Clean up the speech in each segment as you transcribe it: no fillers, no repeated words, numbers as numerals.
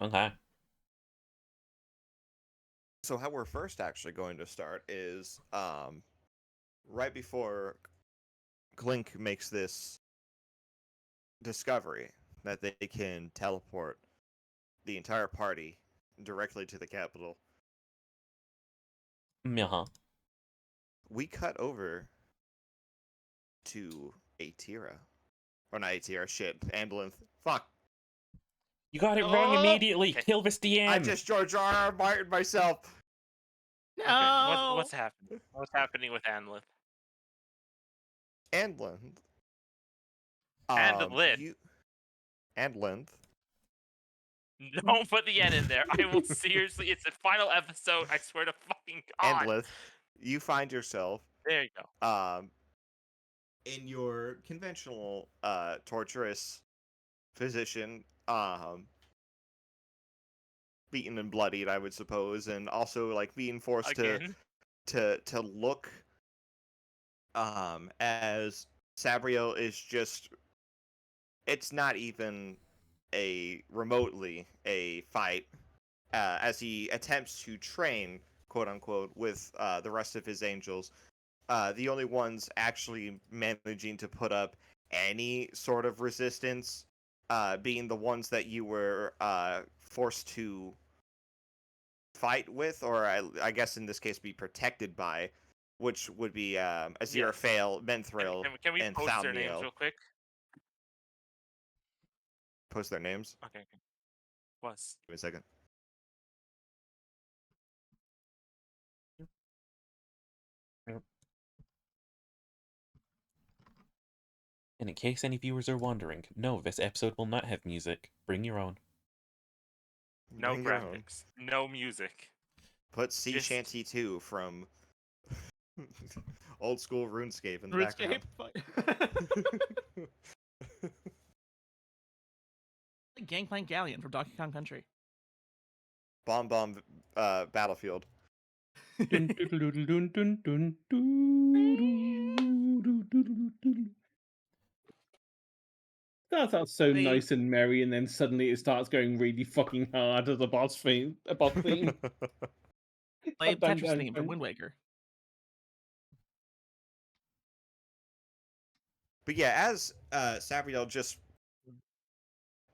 Okay. So how we're first actually going to start is right before Clink makes this discovery that they can teleport the entire party directly to the capital. Uh-huh. We cut over to Atira. Or not Atira, shit, Ambulanth. Fuck. You got it wrong Oh! immediately. Okay. Kill this DM. I just George R. Martin myself. Okay. No. What's happening? What's happening with Anlith? Andlinth. And Lit. You Andlinth. Don't put the N in there. I will seriously. It's the final episode. I swear to fucking God. Andlith. You find yourself There you go. in your conventional torturous position, beaten and bloodied, I would suppose, and also like being forced Again. to look as Sabriel is just, it's not even a remotely a fight, as he attempts to train, quote unquote, with the rest of his angels. The only ones actually managing to put up any sort of resistance being the ones that you were forced to fight with, or I guess in this case be protected by, which would be Aziraphale, Menthril, Can we and post their names Thalmiel. real quick? Post their names? Okay. Was. Give me a second. And in case any viewers are wondering, no, this episode will not have music. Bring your own. No Bring your own. graphics. No music. Put Sea Just- Shanty 2 from old school RuneScape in the RuneScape. background. Gangplank Galleon from Donkey Kong Country. Bomb Battlefield. Dun, dun, dun, dun, dun, dun. Starts out so They- nice and merry, and then suddenly it starts going really fucking hard as a boss theme. Play Dun, Tetris dun, theme from dun. Wind Waker. But yeah, as Sabriel just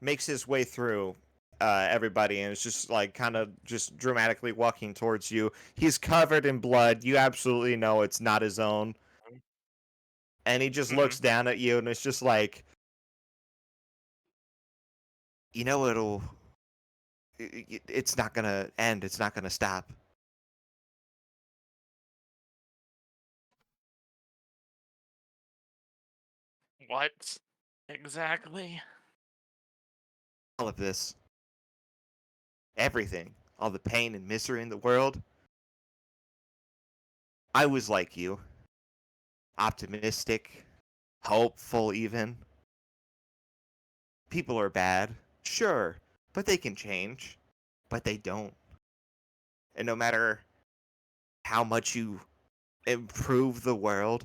makes his way through everybody and is just like kind of just dramatically walking towards you, he's covered in blood. You absolutely know it's not his own. And he just looks down at you and it's just like, you know, it's not gonna end. It's not gonna stop. What? Exactly? All of this, everything, all the pain and misery in the world. I was like you, optimistic, hopeful even. People are bad, sure, but they can change. But they don't. And no matter how much you improve the world,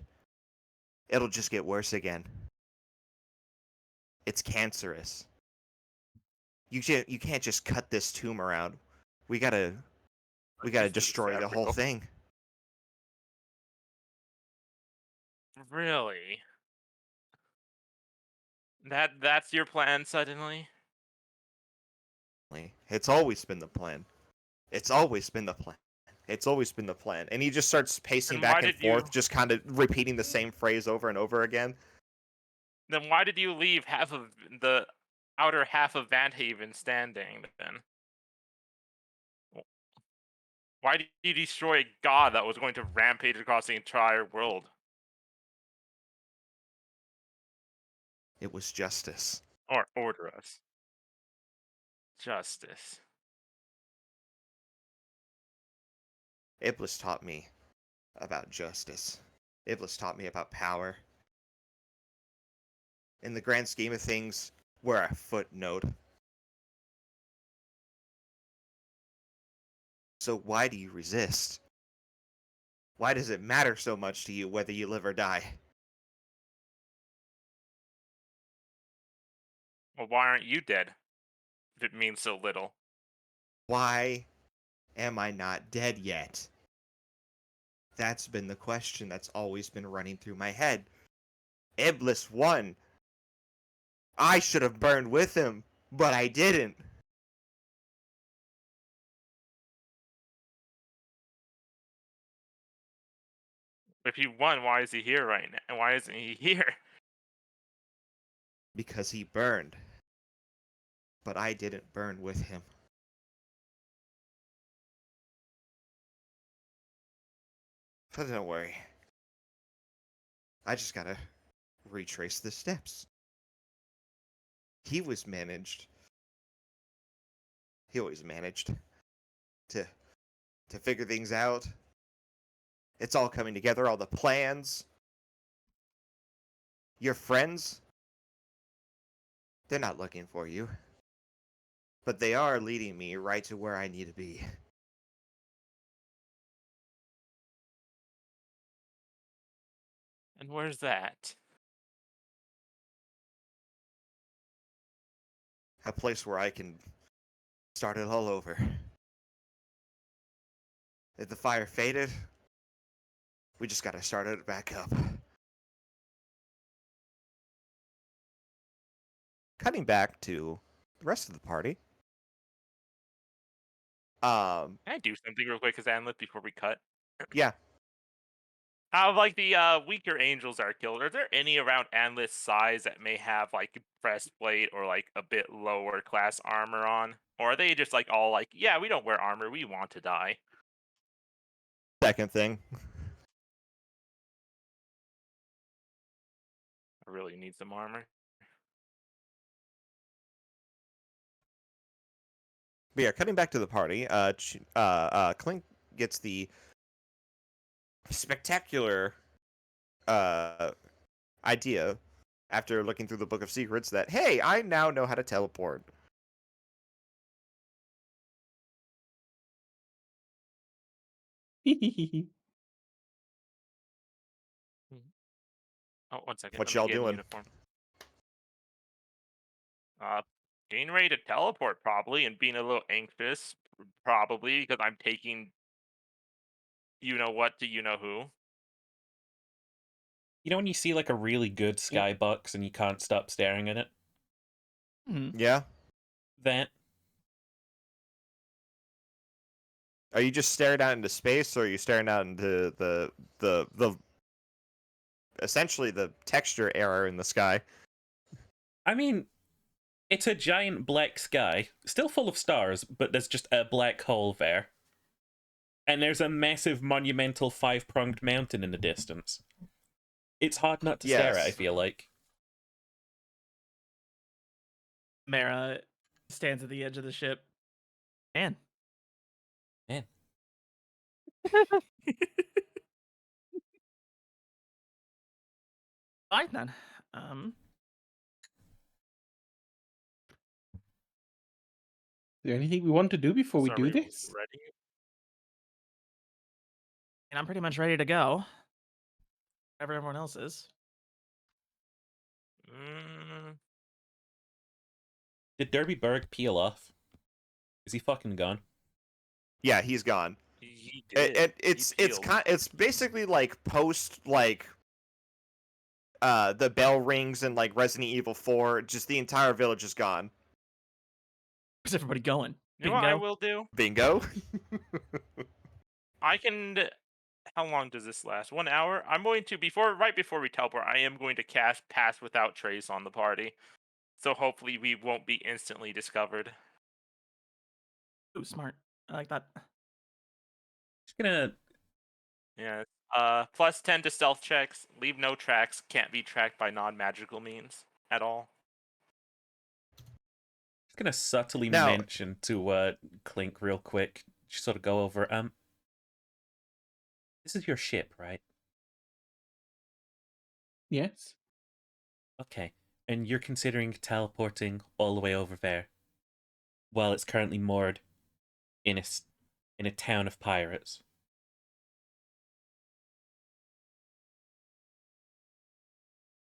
it'll just get worse again. It's cancerous. You can't just cut this tomb around. We gotta destroy the whole thing. Really? That's your plan suddenly? It's always been the plan. It's always been the plan. It's always been the plan. And he just starts pacing Then why back and did you- forth, just kind of repeating the same phrase over and over again. Then why did you leave half of the outer half of Vanthaven standing then? Why did you destroy a god that was going to rampage across the entire world? It was justice. Or order us. Justice. Iblis taught me about justice. Iblis taught me about power. In the grand scheme of things, we're a footnote. So why do you resist? Why does it matter so much to you whether you live or die? Well, why aren't you dead? If it means so little. Why am I not dead yet? That's been the question that's always been running through my head. Iblis won. I should have burned with him, but I didn't. If he won, why is he here right now? Why isn't he here? Because he burned. But I didn't burn with him. But don't worry. I just gotta retrace the steps. He always managed to figure things out. It's all coming together, all the plans. Your friends, they're not looking for you. But they are leading me right to where I need to be. And where's that? A place where I can start it all over. If the fire faded, we just gotta start it back up. Cutting back to the rest of the party. Can I do something real quick as Anlet before we cut? Yeah. How like the weaker angels are killed? Are there any around Anlet's size that may have like breastplate or like a bit lower class armor on? Or are they just like all like, yeah, we don't wear armor, we want to die? Second thing. I really need some armor. But yeah, cutting back to the party, Clink gets the spectacular idea after looking through the Book of Secrets that, hey, I now know how to teleport. Oh, one second. What let me y'all get in doing? Uniform. Getting ready to teleport probably, and being a little anxious probably because I'm taking you know what to you know who. You know when you see like a really good skybox and you can't stop staring at it? Hmm. Yeah? That. Are you just staring out into space, or are you staring out into the essentially the texture error in the sky? I mean, it's a giant black sky, still full of stars, but there's just a black hole there. And there's a massive monumental five-pronged mountain in the distance. It's hard not to stare at, I Yes. feel like. Mara stands at the edge of the ship. Man. Man. Fine then. Is there anything we want to do before we So are do we this? ready? And I'm pretty much ready to go. Wherever everyone else is. Did Derby Berg peel off? Is he fucking gone? Yeah, he's gone. He did. It's peeled. it's basically like post like the bell rings in like Resident Evil 4. Just the entire village is gone. Where's everybody going? You know what I Bingo. will do? Bingo. I can. How long does this last? 1 hour? I'm going to right before we teleport. I am going to cast Pass Without Trace on the party, so hopefully we won't be instantly discovered. Ooh, smart. I like that. Just gonna. Yeah. Plus 10 to stealth checks. Leave no tracks. Can't be tracked by non-magical means at all. Just gonna subtly Now- mention to Clink real quick. Just sort of go over. This is your ship, right? Yes. Okay. And you're considering teleporting all the way over there, while it's currently moored in a town of pirates.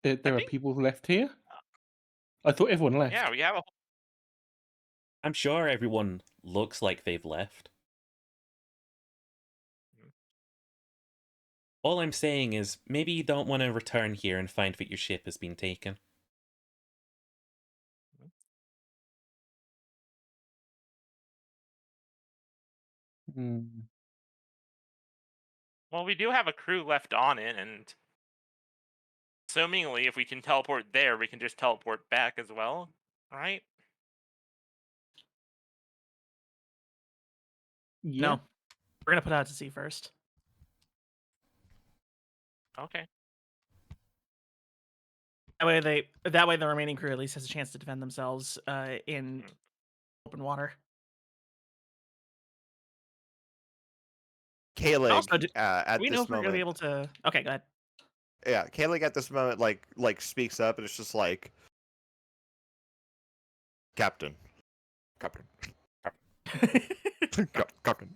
There are think- people left here. I thought everyone left. Yeah, we have a. I'm sure everyone looks like they've left. All I'm saying is, maybe you don't want to return here and find that your ship has been taken. Hmm. Well, we do have a crew left on it, and assumingly, if we can teleport there, we can just teleport back as well, right? Yeah. No, we're gonna put out to sea first. Okay. That way the remaining crew at least has a chance to defend themselves in open water. Kaelig, Also, at Do we know this if we're gonna be moment, able to? Okay, go ahead. yeah, Kaelig at this moment like speaks up, and it's just like, Captain, Captain, Captain.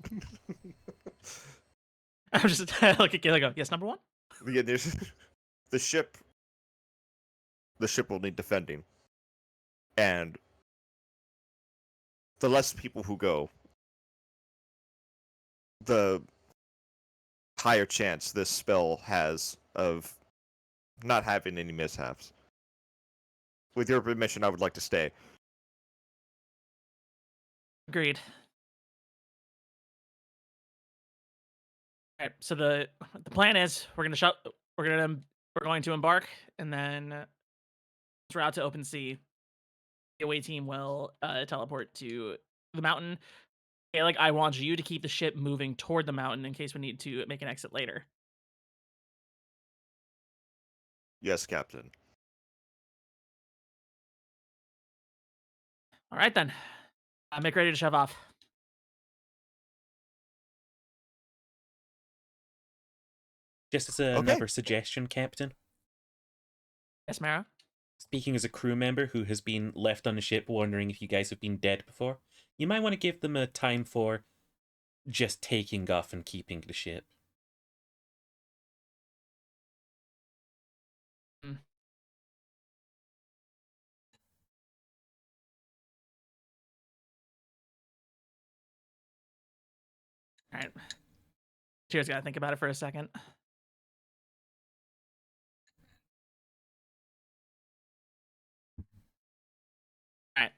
I'm just look at Gilly go. Yes, number one. Yeah, there's the ship. The ship will need defending, and the less people who go, the higher chance this spell has of not having any mishaps. With your permission, I would like to stay. Agreed. All right. So the plan is we're going to embark and then we're out to open sea. The away team will teleport to the mountain. Okay, like I want you to keep the ship moving toward the mountain in case we need to make an exit later. Yes, Captain. All right then. Make ready to shove off. Just as another suggestion, Captain. Yes, Mara. Speaking as a crew member who has been left on the ship wondering if you guys have been dead before, you might want to give them a time for just taking off and keeping the ship. All right. Cheers, gotta think about it for a second. All right.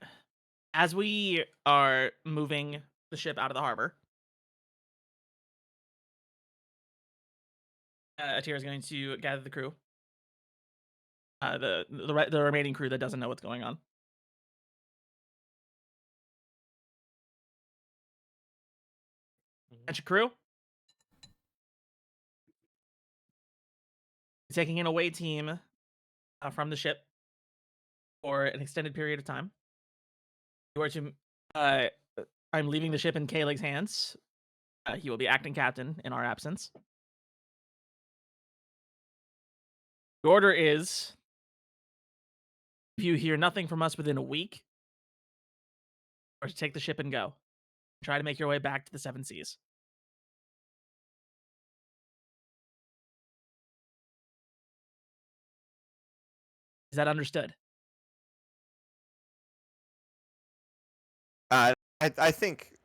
As we are moving the ship out of the harbor, Atira is going to gather the crew. The remaining crew that doesn't know what's going on. Attention crew. Taking an away team from the ship for an extended period of time. You are to. I'm leaving the ship in Kaelig's hands. He will be acting captain in our absence. The order is: if you hear nothing from us within a week, or to take the ship and go. Try to make your way back to the Seven Seas. Is that understood? I think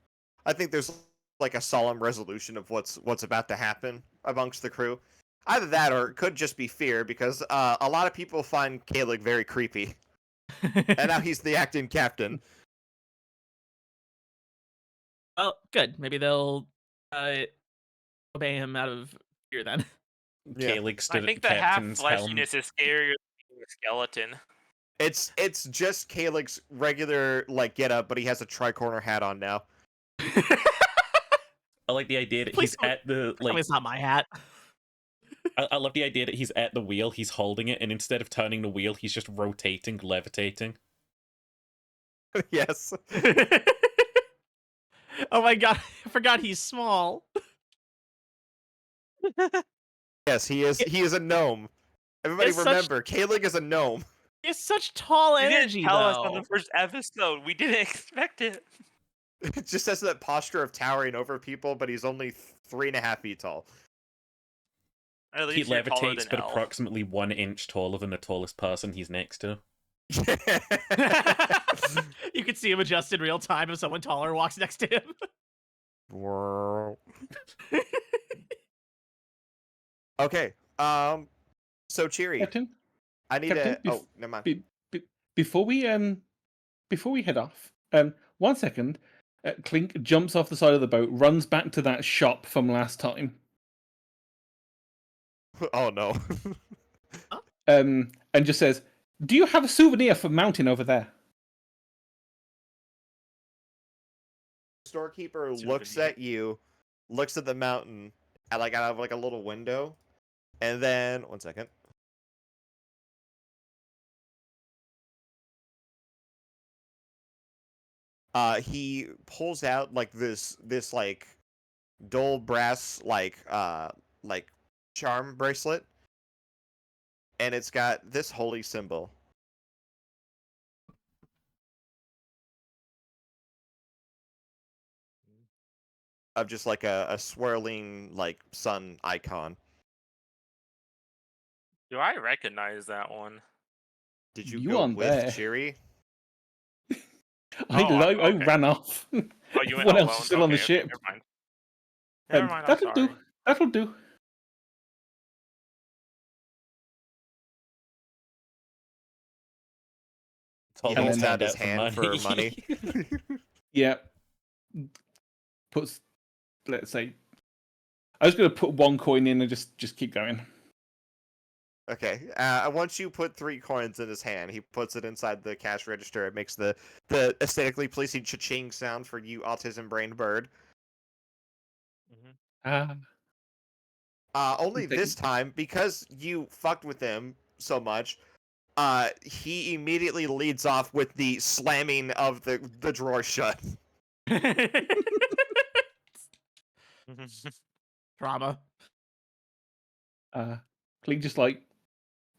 there's like a solemn resolution of what's about to happen amongst the crew. Either that, or it could just be fear, because a lot of people find Kaelig very creepy, and now he's the acting captain. Well, good. Maybe they'll obey him out of fear then. Yeah. Kaelig stood I think at the the half captain's helm. fleshiness is scarier than the skeleton. It's just Kaelig's regular like get up, but he has a tricorner hat on now. I like the idea that Please he's at the Tell me it's not my hat. I love the idea that he's at the wheel, he's holding it, and instead of turning the wheel, he's just rotating, levitating. Yes. Oh my god, I forgot he's small. Yes, he is. He is a gnome. Everybody It's such- remember, Kaelig is a gnome. He has such tall You energy, didn't tell us on though. the first episode. We didn't expect it. It just has that posture of towering over people, but he's only 3.5 feet tall. At He least you're taller levitates, than but Elle. approximately 1 inch taller than the tallest person he's next to. You can see him adjust in real time if someone taller walks next to him. Okay. So Cheery, Captain, I need Captain, to. Oh, never mind. before we head off, 1 second. Clink jumps off the side of the boat, runs back to that shop from last time, Oh no. and just says, "Do you have a souvenir for Mountain over there?" Storekeeper looks Souvenir. at you, looks at the mountain, out of like a little window, and then 1 second. He pulls out like this like dull brass like charm bracelet, and it's got this holy symbol. Of just like a swirling like sun icon. Do I recognize that one? Did you You go aren't with there. Cheery? I okay. ran off. Oh, you went Everyone alone? else is still on the Okay, ship. never mind. Never mind, I'm That'll sorry. do. That'll do. Tall He And holds then- out his for hand for money. Yeah. Puts, let's say, I was going to put 1 coin in and just keep going. Okay. Once you put 3 coins in his hand, he puts it inside the cash register. It makes the aesthetically pleasing cha-ching sound for you autism-brained bird. Mhm. Only Thank this time, because you fucked with him so much, he immediately leads off with the slamming of the drawer shut. Drama. Clink just like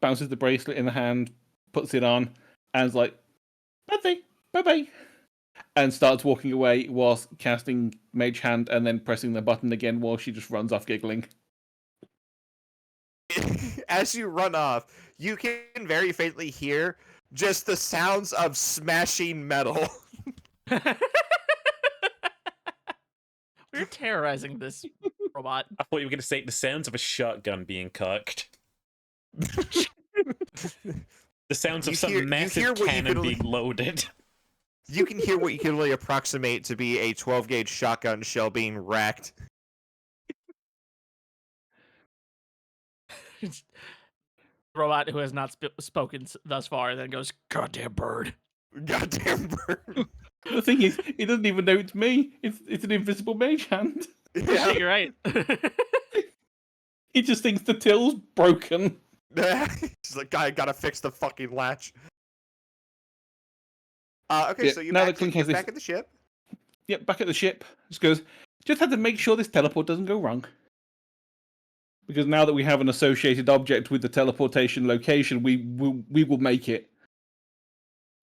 bounces the bracelet in the hand, puts it on, and is like, bye bye, and starts walking away whilst casting Mage Hand and then pressing the button again while she just runs off giggling. As you run off, you can very faintly hear just the sounds of smashing metal. We're terrorizing this robot. I thought you were going to say the sounds of a shotgun being cocked. The sounds of You some hear- you massive hear what you cannon could only- being loaded. You can hear what you can only approximate to be a 12-gauge shotgun shell being racked. Robot who has not spoken thus far then goes, "Goddamn bird." Goddamn bird. The thing is, he doesn't even know it's me. It's an invisible Mage Hand. Yeah. Shit, you're right. He just thinks the till's broken. He's like, I gotta fix the fucking latch. Okay, Yeah, so you're now back, that Clink you're has this- back at the ship. Yep, back at the ship. Just goes, just had to make sure this teleport doesn't go wrong. Because now that we have an associated object with the teleportation location, we will make it.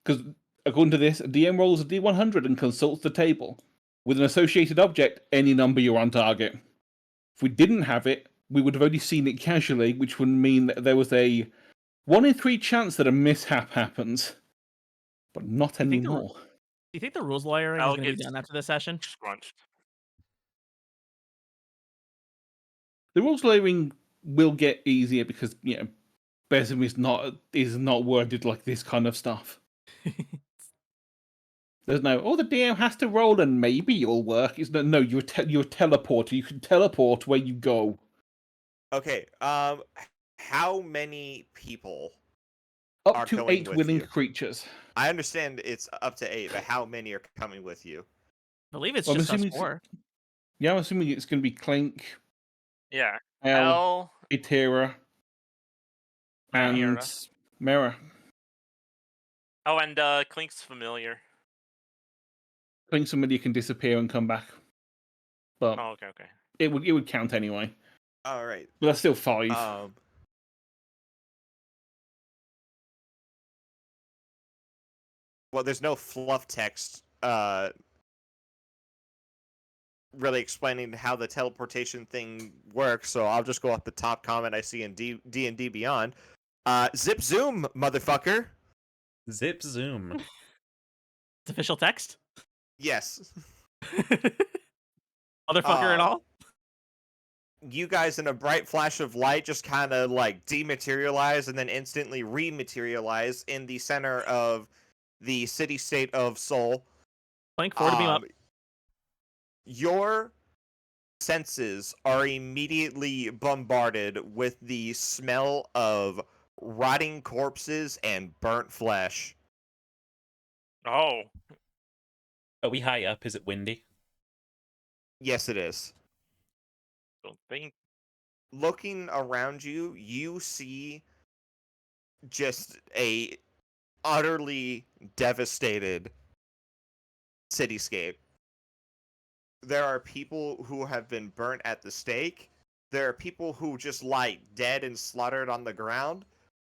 Because according to this, DM rolls a D100 and consults the table. With an associated object, any number you're on target. If we didn't have it, we would have only seen it casually, which would mean that there was a 1 in 3 chance that a mishap happens. But not You think the- anymore. Do you think the rules lawyering is I'll going to be get- done after this session? Scrunched. The rules layering will get easier because, you know, Besim is not worded like this kind of stuff. There's no, the DM has to roll and maybe you'll work. It's no, you're a teleporter. You can teleport where you go. Okay, how many people? Up Are to going 8 with willing you. creatures. I understand it's up to 8, but how many are coming with you? I believe it's Well, I'm just us assuming it's- 4. Yeah, I'm assuming it's going to be Clink, Yeah. El, L. Itera, and Mira. Mera. Oh, and Clink's familiar. Clink somebody can disappear and come back. But Oh, okay. it would count anyway. All right. But that's still 5. Well, there's no fluff text really explaining how the teleportation thing works, so I'll just go off the top comment I see in D&D Beyond. Zip zoom, motherfucker. Zip zoom. It's official text. Yes. Motherfucker and all. You guys, in a bright flash of light, just kind of like dematerialize and then instantly rematerialize in the center of the city-state of Seoul. Link forward to beam up. Your senses are immediately bombarded with the smell of rotting corpses and burnt flesh. Oh, Are we high up? Is it windy? Yes, it is. don't think. Looking around you, you see just a utterly devastated cityscape. There are people who have been burnt at the stake. There are people who just lie dead and slaughtered on the ground.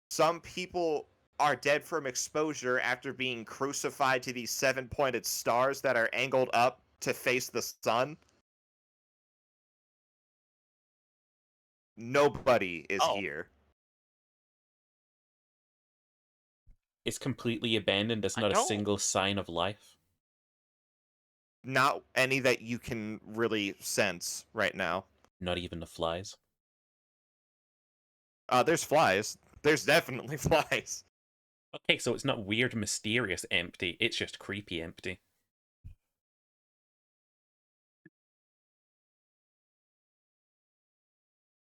Some people are dead from exposure after being crucified to these 7-pointed stars that are angled up to face the sun. Nobody is Oh. here. It's completely abandoned. There's I not a don't- single sign of life. Not any that you can really sense right now. Not even the flies. There's flies. There's definitely flies. Okay, so it's not weird, mysterious empty. It's just creepy empty.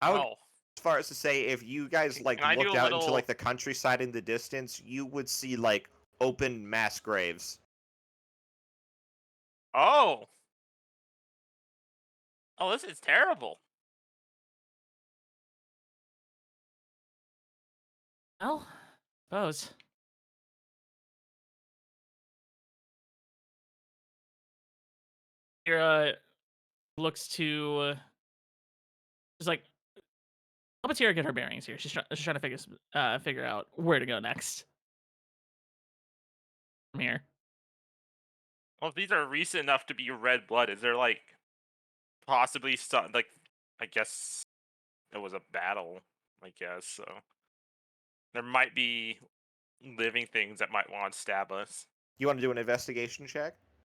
I would, Oh, as far as to say, if you guys like Can I do looked a out into little- like the countryside in the distance, you would see like open mass graves. oh, oh! This is terrible. Well, suppose. Kira looks to just like help Tira get her bearings here. She's trying to figure out where to go next from here. Well, if these are recent enough to be red blood, is there like possibly some like? I guess it was a battle. I guess so. There might be living things that might want to stab us. You want to do an investigation check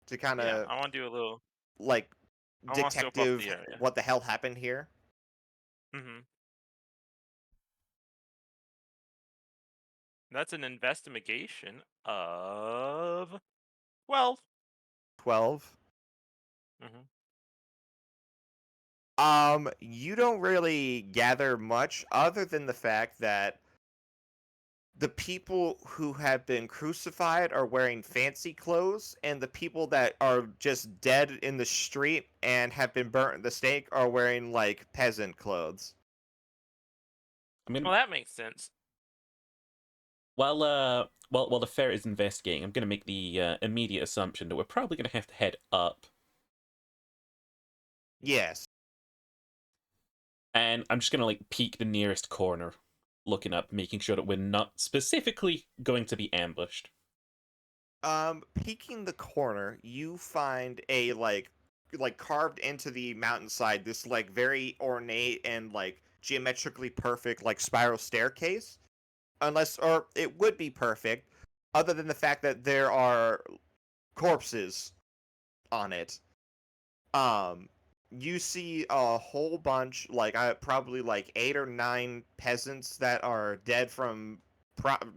to kind Yeah, of I want to do a little. like I wanna scope out the detective area. what the hell happened here. Mm-hmm. That's an investigation of 12. 12. Mm-hmm. You don't really gather much other than the fact that the people who have been crucified are wearing fancy clothes, and the people that are just dead in the street and have been burnt at the stake are wearing like peasant clothes. I mean, Well, that makes sense. while the fair is investigating, I'm gonna make the immediate assumption that we're probably gonna have to head up, Yes. and I'm just gonna like peek the nearest corner, looking up, making sure that we're not specifically going to be ambushed. Peeking the corner, you find a like carved into the mountainside this like very ornate and like geometrically perfect like spiral staircase. Unless or it would be perfect other than the fact that there are corpses on it. You see a whole bunch like probably like 8 or 9 peasants that are dead from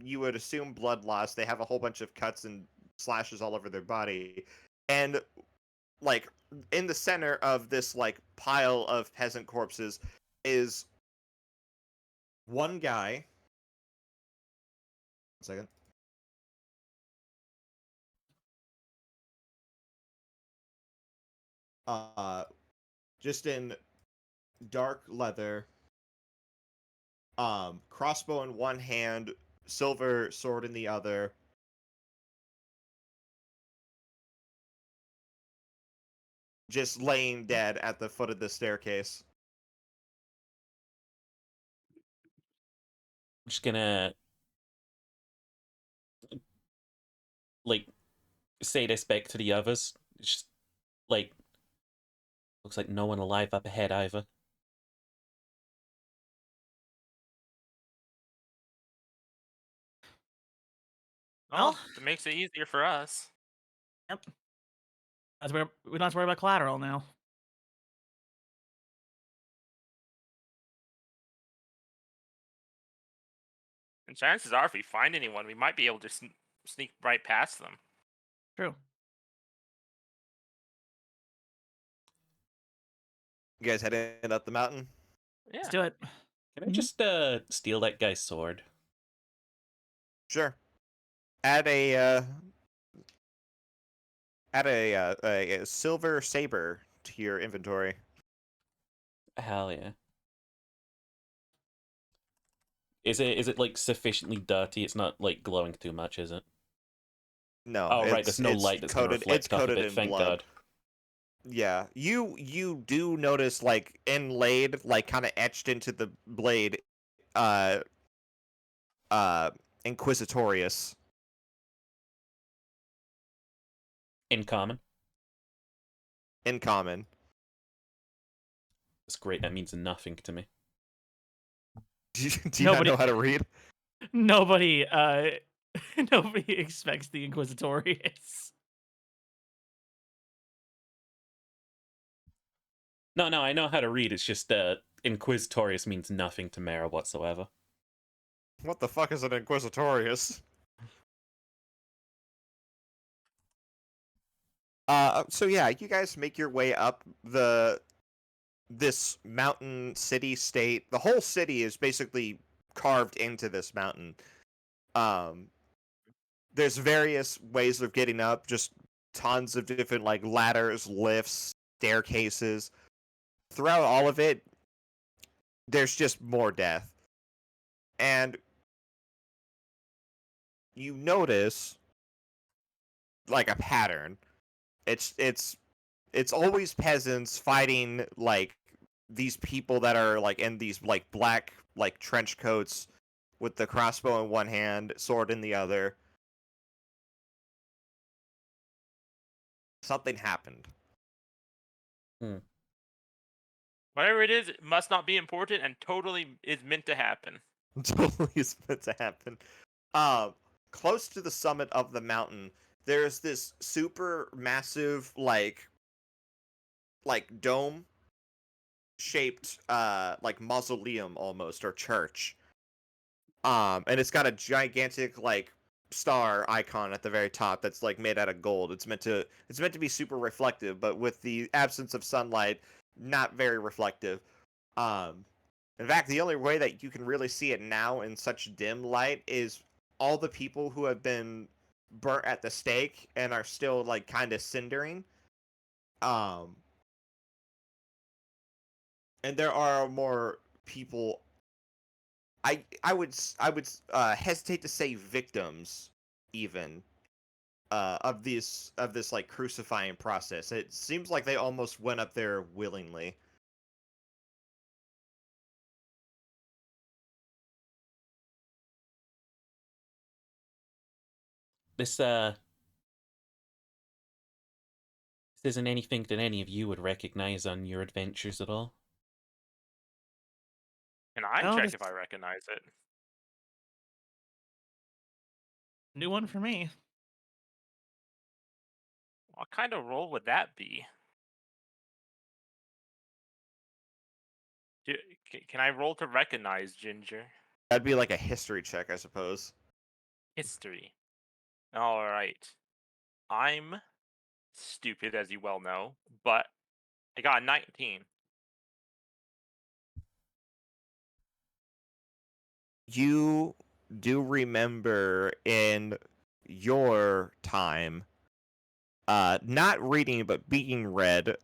you would assume blood loss. They have a whole bunch of cuts and slashes all over their body, and like in the center of this like pile of peasant corpses is one guy. 1 second. Just in dark leather, crossbow in one hand, silver sword in the other. Just laying dead at the foot of the staircase. I'm just gonna like say this back to the others. It's just like looks like no one alive up ahead either. Well, Well- it makes it easier for us. Yep. We don't have to worry about collateral now. And chances are, if we find anyone, we might be able to sneak right past them. True. You guys heading up the mountain? Yeah. Let's do it. Can I just steal that guy's sword? Sure. Add a silver saber to your inventory. Hell yeah. Is it like sufficiently dirty? It's not like glowing too much, is it? No. Oh right, it's- there's no it's light that's gonna coated. reflect It's off of coated it. in Thank blood. God. Yeah, you do notice like inlaid, like kind of etched into the blade, uh, Inquisitorius. In common. In common. That's great. That means nothing to me. Do you not Nobody- know how to read? Nobody nobody expects the Inquisitorius. No, I know how to read. It's just Inquisitorius means nothing to Mara whatsoever. What the fuck is an Inquisitorius? So yeah, you guys make your way up this mountain city state. The whole city is basically carved into this mountain. There's various ways of getting up, just tons of different like ladders, lifts, staircases. Throughout all of it, there's just more death. And you notice like a pattern. It's always peasants fighting like these people that are like in these like black like trench coats with the crossbow in one hand, sword in the other. Something happened. Whatever it is, it must not be important and totally is meant to happen. Totally is meant to happen. Close to the summit of the mountain, there's this super massive like dome shaped like mausoleum almost, or church. And it's got a gigantic like star icon at the very top that's like made out of gold. It's meant to be super reflective, but with the absence of sunlight, not very reflective. In fact, the only way that you can really see it now in such dim light is all the people who have been burnt at the stake and are still like kind of cindering. And there are more people. I would hesitate to say victims even of this like crucifying process. It seems like they almost went up there willingly. This isn't anything that any of you would recognize on your adventures at all. And I No, check this- if I recognize it. New one for me. What kind of role would that be? Can I roll to recognize Ginger? That'd be like a history check, I suppose. History. All right. I'm stupid, as you well know, but I got a 19. You do remember in your time not reading but being read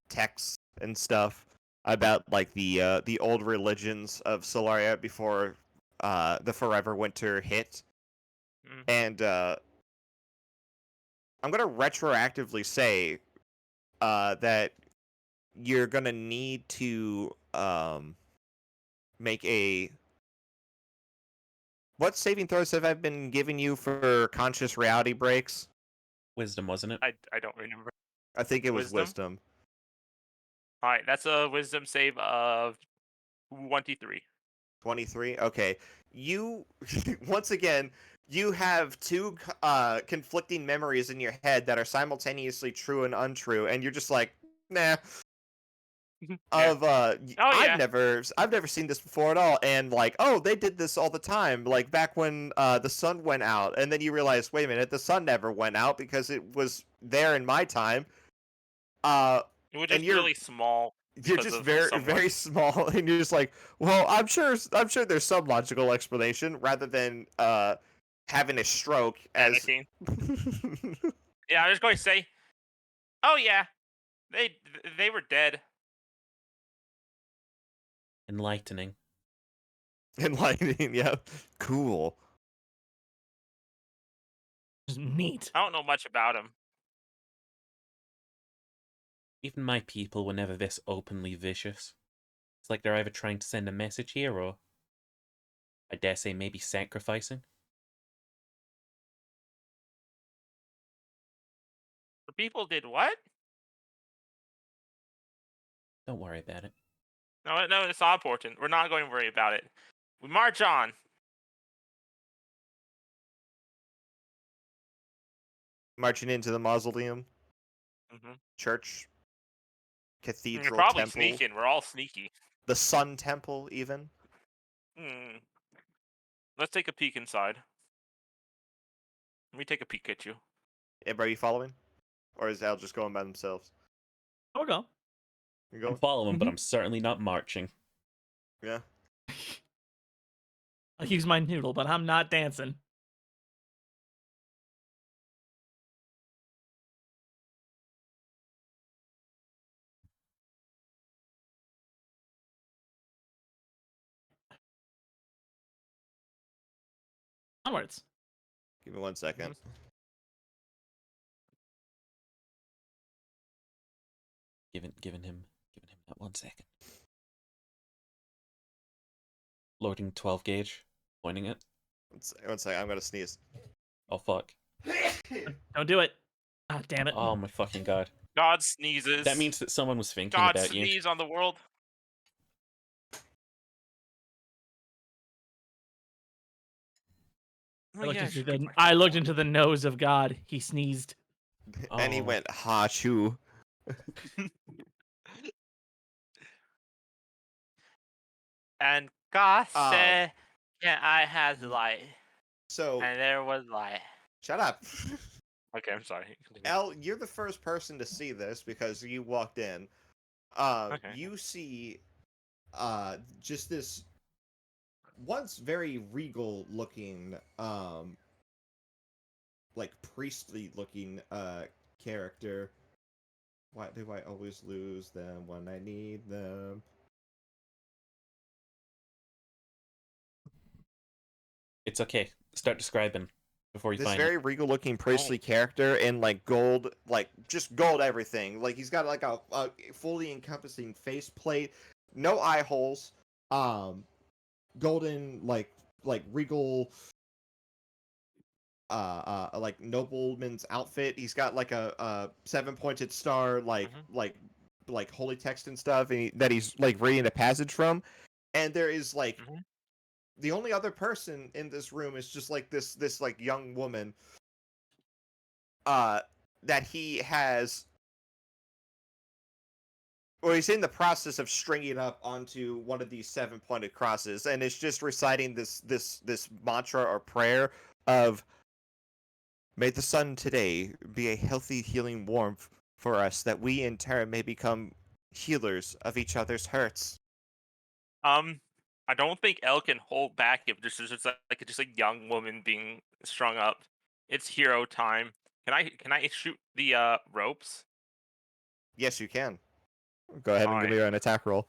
texts and stuff about like the old religions of Solaria before the Forever Winter hit. Mhm. And I'm gonna retroactively say that you're gonna need to make a. What saving throws have I been giving you for conscious reality breaks? Wisdom, wasn't it? I don't remember. I think it was Wisdom? wisdom. All right, that's a wisdom save of 23. 23. Okay. you once again you have two conflicting memories in your head that are simultaneously true and untrue, and you're just like, nah. Yeah. Of Oh, yeah. I've never seen this before at all, and like, oh, they did this all the time, like back when the sun went out, and then you realize, wait a minute, the sun never went out because it was there in my time. It was And just really small. you're because just of very someone. very small, and you're just like, well, I'm sure there's some logical explanation rather than having a stroke as Panicking. Yeah, I was going to say, oh yeah, they were dead. Enlightening. enlightening. Yeah, cool. Just neat. I don't know much about him. Even my people were never this openly vicious. It's like they're either trying to send a message here or, I dare say, maybe sacrificing. The people did what? Don't worry about it. No, it's not important. We're not going to worry about it. We march on. Marching into the mausoleum, Mm-hmm. church, We're cathedral, probably temple, sneaking. We're all sneaky. the sun temple, even. Hmm. Let's take a peek inside. Let me take a peek at you. Everybody you following? Or is Al just going by themselves? I'll go. You I'm going? following, but I'm certainly not marching. Yeah. I'll use my noodle, but I'm not dancing. Onwards. Give me 1 second. Giving him that 1 second. Loading 12 gauge, pointing it. 1 second. I'm gonna sneeze. Oh fuck. Don't do it. Ah, damn it. Oh my fucking god. God sneezes. That means that someone was thinking God about you. sneeze on the world. Oh, yeah, I looked into the nose of God. He sneezed. And he Oh. went, ha choo. And God said, "Yeah, I had light," So, and there was light. shut up. Okay, I'm sorry. Continue. Al, you're the first person to see this because you walked in. Okay. You see just this once very regal looking like priestly looking character. Why do I always lose them when I need them? It's okay. Start describing before you This find very it. regal looking priestly character in like gold, like just gold everything. Like he's got like a fully encompassing faceplate, no eye holes, golden like regal like nobleman's outfit. He's got like a 7-pointed star like holy text and stuff, and that he's like reading a passage from. And there is like the only other person in this room is just like this like young woman that he has, or he's in the process of stringing up onto one of these 7-pointed crosses, and it's just reciting this mantra or prayer of, may the sun today be a healthy healing warmth for us, that we in turn may become healers of each other's hurts. I don't think Elle can hold back if this is just like just a young woman being strung up. It's hero time. Can I shoot the ropes? Yes, you can. Go ahead and give me an attack roll.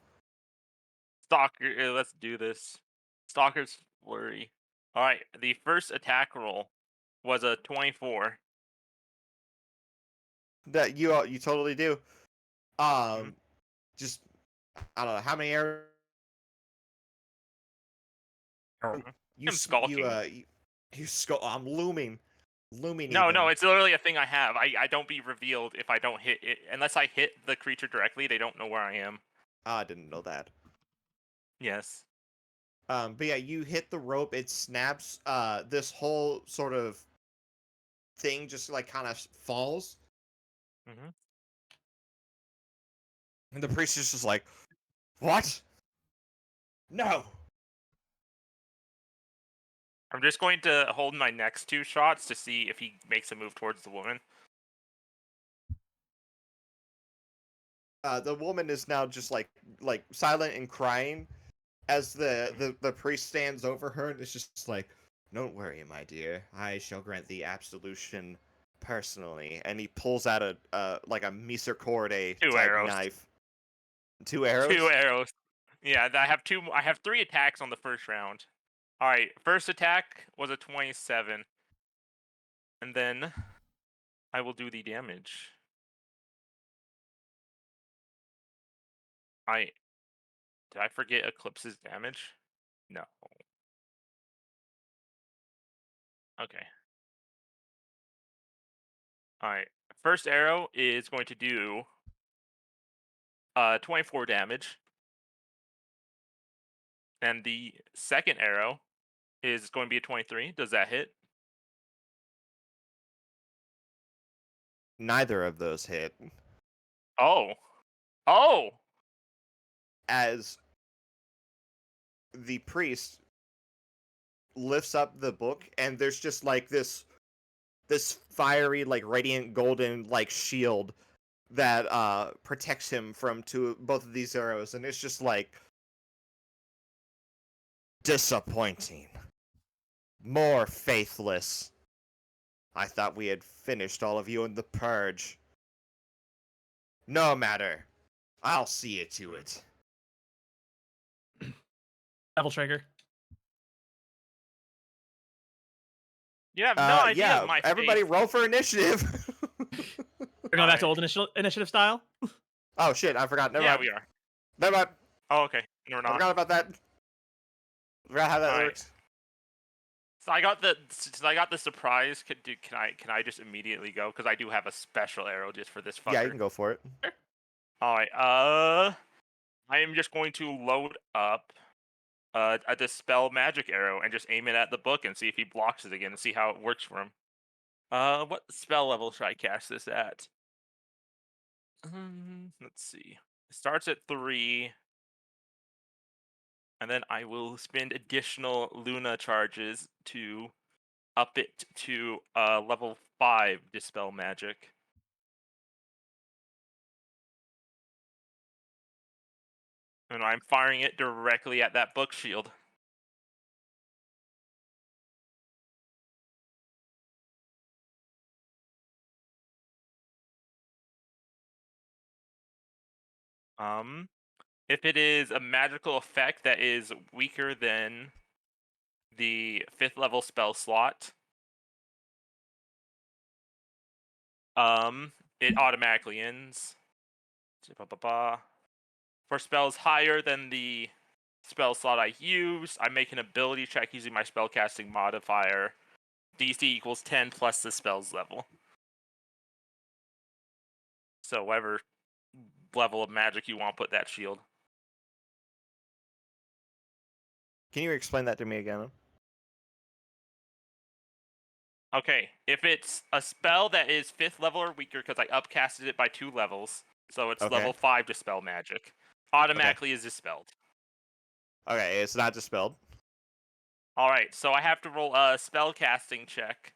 Stalker, let's do this. Stalker's flurry. All right, the first attack roll was a 24. That you totally do. Just I don't know how many arrows. I'm skulking. I'm looming. No, it's literally a thing I have. I don't be revealed if I don't hit it. Unless I hit the creature directly, they don't know where I am. I didn't know that. Yes. But yeah, you hit the rope, it snaps, this whole sort of thing just like kind of falls. Mhm. And the priest is just like, what? No! I'm just going to hold my next 2 shots to see if he makes a move towards the woman. The woman is now just like silent and crying as the priest stands over her and is just like, don't worry, my dear. I shall grant thee absolution personally. And he pulls out a like a misericordia 2 type arrows. knife. 2 arrows? 2 arrows. Yeah, I have 3 attacks on the first round. All right, first attack was a 27. And then I will do the damage. Did I forget Eclipse's damage? No. Okay. Alright. First arrow is going to do 24 damage. And the second arrow is going to be a 23. Does that hit? Neither of those hit. Oh. Oh! As the priest lifts up the book and there's just like this fiery, like radiant golden like shield that protects him from both of these arrows, and it's just like disappointing. More faithless. I thought we had finished all of you in the purge. No matter. I'll see you to it. Double trigger. You have no idea yeah, of my everybody faith. roll for initiative. We're going back to old initiative style. Oh shit, I forgot. Never Yeah, mind. we are. Never mind. Oh, okay. No, we're I not. forgot about that. Forgot how that Alright. works. So I got the surprise. Can I just immediately go? Because I do have a special arrow just for this fucker. Yeah, you can go for it. Alright, I am just going to load up a Dispel Magic arrow and just aim it at the book and see if he blocks it again and see how it works for him. What spell level should I cast this at? Let's see. It starts at 3. And then I will spend additional Luna charges to up it to level 5 Dispel Magic. And I'm firing it directly at that book shield. If it is a magical effect that is weaker than the 5th level spell slot, it automatically ends. For spells higher than the spell slot I use, I make an ability check using my spellcasting modifier. DC equals 10 plus the spell's level. So whatever level of magic you want to put that shield. Can you explain that to me again? Okay, if it's a spell that is 5th level or weaker, because I upcasted it by 2 levels, so it's Okay. level 5 Dispel Magic, automatically is dispelled. Okay, it's not dispelled. Alright, so I have to roll a spell casting check,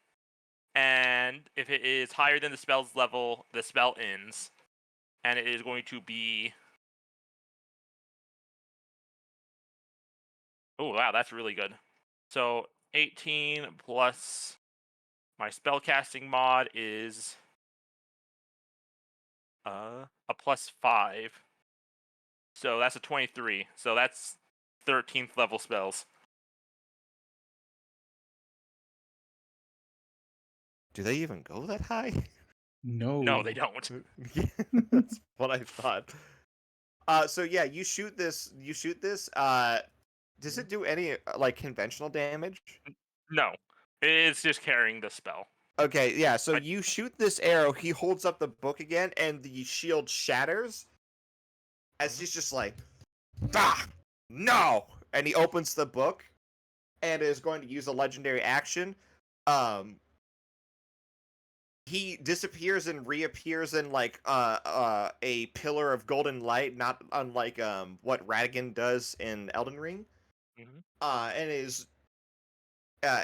and if it is higher than the spell's level, the spell ends, and it is going to be... Oh, wow, that's really good. So 18 plus my spellcasting mod is a plus 5. So that's a 23. So that's 13th level spells. Do they even go that high? No. No, they don't. That's what I thought. So yeah, you shoot this. Does it do any like conventional damage? No. It's just carrying the spell. Okay, yeah. So But- you shoot this arrow. He holds up the book again, and the shield shatters. As he's just like, ah, no, and he opens the book and is going to use a legendary action. He disappears and reappears in like a pillar of golden light, not unlike what Radigan does in Elden Ring. Mhm. And is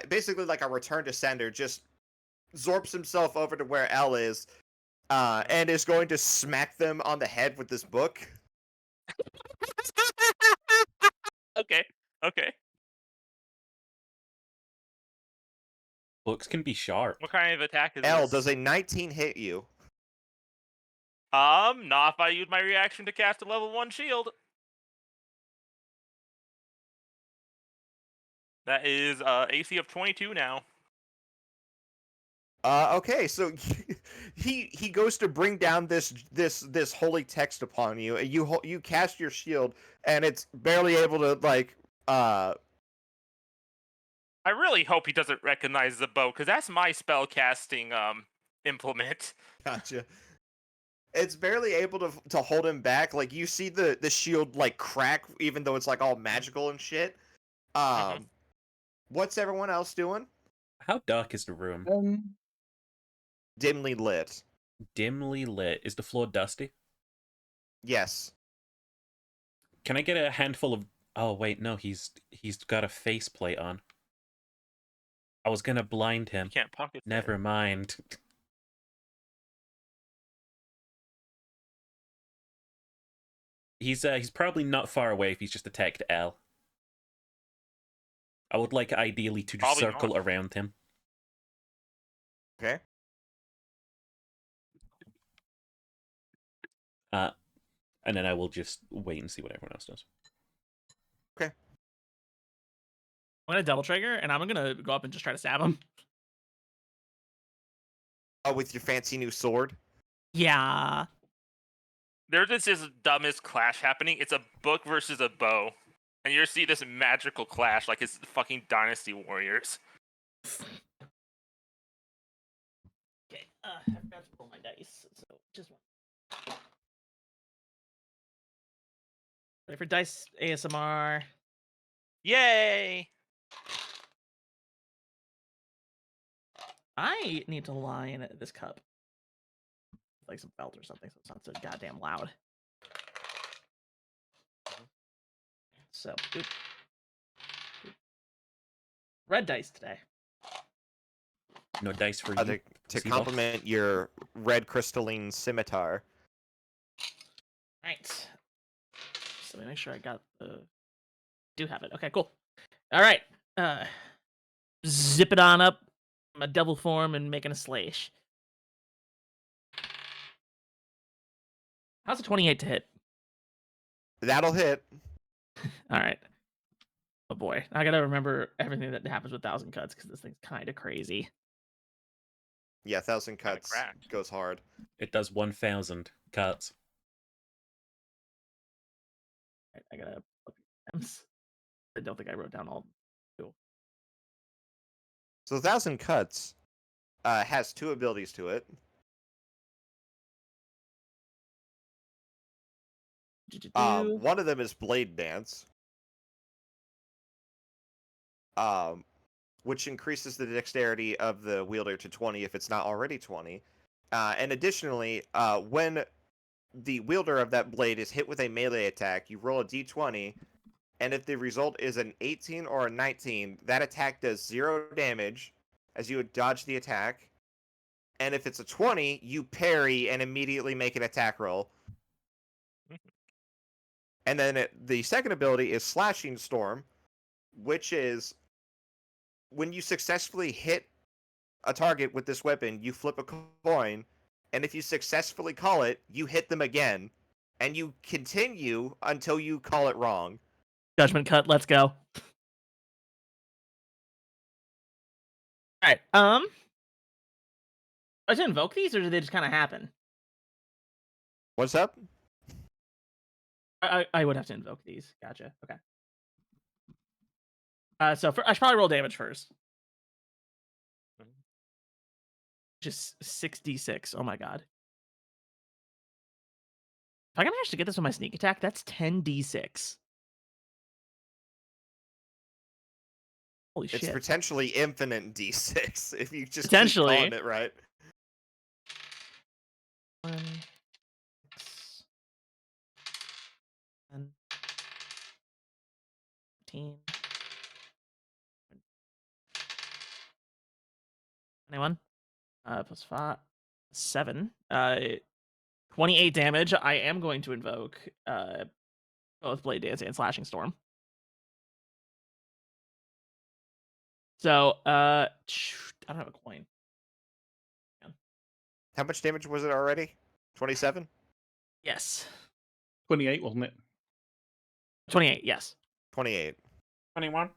basically like a return to sender, just zorps himself over to where L is, and is going to smack them on the head with this book. Okay. Okay. Books can be sharp. What kind of attack is L, this? does a 19 hit you? Not if I use my reaction to cast a level 1 shield. That is AC of 22 now. Okay, so he goes to bring down this holy text upon you. You cast your shield, and it's barely able to like. I really hope he doesn't recognize the bow, because that's my spell casting implement. Gotcha. It's barely able to hold him back. Like you see the shield like crack, even though it's like all magical and shit. What's everyone else doing? How dark is the room? Dimly lit. Dimly lit. Is the floor dusty? Yes. Can I get a handful of... Oh, wait, no, he's got a faceplate on. I was gonna blind him. You can't pocket that. Never mind. He's probably not far away if he's just attacked L. I would like ideally to just Probably circle not. around him. Okay. And then I will just wait and see what everyone else does. Okay. I'm gonna double trigger, and I'm gonna go up and just try to stab him. Oh, with your fancy new sword. Yeah. There's just this dumbest clash happening. It's a book versus a bow. And you see this magical clash like it's fucking Dynasty Warriors. Okay. I forgot to pull my dice, so just one. Ready for dice ASMR. Yay! I need to line this cup like some felt or something, so it's not so goddamn loud. So, oop. Red dice today. No dice for you. To Seagull. complement your red crystalline scimitar. Right. So let me make sure I got the. Do have it. Okay, cool. All right. Zip it on up. My devil form and making a slash. How's a 28 to hit? That'll hit. All right. Oh boy, I gotta remember everything that happens with 1,000 cuts because this thing's kind of crazy. Yeah, 1,000 Kinda cuts cracked. goes hard. It does 1,000 cuts. Right, I gotta. I don't think I wrote down all. So 1,000 cuts has two abilities to it. One of them is Blade Dance, which increases the dexterity of the wielder to 20 if it's not already 20. And additionally, when the wielder of that blade is hit with a melee attack, you roll a d20, and if the result is an 18 or a 19, that attack does 0 damage as you would dodge the attack. And if it's a 20, you parry and immediately make an attack roll. And then the second ability is Slashing Storm, which is when you successfully hit a target with this weapon, you flip a coin, and if you successfully call it, you hit them again, and you continue until you call it wrong. Judgment cut. Let's go. All right. I should invoke these, or did they just kind of happen? What's up? I would have to invoke these. Gotcha. Okay. So I should probably roll damage first. Just 6d6. Oh my god. If I can manage to get this with my sneak attack, that's 10d6. Holy It's shit. potentially infinite D6 if you just keep Potentially. calling it right. 1, 6, 10, 15, 21, plus 5, 7, 28 damage. I am going to invoke both Blade Dance and Slashing Storm. So, I don't have a coin. How much damage was it already? 27? Yes. 28, wasn't it? 28, yes. 28. 21.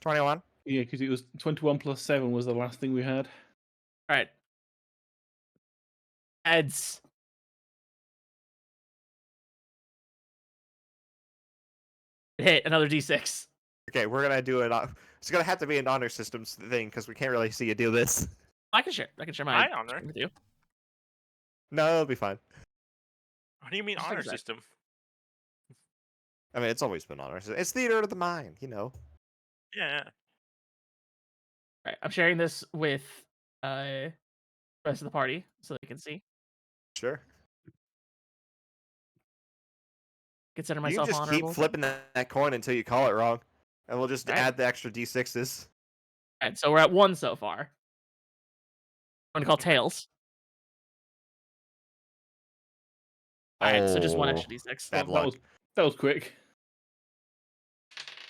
21? Yeah, because it was 21 plus 7 was the last thing we had. All right. Heads. Hit another D6. Okay, we're gonna do it. It's gonna have to be an honor systems thing because we can't really see you do this. I can share my My honor. screen with you. No, it'll be fine. What do you mean Just honor like that. system? I mean, it's always been honor. It's theater of the mind, you know. Yeah. All right, I'm sharing this with the rest of the party so they can see. Sure. Consider You myself can just honorable. keep flipping that coin until you call it wrong, and we'll just Alright. add the extra D6s. All right, so we're at 1 so far. I'm gonna call tails. All right, so just 1 extra D6. Bad That luck. was quick.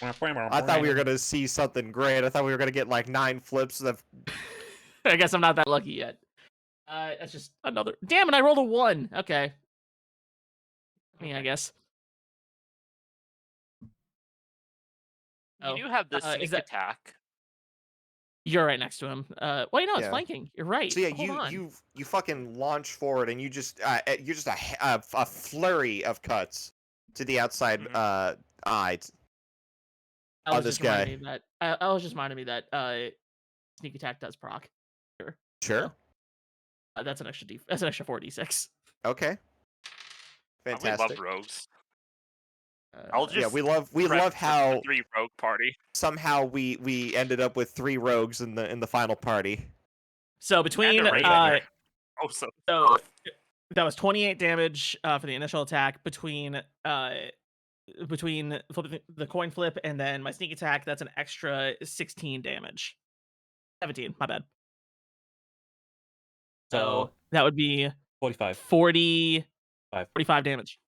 I thought we were gonna see something great. I thought we were gonna get like 9 flips of. I guess I'm not that lucky yet. That's just another. Damn it! I rolled a 1. Okay. I guess. You Oh, do have the is sneak that- attack. You're right next to him. Wait, no, it's Yeah. flanking. You're right. So yeah, Hold on. you fucking launch forward, and you're just a flurry of cuts to the outside Mhm. eye. I was on this just reminding guy. me that I was just reminding me that sneak attack does proc. Sure. That's an extra That's an extra 4d6. Okay. We Fantastic. love rogues. I'll just Yeah, we love prep how the 3 rogue party. somehow we ended up with 3 rogues in the final party. So And between a ranger. Oh, so so that was 28 damage for the initial attack. Between flipping the coin flip and then my sneak attack, that's an extra 16 damage. 17, my bad. So that would be 45. 45 damage.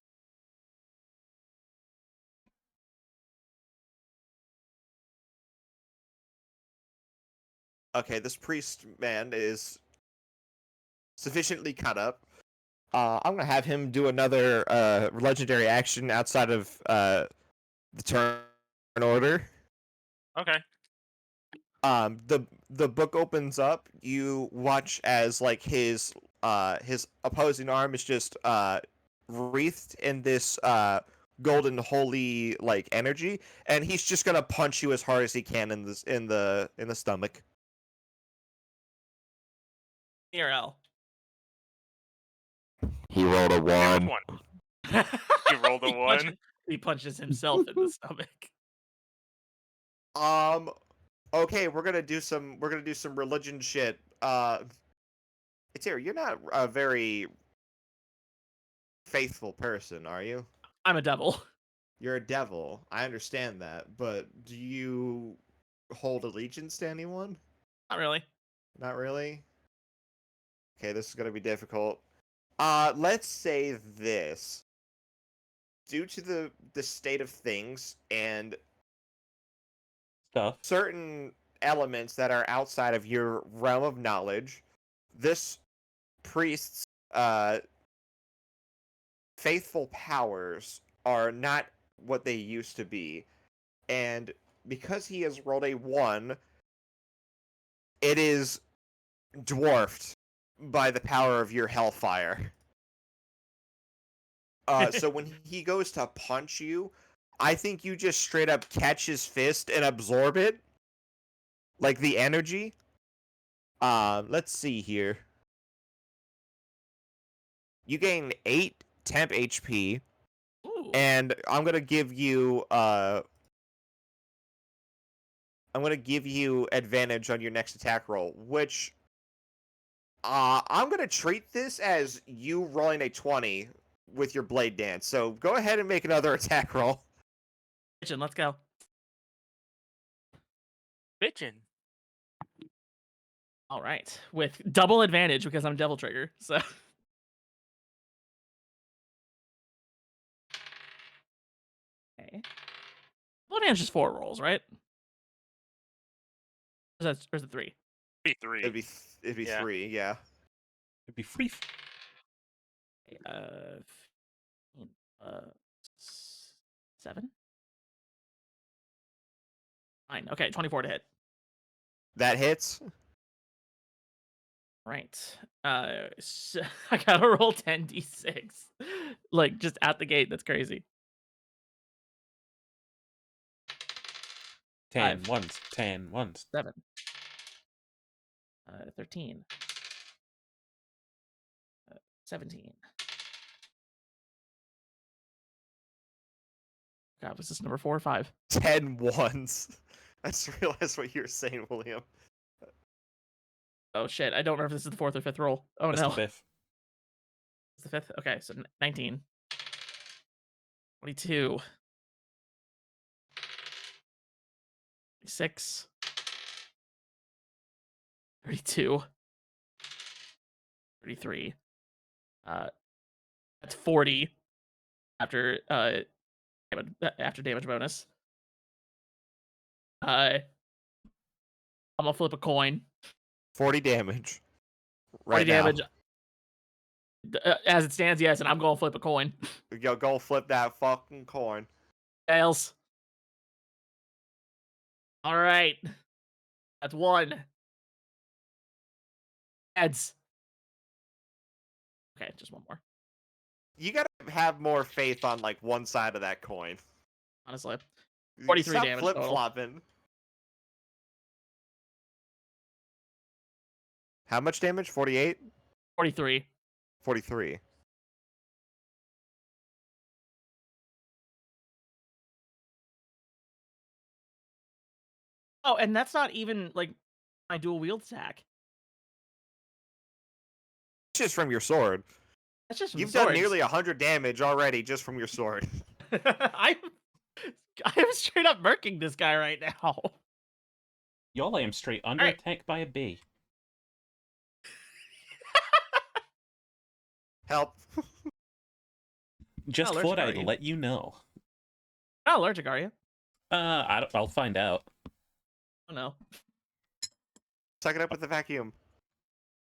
Okay, this priest man is sufficiently cut up. I'm gonna have him do another legendary action outside of the turn order. okay. The book opens up. You watch as like his opposing arm is just wreathed in this golden holy like energy, and he's just gonna punch you as hard as he can in the stomach. ERL. He rolled a And which one? He rolled a He 1. He punches himself in the stomach. Okay, we're gonna do some religion shit. It's here. You're not a very faithful person, are you? I'm a devil. You're a devil. I understand that, but do you hold allegiance to anyone? Not really. Not really. Okay, this is gonna be difficult. Let's say this. Due to the state of things and Stuff. certain elements that are outside of your realm of knowledge, this priest's faithful powers are not what they used to be. And because he has rolled a 1, it is dwarfed by the power of your hellfire. So when he goes to punch you, I think you just straight up catch his fist and absorb it. Like the energy. Let's see here. You gain 8 temp HP, Ooh. and I'm gonna give you I'm gonna give you advantage on your next attack roll, which I'm gonna treat this as you rolling a 20 with your blade dance. So go ahead and make another attack roll. Kitchen, let's go. Bitchin'. All right, with double advantage because I'm Devil Trigger. So. Okay. Double advantage is 4 rolls, right? Or is it 3? Be 3. It'd be Yeah. 3, yeah. It'd be free. Uh, 7. 9. Okay, 24 to hit. That hits. Right. So I gotta roll 10d6, like just at the gate. That's crazy. 10 5. once, 10 once. 7. 13. 17. God, was this number 4 or 5? 10 ones. I just realized what you were saying, William. Oh shit! I don't remember if this is the 4th or 5th roll. Oh That's no, the fifth. it's the 5th. Okay, so 19, 22, 26, 32, 33. That's 40 after damage bonus. I'm gonna flip a coin. 40 damage. 40 Right now. damage. As it stands, yes, and I'm gonna flip a coin. Yo, go flip that fucking coin. Tails. All right. That's 1. Heads. Okay, just 1 more. You gotta have more faith on like one side of that coin. Honestly. 43 Stop damage flip total. flopping. How much damage? 48? 43. 43. Oh, and that's not even like my dual wield attack. It's just from your sword. That's just from You've swords. done nearly 100 damage already just from your sword. I'm straight up murking this guy right now. Y'all, I am straight under Alright. attack by a bee. Help. Just allergic thought are I'd you? let you know. How allergic are you? I'll find out. Oh no. Suck it up with the vacuum.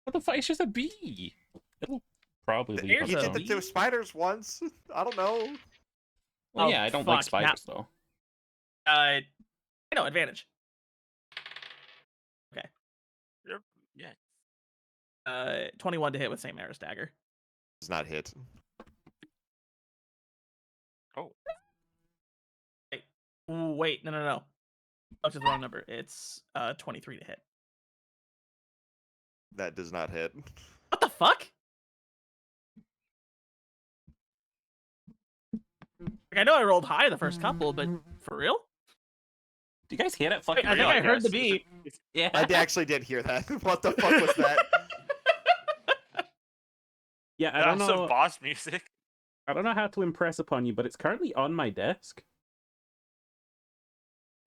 What the fuck? It's just a bee. It'll probably leave Here's on You its a did own. that to spiders once. I don't know. Well, Oh, yeah, I don't like fuck, now- spiders though. No, advantage. Yeah. 21 to hit with St. Maris dagger. It's not hit. Oh. Ooh, wait, no. Up to the wrong number. It's 23 to hit. That does not hit. What the fuck? Like, I know I rolled high the first couple, but for real? Do you guys hear that fucking? I think I heard the bee. Yeah. I actually did hear that. What the fuck was that? Yeah, I That's don't some know. boss music. I don't know how to impress upon you, but it's currently on my desk.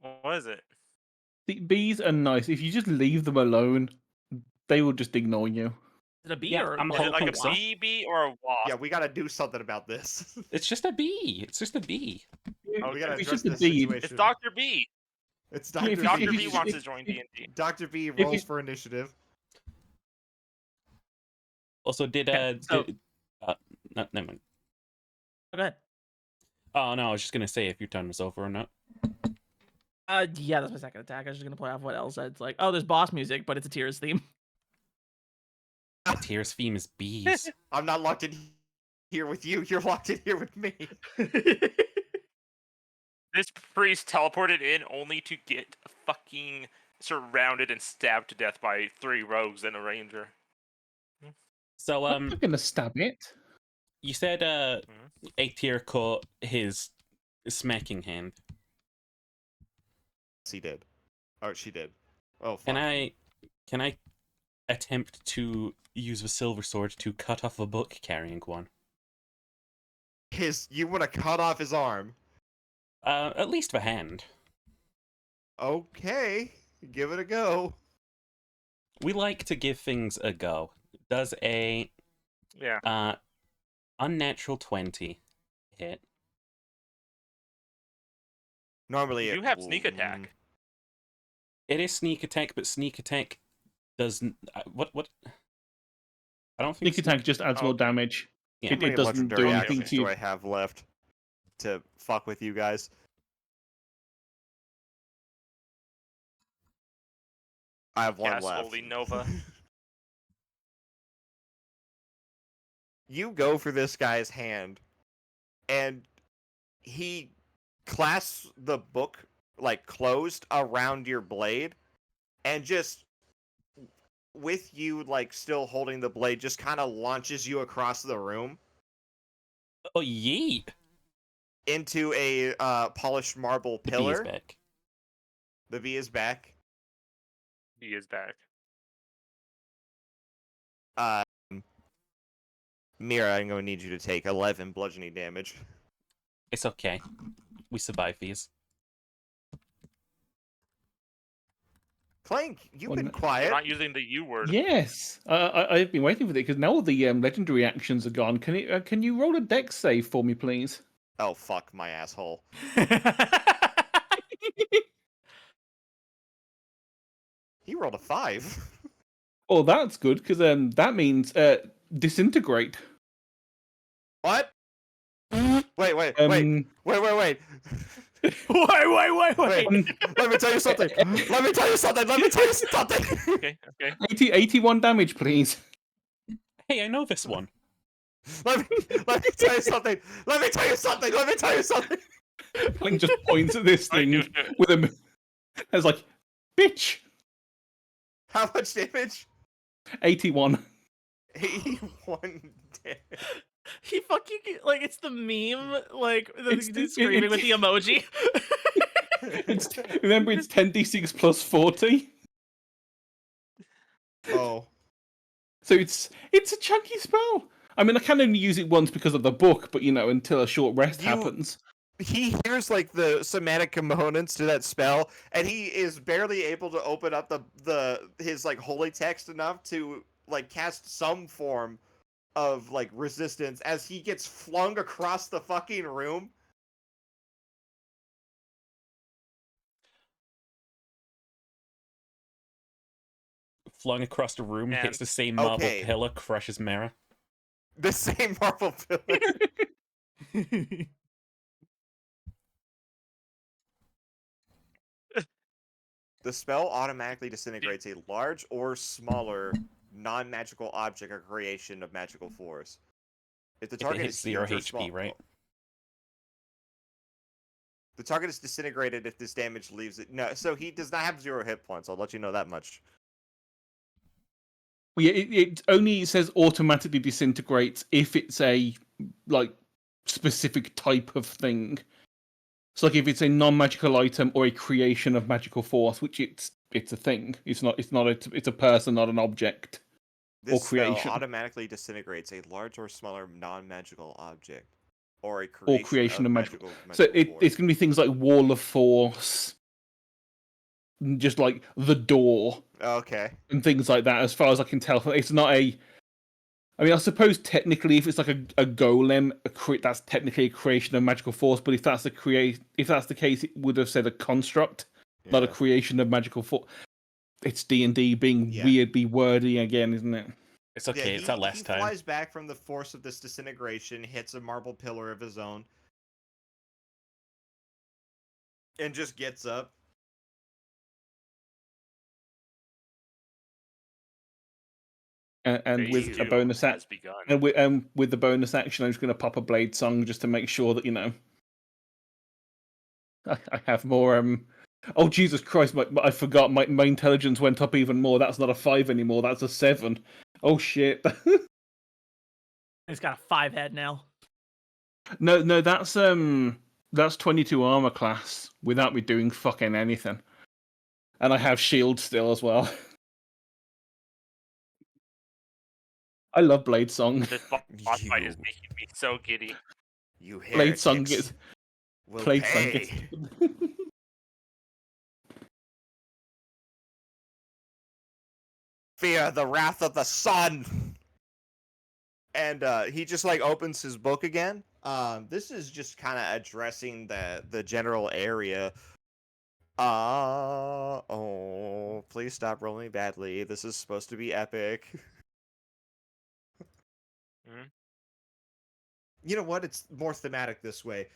What is it? The bees are nice. If you just leave them alone, they will just ignore you. Is it a bee Yeah, or I'm Is or it like a hoping so. bee or a wasp? Yeah, we gotta do something about this. It's just a bee. It's just a bee. We gotta It's address just a this bee. situation. It's Dr. B. It's I mean, Dr. if Dr. you- B if- wants if- to join if- D&D. Dr. B you- rolls for initiative. Also, did Okay, so- never mind. Oh, go ahead. Oh no, I was just gonna say if your turn was over or not. Yeah, that's my second attack. I was just gonna play off what Elle said. It's like, oh, there's boss music, but it's a Tears theme. Tears theme is bees. I'm not locked in here with you. You're locked in here with me. This priest teleported in only to get fucking surrounded and stabbed to death by 3 rogues and a ranger. So I'm not gonna stab it. you said Aether caught his smacking hand. Yes, he did. Oh, she did. Oh, fuck. Can I attempt to use the silver sword to cut off a book carrying one? You want to cut off his arm? At least the hand. Okay, give it a go. We like to give things a go. Does a Yeah. unnatural 20 hit? Normally, You have sneak attack. It is sneak attack, but sneak attack doesn't. What? I don't think Sneak attack just adds more damage. Yeah. How It many doesn't do legendary anything actions to you. do I have left to fuck with you guys? I have one Cast left. Holy Nova. You go for this guy's hand, and he clasps the book like closed around your blade, and just with you like still holding the blade, just kind of launches you across the room Oh, yeet! into a polished marble The pillar. bee is back. The V is back. He is back. Mira, I'm going to need you to take 11 bludgeoning damage. It's okay. We survive these. Clank, you've Well, been no- quiet. You're not using the U word. Yes, I've been waiting for it because now all the legendary actions are gone. Can you roll a dex save for me, please? Oh, fuck my asshole. He rolled a 5. Oh, that's good because that means disintegrate. What? Wait. Wait. Um, Wait. Wait. Let me tell you something. Let me tell you something. Okay. 81 damage, please. Hey, I know this one. Let me tell you something. Let me tell you something. Link just points at this I knew thing it. with a. It's like, bitch. How much damage? 81. 81 damage. He fucking like it's the meme like It's the the- screaming with the emoji. Remember, it's 10d6 plus 40. Oh. So it's a chunky spell. I mean, I can only use it once because of the book, but until a short rest You- happens. He hears like the somatic components to that spell, and he is barely able to open up his like holy text enough to like cast some form of like resistance as he gets flung across the fucking room. Flung across the room, And- hits the same marble Okay. pillar, crushes Mara. The same marble pillar. The spell automatically disintegrates a large or smaller non-magical object or creation of magical force. If the If it target hits is 0 huge or HP, small, right? The target is disintegrated if this damage leaves it. No, so he does not have 0 hit points. I'll let you know that much. Yeah, it only says automatically disintegrates if it's a like specific type of thing. So like if it's a non-magical item or a creation of magical force, which it's a thing. It's a person, not an object. This spell creation. automatically disintegrates a large or smaller non-magical object or a Or creation, creation of magical, So magical force. it's going to be things like wall of force, just like the door Okay. and things like that. As far as I can tell, it's not a. I mean, I suppose technically, if it's like a golem, that's technically a creation of magical force. But if that's the case, it would have said a construct, not a Yeah. creation of magical force. It's D&D being Yeah. weirdly wordy again, isn't it? It's okay, it's our last he time. flies back from the force of this disintegration, hits a marble pillar of his own, and just gets up. And Phase with a two bonus has action, begun. and with the bonus action, I'm just going to pop a blade song just to make sure that I have more. Oh Jesus Christ! I forgot. My intelligence went up even more. That's not a 5 anymore. That's a 7. Oh shit! He's got a 5 head now. No, that's 22 armor class without me doing fucking anything. And I have shield still as well. I love Blade Song. This boss fight is You- making me so giddy. You Blade Song heretics gets will Blade Song pay. gets. Fear the wrath of the sun. And he just like opens his book again. This is just kind of addressing the general area. Oh, please stop rolling badly. This is supposed to be epic. Mhm. You know what? It's more thematic this way.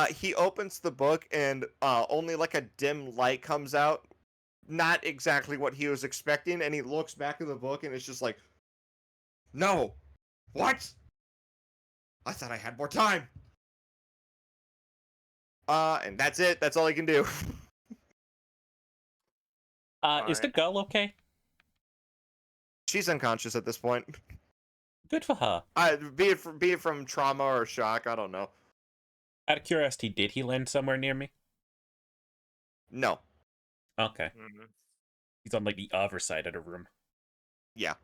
He opens the book and only like a dim light comes out. Not exactly what he was expecting, and he looks back at the book and it's just like, no, what? I thought I had more time. And that's it. That's all he can do. Is the Alright. girl okay? She's unconscious at this point. Good for her. Be it from trauma or shock, I don't know. Out of curiosity, did he land somewhere near me? No. Okay. Mhm. He's on like the other side of the room. Yeah.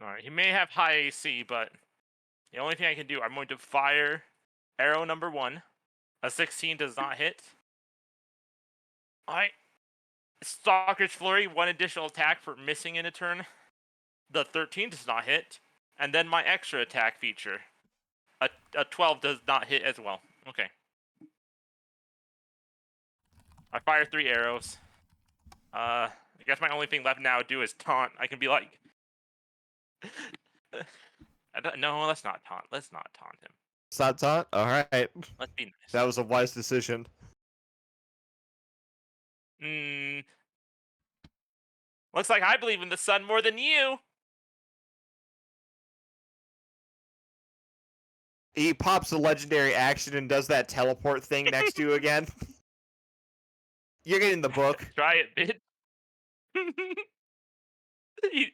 Alright, he may have high AC, but the only thing I can do, I'm going to fire arrow number 1. A 16 does not hit. Alright. Stalker's Flurry, 1 additional attack for missing in a turn. The 13 does not hit. And then my extra attack feature. A 12 does not hit as well. Okay. I fire 3 arrows. I guess my only thing left now to do is taunt. I can be like... No, let's not taunt. Let's not taunt him. Satot? Alright. Let's be nice. That was a wise decision. Looks like I believe in the sun more than you. He pops a legendary action and does that teleport thing next to you again. You're getting the book. Try it, bitch.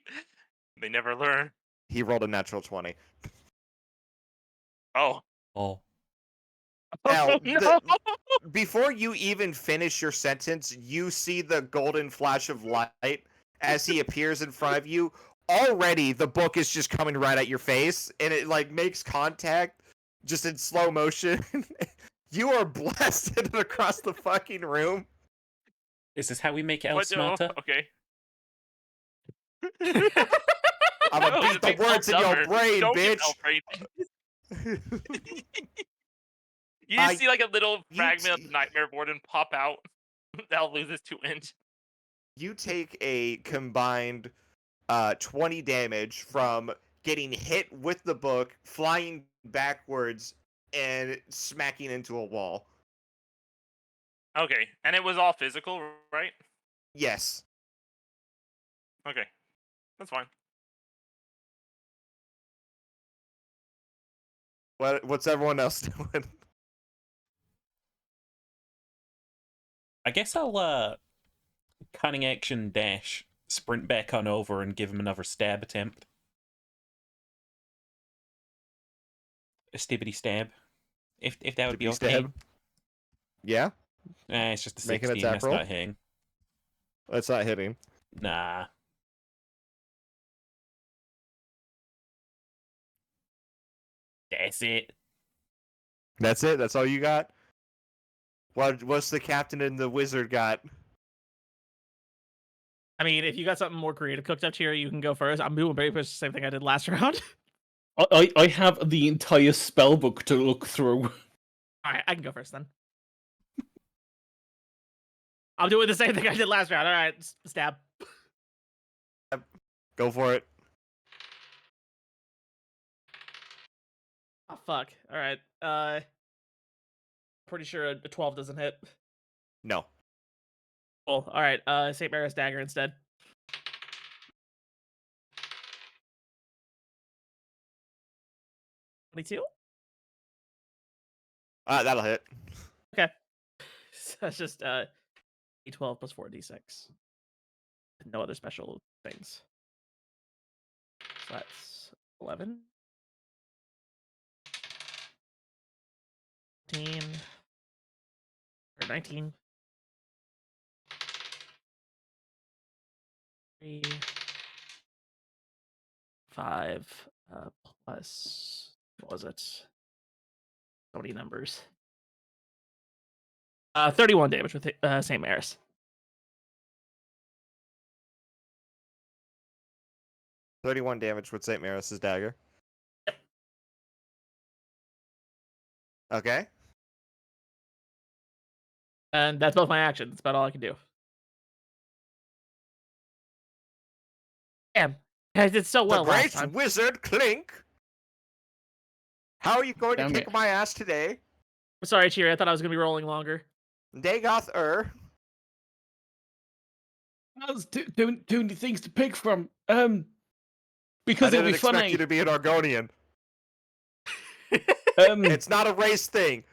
They never learn. He rolled a natural 20. Oh. Oh. Now, Oh, no. Before you even finish your sentence, you see the golden flash of light as he appears in front of you. Already, the book is just coming right at your face, and it like makes contact just in slow motion. You are blasted across the fucking room. Is this how we make El What do- smarter? Okay. I'm gonna Oh, beat it the makes Elf words in your dumber. brain, Don't get bitch. Elf brain. You just I- see like a little you fragment of t- the Nightmare Warden pop out. That'll loses 2 inch. You take a combined 20 damage from getting hit with the book, flying backwards, and smacking into a wall. Okay, and it was all physical, right? Yes. Okay, that's fine. What's everyone else doing? I guess I'll cunning action dash, sprint back on over and give him another stab attempt. A stibbity stab. If that would be okay. Stab. Yeah, It's just a Make an 16, attack that's roll. not hitting. that's not hitting. Nah. That's it. That's it. That's all you got. What's the captain and the wizard got? I mean, if you got something more creative cooked up here, you can go first. I'm doing very much the same thing I did last round. I have the entire spell book to look through. All right, I can go first then. I'm doing the same thing I did last round. All right, stab. Go for it. Oh fuck. All right. Pretty sure a 12 doesn't hit. No. Cool. All right. St. Maris dagger instead. $22. That'll hit. Okay. So that's just D12 plus 4d6. No other special things. So that's 11. 15. Or 19. 3, 5 plus what was it? So many numbers. 31 damage with St. Maris. 31 damage with St. Maris's dagger. Okay. And that's both my actions. That's about all I can do. Damn. I did so well the last great time. wizard Clink. How are you going Damn to kick it. my ass today? Sorry, Cheery. I thought I was going to be rolling longer. Dagoth I was doing things to pick from. I Because it'll didn't be expect funny. you to be an Argonian. Um, It's not a race thing.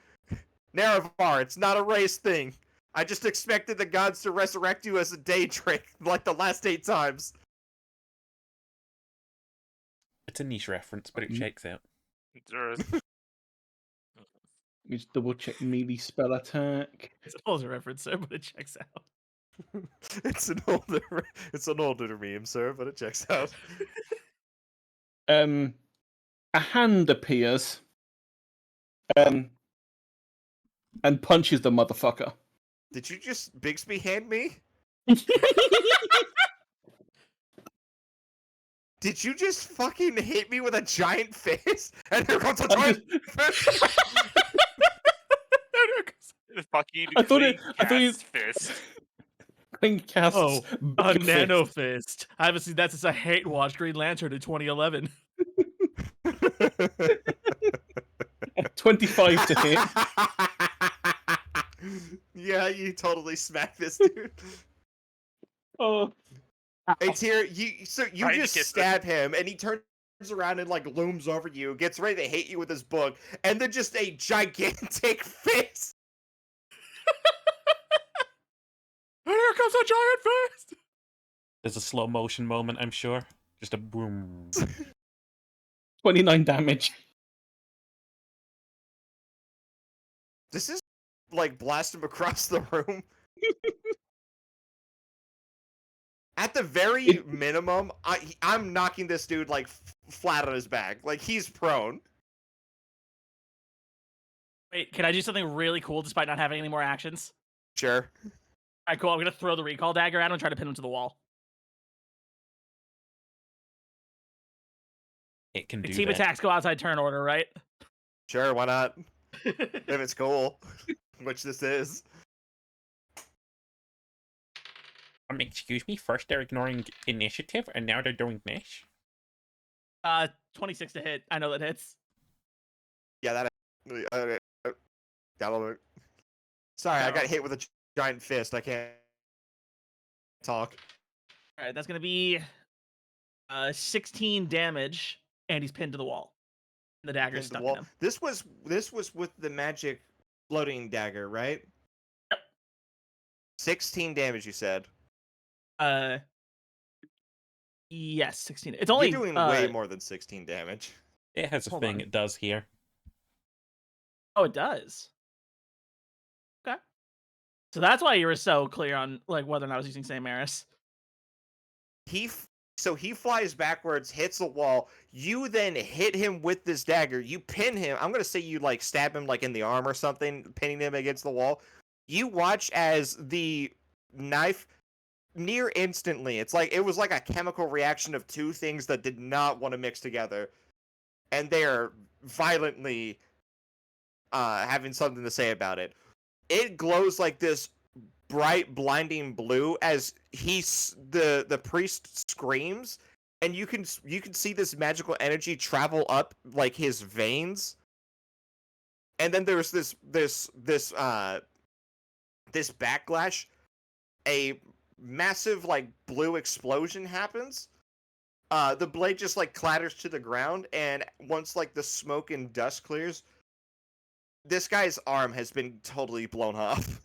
Nerevar, it's not a race thing. I just expected the gods to resurrect you as a day trick, like the last 8 times. It's a niche reference, but it checks out. There's- Let me just double check melee spell attack. It's always a reference, sir, but it checks out. It's an older meme, sir, but it checks out. A hand appears. And punches the motherfucker. Did you just Bixby hand me? Did you just fucking hit me with a giant fist? And here comes a I'm giant fist. Fucking I thought Clink I thought you- casts fist. Clink casts Oh, a Big nano Fist. fist. I haven't seen that since I hate watched Green Lantern in 2011. 25 to hit. Yeah, you totally smacked this dude. Oh, Hey, Tyr, you Trying to just get the- stab him, and he turns around and like looms over you, gets ready to hit you with his book, and then just a gigantic fist. And here comes a giant fist! There's a slow motion moment, I'm sure. Just a boom. 29 damage. This is like blast him across the room. At the very minimum, I'm knocking this dude like flat on his back, like he's prone. Wait, can I do something really cool despite not having any more actions? Sure. Alright, cool. I'm gonna throw the recall dagger at him and try to pin him to the wall. It can The do team that. attacks go outside turn order, right? Sure, why not? If it's cool, which this is. Excuse me, first they're ignoring initiative, and now they're doing this? 26 to hit. I know that hits. Yeah, that'll. Sorry, I got No. hit with a giant fist. I can't talk. Alright, that's gonna be 16 damage, and he's pinned to the wall. And the dagger's Into the stuck wall. in him. This was with the magic floating dagger, right? Yep. 16 damage, you said. Yes, 16. It's only You're doing way more than 16 damage. It has a Hold thing on. it does here. Oh, it does. Okay. So that's why you were so clear on like whether or not I was using St. Maris. So he flies backwards, hits the wall. You then hit him with this dagger. You pin him. I'm gonna say you like stab him like in the arm or something, pinning him against the wall. You watch as the knife near instantly. It's like it was like a chemical reaction of two things that did not want to mix together, and they are violently having something to say about it. It glows like this bright, blinding blue as the priest screams, and you can see this magical energy travel up like his veins. And then there's this backlash. A massive like blue explosion happens. The blade just like clatters to the ground, and once like the smoke and dust clears, this guy's arm has been totally blown off.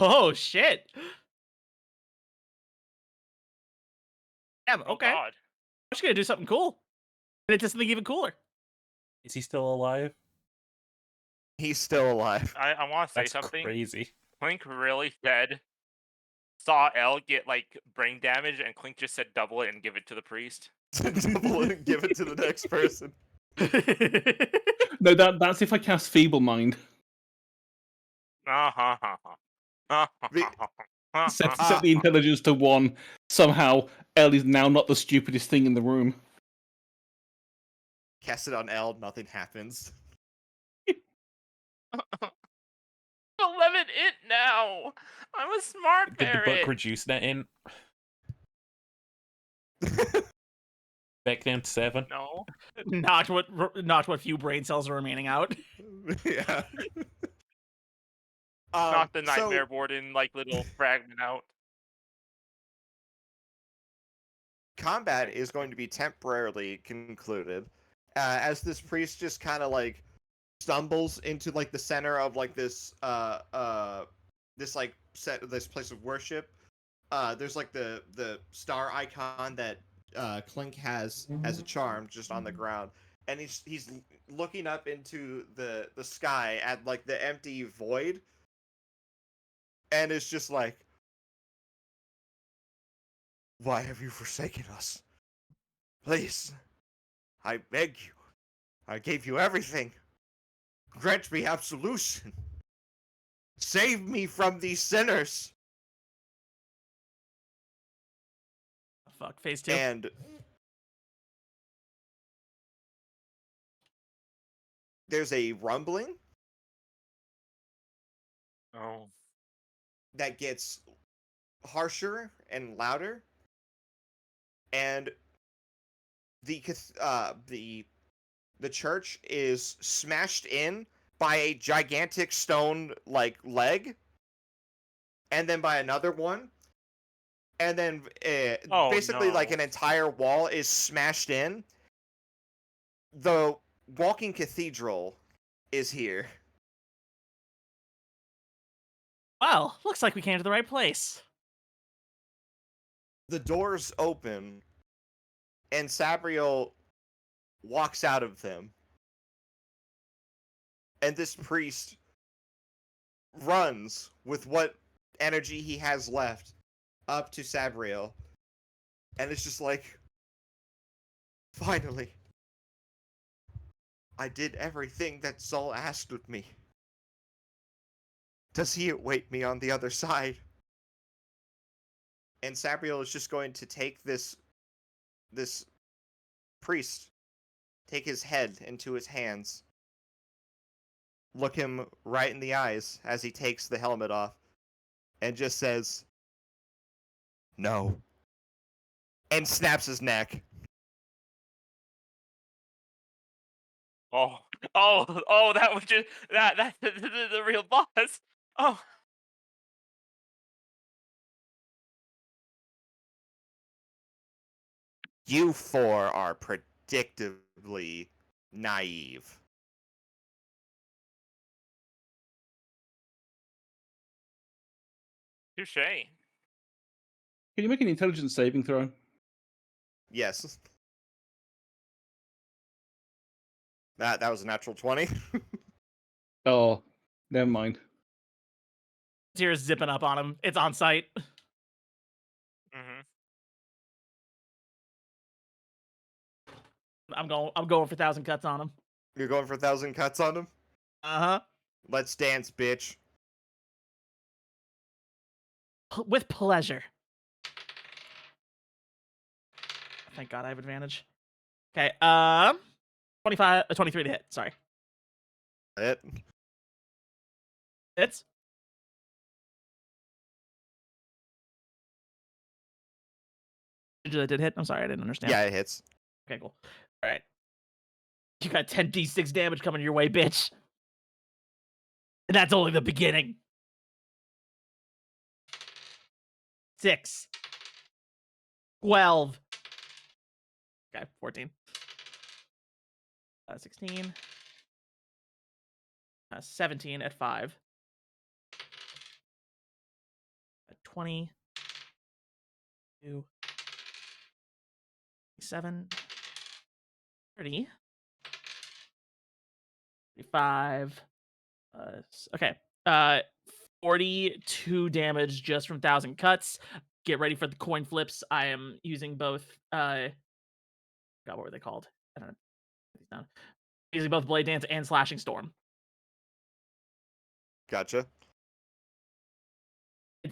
Oh shit. Damn, Oh okay. I'm God. just gonna do something cool. And it's something even cooler. Is he still alive? He's still alive. I want to say That's something. crazy. Clink really said saw L get like brain damage, and Clink just said double it and give it to the priest. Double it and give it to the next person. No, that's if I cast Feeble Mind. Set the intelligence to 1. Somehow, L is now not the stupidest thing in the room. Cast it on L, nothing happens. 11 it now. I'm a smart Did the book parrot. reduce that in? Back down to 7? No. Not what few brain cells are remaining out. Yeah. Knock the so- nightmare warden like little fragment out. combat is going to be temporarily concluded as this priest just kind of like stumbles into like the center of like this this place of worship. There's like the star icon that Clink has as a charm just on the ground, and he's looking up into the sky at like the empty void, and it's just like, why have you forsaken us? Please, I beg you. I gave you everything. Grant me absolution. Save me from these sinners. Fuck, phase 2. And there's a rumbling Oh. that gets harsher and louder, and the church is smashed in by a gigantic stone like leg, and then by another one, and then Oh, basically like no. an entire wall is smashed in. The walking cathedral is here. Well, looks like we came to the right place. The doors open, and Sabriel walks out of them. And this priest runs with what energy he has left up to Sabriel. And it's just like, finally, I did everything that Zol asked of me. Does he await me on the other side? And Sabriel is just going to take this priest, take his head into his hands, look him right in the eyes as he takes the helmet off, and just says, "No," and snaps his neck. Oh, that was just that's the real boss. Oh, You four are predictably naive. touche. Can you make an intelligence saving throw? Yes. That was a natural 20. Oh, never mind. Tears zipping up on him. It's on site. Mm-hmm. I'm going for 1,000 cuts on him. You're going for 1,000 cuts on him? Uh-huh. Let's dance, bitch. With pleasure. Thank God I have advantage. Okay, 23 to hit. Sorry. It. Hits. That did hit. I'm sorry, I didn't understand. Yeah, it hits. Okay, cool. All right. You got 10d6 damage coming your way, bitch. And that's only the beginning. 6. 12. Okay, 14. 16. 17 at 5. At 20. 2. 7. 30. 35. Okay. 42 damage just from 1,000 cuts. Get ready for the coin flips. I am using both. God, what were they called? I don't know. Write these down. Using both Blade Dance and Slashing Storm. Gotcha.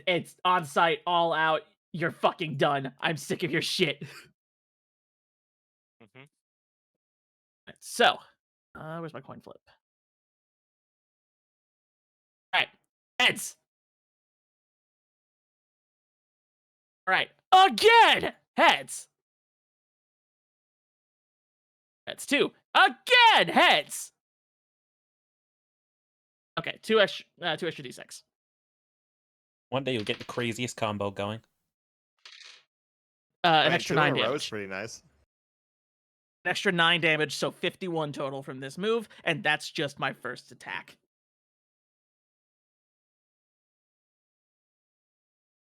It's on site, all out. You're fucking done. I'm sick of your shit. Mhm. So, where's my coin flip? All right, heads. All right, again, heads. That's 2. Again, heads. Okay, 2 extra d6. One day you'll get the craziest combo going. I An mean, extra 2 in 9 a row is damage. pretty nice. An extra 9 damage, so 51 total from this move, and that's just my first attack.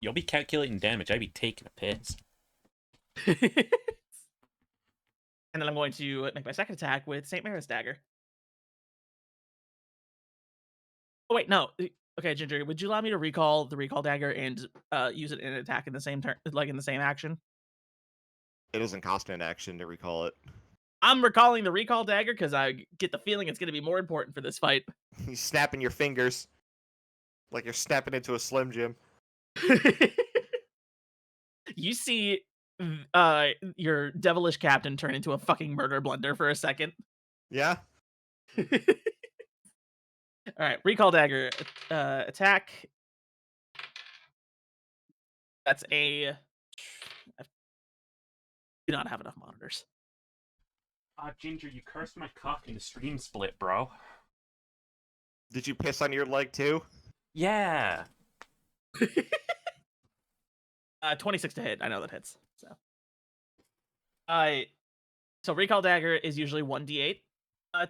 You'll be calculating damage. I'd be taking a piss. And then I'm going to make my second attack with St. Mary's Dagger. Oh, wait, no. Okay, Ginger, would you allow me to recall the Recall Dagger and use it in an attack in the same turn, like in the same action? It doesn't cost an action to recall it. I'm recalling the Recall Dagger because I get the feeling it's going to be more important for this fight. You snapping your fingers like you're snapping into a Slim Jim. You see your devilish captain turn into a fucking murder blender for a second. Yeah. All right, Recall Dagger attack. That's a. I do not have enough monitors. Ginger, you cursed my cock in the stream split, bro. Did you piss on your leg too? Yeah. 26 to hit. I know that hits. So Recall Dagger is usually 1d8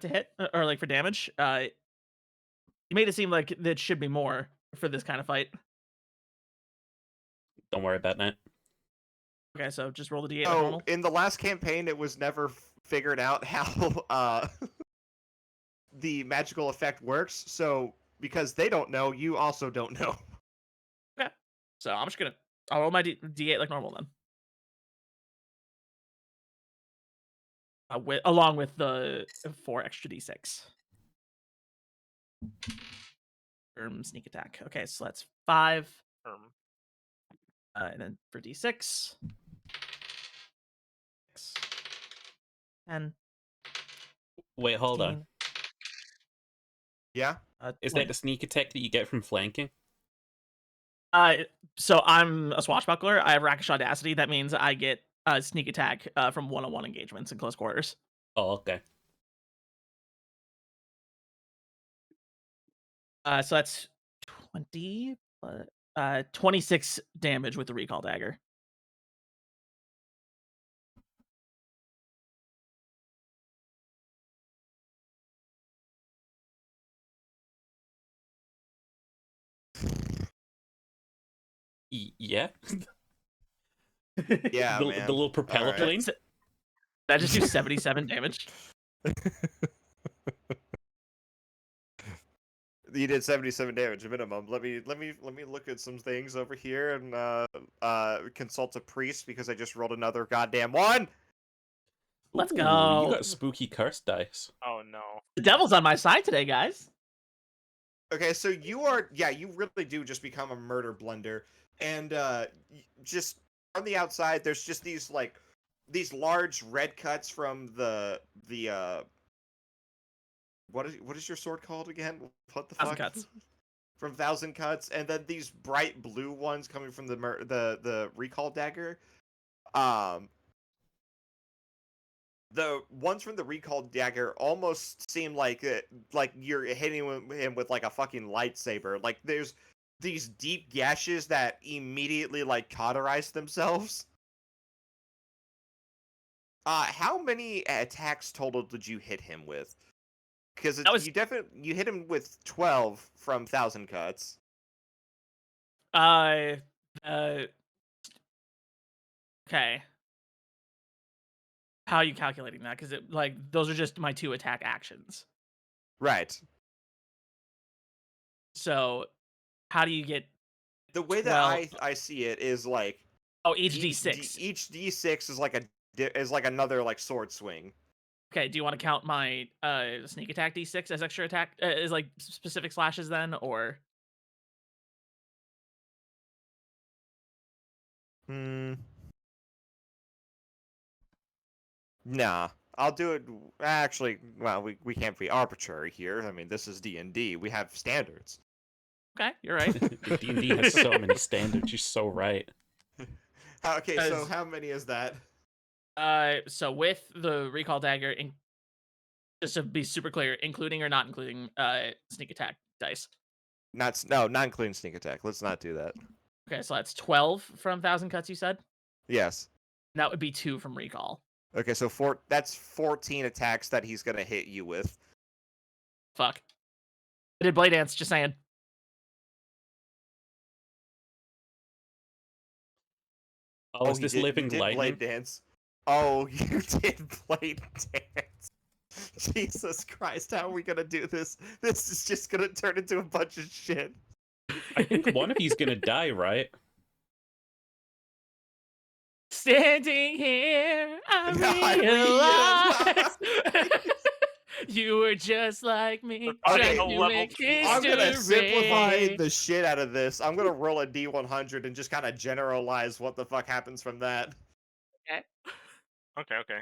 to hit, or like for damage. You made it seem like that should be more for this kind of fight. Don't worry about that. Okay, so just roll the d8 like Oh, normal. in the last campaign, it was never figured out how the magical effect works. So because they don't know, you also don't know. Okay, so I'll roll my d8 like normal then. Along with the 4 extra d6. Sneak attack. Okay, so that's 5. And then for d6. 10. Wait, hold on. 15, Yeah. Is 20. that the sneak attack that you get from flanking? So I'm a swashbuckler. I have Rakish Audacity. That means I get sneak attack from one-on-one engagements in close quarters. Oh, okay. So that's 26 damage with the Recall Dagger. Yeah. Yeah, the, man. the little propeller Alright. plane. That just do 77 damage. You did 77 damage minimum. Let me look at some things over here and consult a priest because I just rolled another goddamn 1. Let's Ooh, go. You got spooky curse dice. Oh no. The devil's on my side today, guys. Okay, so you really do just become a murder blender, and just on the outside, there's just these large red cuts from the what is your sword called again? What the 1,000 fuck? cuts. From 1,000 cuts, and then these bright blue ones coming from the Recall Dagger. The ones from the Recall Dagger almost seem like you're hitting him with like a fucking lightsaber. Like there's these deep gashes that immediately like cauterize themselves. How many attacks total did you hit him with? Because you hit him with 12 from 1,000 cuts. Okay. How are you calculating that? Because those are just my 2 attack actions. Right. So how do you get? The way that 12. I see it is like Oh, each D6. each D6 is like another like sword swing. Okay, do you want to count my sneak attack D6 as extra attack as like specific slashes then, or Nah, I'll do it. Actually, well, we can't be arbitrary here. I mean, this is D&D. We have standards. okay, you're right. D&D has so many standards. You're so right. Okay, so As- how many is that? So with the recall dagger, just to be super clear, including or not including sneak attack dice. Not including sneak attack. Let's not do that. Okay, so that's 12 from Thousand Cuts. You said Yes. that would be 2 from recall. Okay, so that's 14 attacks that he's gonna hit you with. Fuck. I did blade dance. Just saying. Oh, is he this did- living you did lightning? blade dance. Oh, you did blade dance. Jesus Christ, how are we gonna do this? This is just gonna turn into a bunch of shit. I think one of you's gonna die, right? Standing here, I I realize you were just like me. Okay, trying to level make 2. I'm gonna simplify history. the shit out of this. I'm gonna roll a D100 and just kind of generalize what the fuck happens from that. Okay.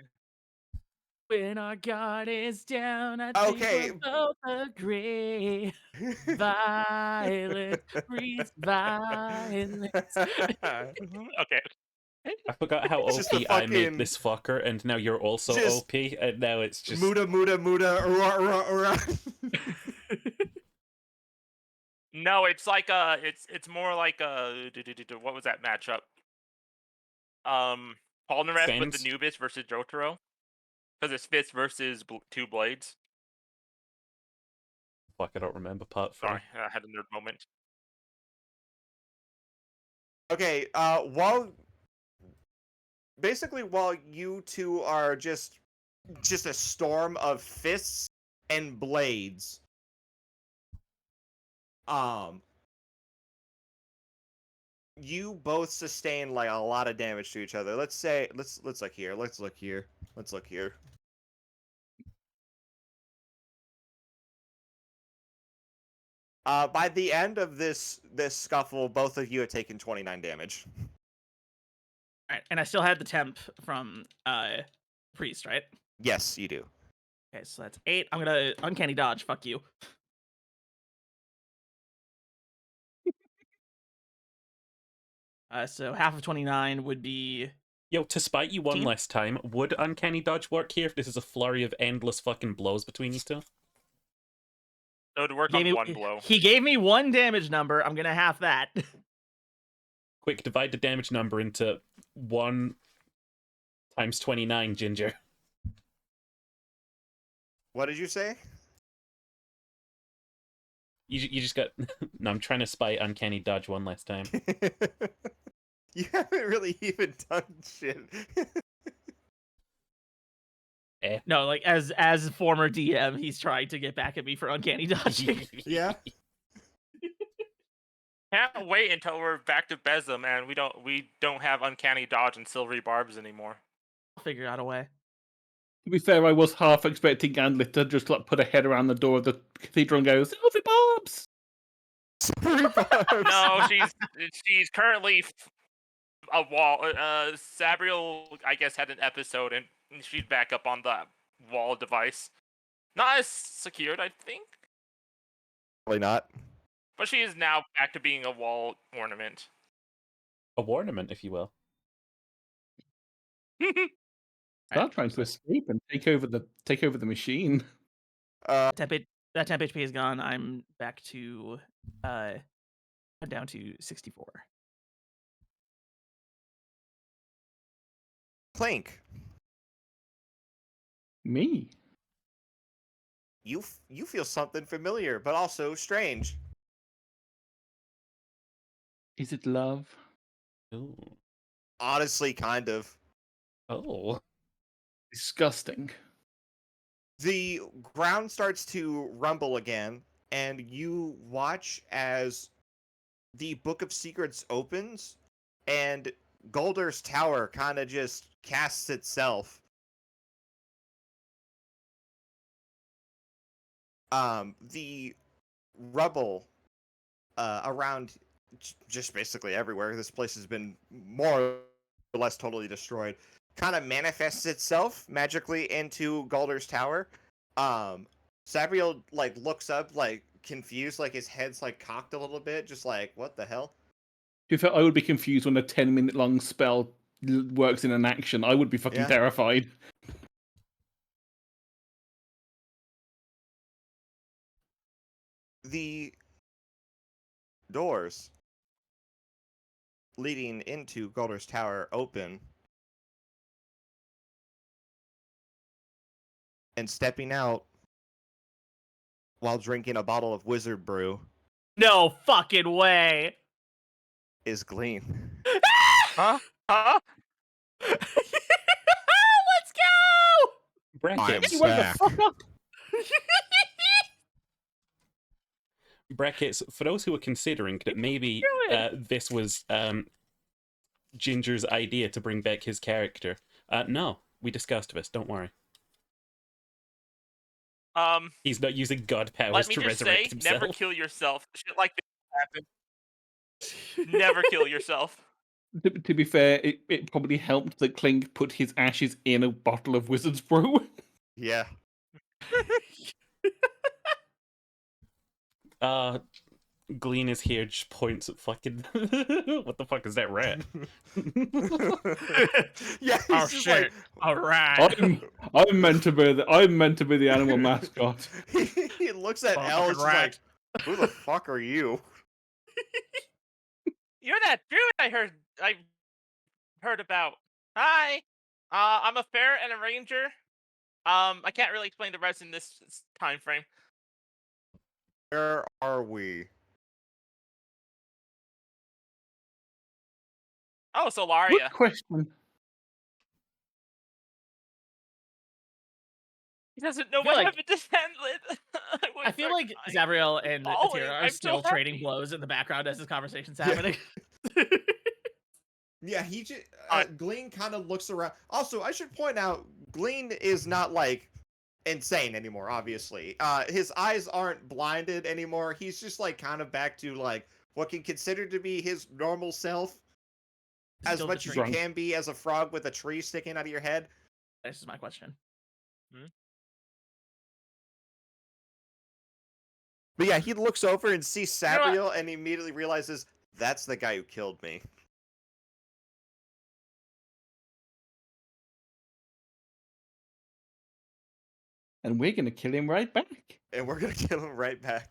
When our guard is down, I think Okay. we'll both agree. Violence breeds violence. Okay. I forgot how It's just OP the I made fucking- this fucker, and now you're also Just- OP, and now it's just... Muda, ura, ura, ura. No, it's like it's more like what was that matchup? Polnareff with the Sands? Nubis versus Jotaro, because it's fists versus 2 blades. Fuck, I don't remember part 3. Sorry, I had a nerd moment. Okay, while you two are just a storm of fists and blades, you both sustain like a lot of damage to each other. Let's look here. Let's look here. By the end of this scuffle, both of you have taken 29 damage. Alright, and I still had the temp from priest, right? Yes, you do. Okay, so that's 8. I'm gonna uncanny dodge. Fuck you. So half of 29 would be Yo, to spite you one 15? last time, would Uncanny Dodge work here if this is a flurry of endless fucking blows between you two? So to work gave on me, one blow. He gave me 1 damage number. I'm gonna half that. Quick, divide the damage number into 1 times 29, Ginger. What did you say? You just got... No, I'm trying to spite Uncanny Dodge one last time. You haven't really even done shit. No, like as former DM, he's trying to get back at me for uncanny dodging. Yeah. Can't wait until we're back to Besom and we don't have uncanny dodge and silvery barbs anymore. I'll figure out a way. To be fair, I was half expecting Gandalf to just like put a head around the door of the cathedral and go, "Silver Bobs!" No, she's currently a wall. Sabriel, I guess, had an episode and she's back up on the wall device. Not as secured, I think, Probably not. but she is now back to being a wall ornament. A warnament, if you will. Start trying to escape and take over the machine. That temp HP is gone. I'm back to I'm down to 64. Clink, Me? you feel something familiar, but also strange. Is it love? Ooh. Honestly, kind of. Oh. Disgusting. The ground starts to rumble again, and you watch as the Book of Secrets opens, and Goldur's Tower kind of just casts itself. The rubble around just basically everywhere. This place has been more or less totally destroyed. Kind of manifests itself magically into Goldur's Tower. Sabriel like looks up like confused, like his head's like cocked a little bit, just like what the hell? To be fair, I would be confused when a 10-minute long spell works in an action. I would be fucking Yeah. terrified. The doors leading into Goldur's Tower open, and stepping out while drinking a bottle of Wizard Brew No fucking way. is Glean. Huh? Huh? Let's go! Brackets. You wake the fuck up. Brackets. For those who are considering that maybe this was Ginger's idea to bring back his character, no, we discussed this. Don't worry. He's not using god powers Let me to just say, resurrect himself. never kill yourself. Shit like this happens. Never kill yourself. To be fair, it probably helped that Clink put his ashes in a bottle of Wizard's Brew. Yeah. Glean is here, just points at fucking. What the fuck is that rat? Yeah. Oh he's just shit! All right. I'm meant to be the animal mascot. He looks at Motherfucking Elle, just like, rat. who the fuck are you? You're that druid I heard about. Hi. I'm a fair and a ranger. I can't really explain the rest in this time frame. Where are we? Oh, Good Solaria. question. He doesn't know I feel what like- happened to Sandlin. I feel like Zavriel and Oh, Atira are I'm so still trading happy. blows in the background as this conversation's Yeah. happening. Yeah, he just Uh, Glean kind of looks around. Also, I should point out, Glean is not like insane anymore. Obviously, his eyes aren't blinded anymore. He's just like kind of back to like what can consider to be his normal self, as Still much just as you drunk. can be as a frog with a tree sticking out of your head. This is my question. But yeah, he looks over and sees know what? Sabriel and he immediately realizes that's the guy who killed me. And we're gonna kill him right back. And we're gonna kill him right back.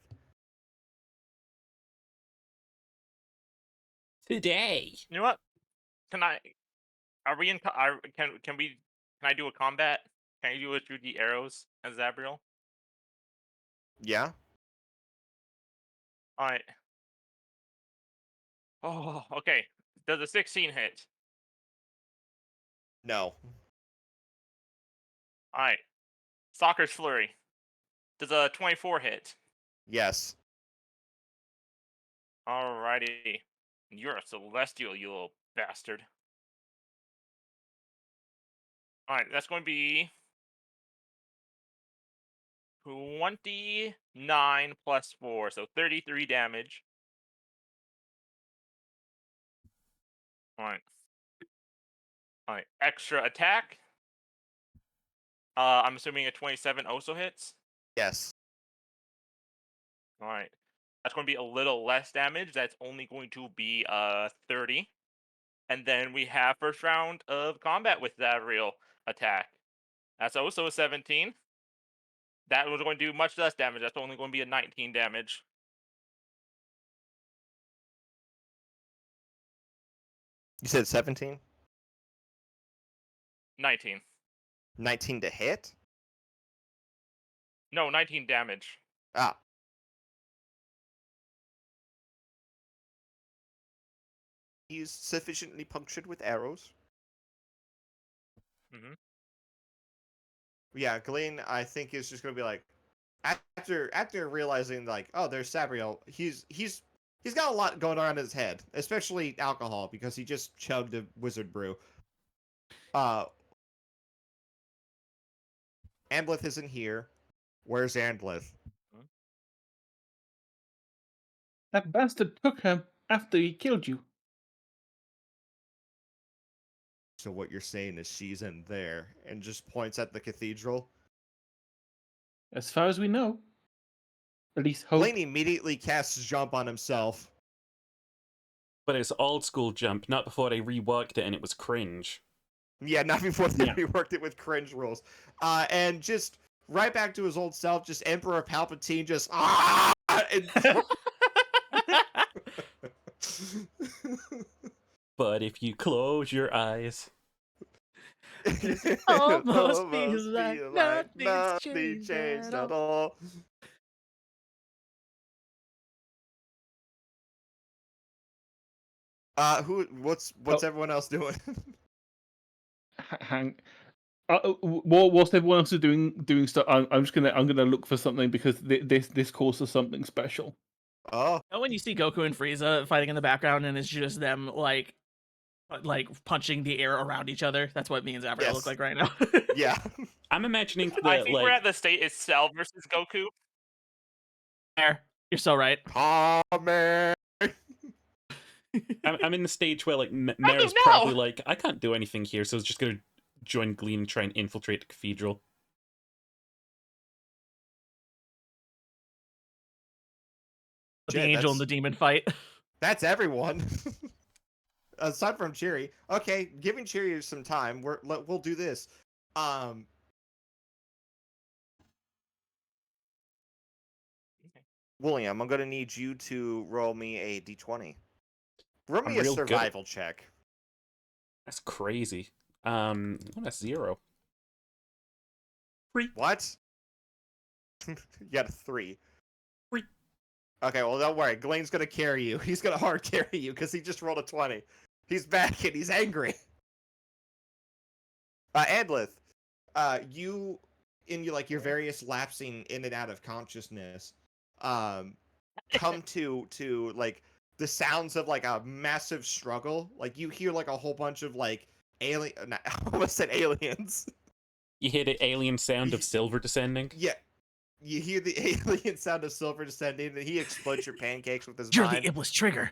Today. You know what? Can I? Are we in? Can we? Can I do a combat? Can I do it through the arrows as Zabriel? Yeah? All right. Oh, okay. Does a 16 hit? No. All right. Soccer's flurry. Does a 24 hit? Yes. Alrighty. You're a celestial, you little bastard. Alright, that's going to be 29 plus 4, so 33 damage. Alright. Alright, extra attack. I'm assuming a 27 also hits. Yes. Alright. That's going to be a little less damage. That's only going to be 30. And then we have first round of combat with that real attack. That's also a 17. That was going to do much less damage. That's only going to be a 19 damage. You said 17? 19. 19 to hit? No, 19 damage. Ah. He's sufficiently punctured with arrows. Mhm. Yeah, Glean, I think, is just gonna be like, after realizing like, oh, there's Sabriel. He's He's got a lot going on in his head, especially alcohol, because he just chugged a wizard brew. Ambleth isn't here. Where's Ambleth? That bastard took her after he killed you. So what you're saying is she's in there, and just points at the cathedral. As far as we know. At least hope. Blaine immediately casts jump on himself. But it's old school jump, not before they reworked it and it was cringe. Yeah, not before they Yeah. reworked it with cringe rules. And just right back to his old self, just Emperor Palpatine just and... But if you close your eyes, Almost feels like nothing's changed at all. What's everyone else doing? Hang. Whilst everyone else is doing stuff, I'm gonna look for something because this calls for something special. Oh, You know when you see Goku and Frieza fighting in the background and it's just them like punching the air around each other? That's what me and Zabra Yes. look like right now. yeah. I'm imagining I the think we're at the state it's Cell versus Goku. There. You're so right. Comment. I'm in the stage where like I Mera's don't know. probably like, I can't do anything here, so it's just gonna join Glean and try and infiltrate the cathedral. The Shit, angel and the demon fight. That's everyone. Aside from Cheery. Okay, giving Cheery some time. We'll do this. William, I'm gonna need you to roll me a d20. Roll me I'm a real good at- survival check. That's crazy. That's 0. What? You got a 3. 3. Okay, well don't worry. Glaine's gonna carry you. He's gonna hard carry you because he just rolled a 20. He's back and he's angry. Adlith, you in your various lapsing in and out of consciousness, come to like the sounds of like a massive struggle. Like you hear like a whole bunch of like alien. I almost said aliens. You hear the alien sound of silver descending. Yeah. You hear the alien sound of silver descending, and he explodes your pancakes with his You're mind. the Iblis trigger.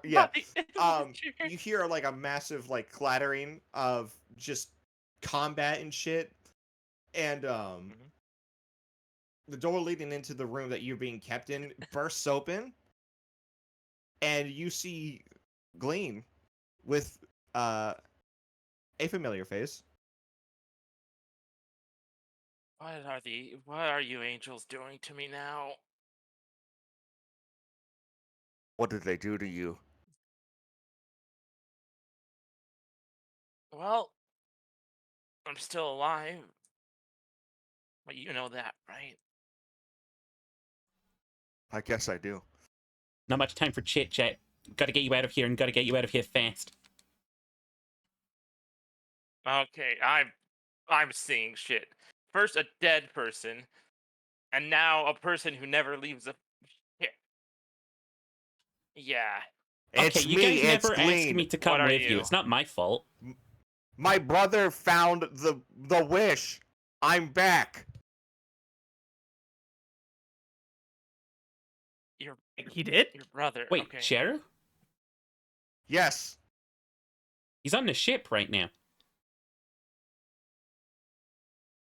Yeah. You hear like a massive like clattering of just combat and shit, and the door leading into the room that you're being kept in bursts open, and you see Gleam with a familiar face. What are you angels doing to me now? What did they do to you? Well, I'm still alive. But you know that, right? I guess I do. Not much time for chit chat. Gotta get you out of here and gotta get you out of here fast. Okay, I'm seeing shit. First a dead person, and now a person who never leaves a shit. Yeah. It's okay, you me, guys it's never asked Gleam. me to come What are with you. you? It's not my fault. My brother found the wish. I'm back. He did? Your brother. Wait, okay. Cheryl? Yes. He's on the ship right now.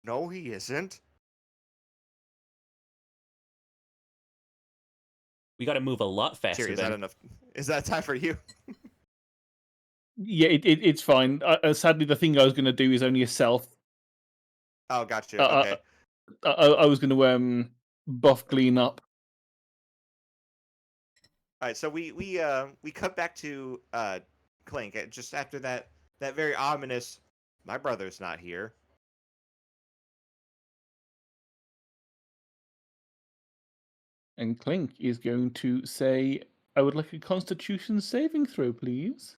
No, he isn't. We gotta move a lot faster Cheery, is that than... enough? Is that time for you? Yeah, it's fine. Sadly, the thing I was gonna do is only a self. Oh, gotcha. Okay. I was gonna buff Glean up. All right. So we cut back to Clink just after that very ominous. My brother's not here. And Clink is going to say, I would like a Constitution saving throw, please.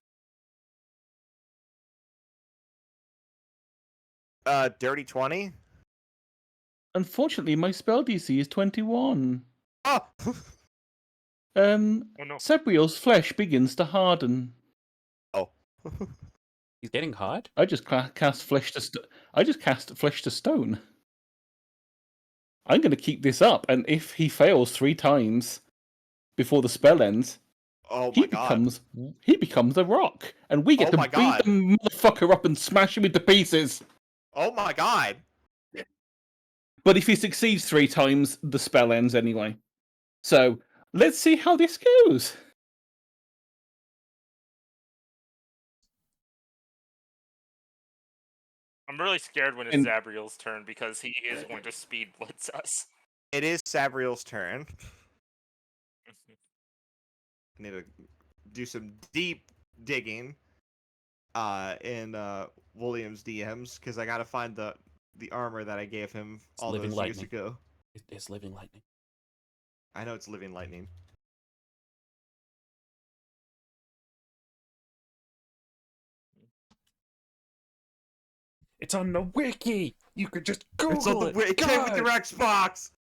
Dirty 20. Unfortunately, my spell DC is 21. Oh! Oh no. Sabriel's flesh begins to harden. Oh. He's getting hard. I just cast flesh to I just cast flesh to stone. I'm going to keep this up, and if he fails 3 times before the spell ends, Oh he my god. becomes a rock, and we get Oh to my beat God. the motherfucker up and smash him into pieces. Oh my god. But if he succeeds 3 times, the spell ends anyway. So let's see how this goes. I'm really scared when it's And- Zabriel's turn because he is going to speed blitz us. It is Sabriel's turn. I need to do some deep digging in William's DMs because I gotta find the armor that I gave him all living those years lightning. ago. It's living lightning. I know it's living lightning. It's on the wiki. You could just Google It's on the it came with your Xbox.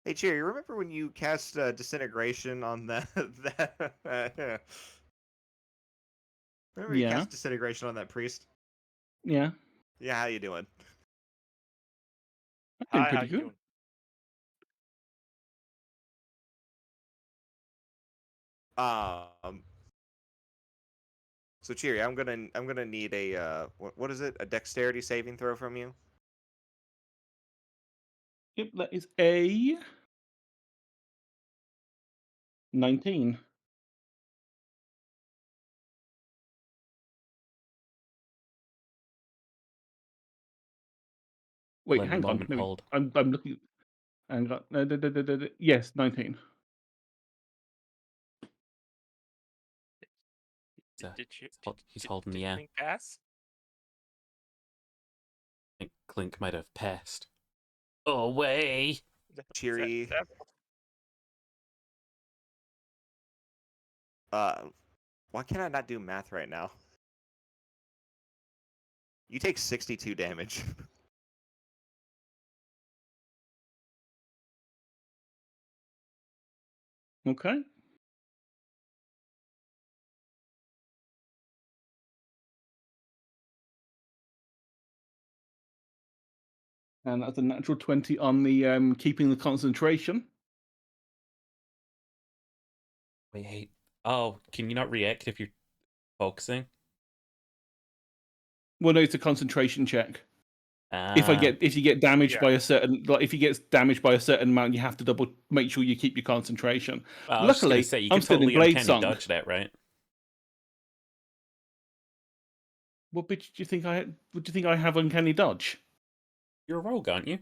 Hey, Cherry, remember when you cast Disintegration on that? Remember you Yeah. cast Disintegration on that priest? Yeah, Yeah, how you doing? I'm Hi, doing how pretty you good. doing? So Cheery, I'm gonna need a what is it? A dexterity saving throw from you. Yep, that is a 19. Wait, Let a hang on. moment hold. I'm looking. Hang on. Yes, 19. Did you? He's holding the air. Think pass? I think Clink might have passed. Away. Cheery. Why can I not do math right now? You take 62 damage. Okay. And that's a natural 20 on the keeping the concentration. Wait. Oh, can you not react if you're focusing? Well, no, it's a concentration check. Ah, If you get damaged Yeah. by a certain, like if he gets damaged by a certain amount, you have to make sure you keep your concentration. I was just gonna Luckily, say, you I'm could still in totally Blade uncanny Song. dodge that, right? What bit do you think I? What do you think I have uncanny dodge? You're a rogue, aren't you?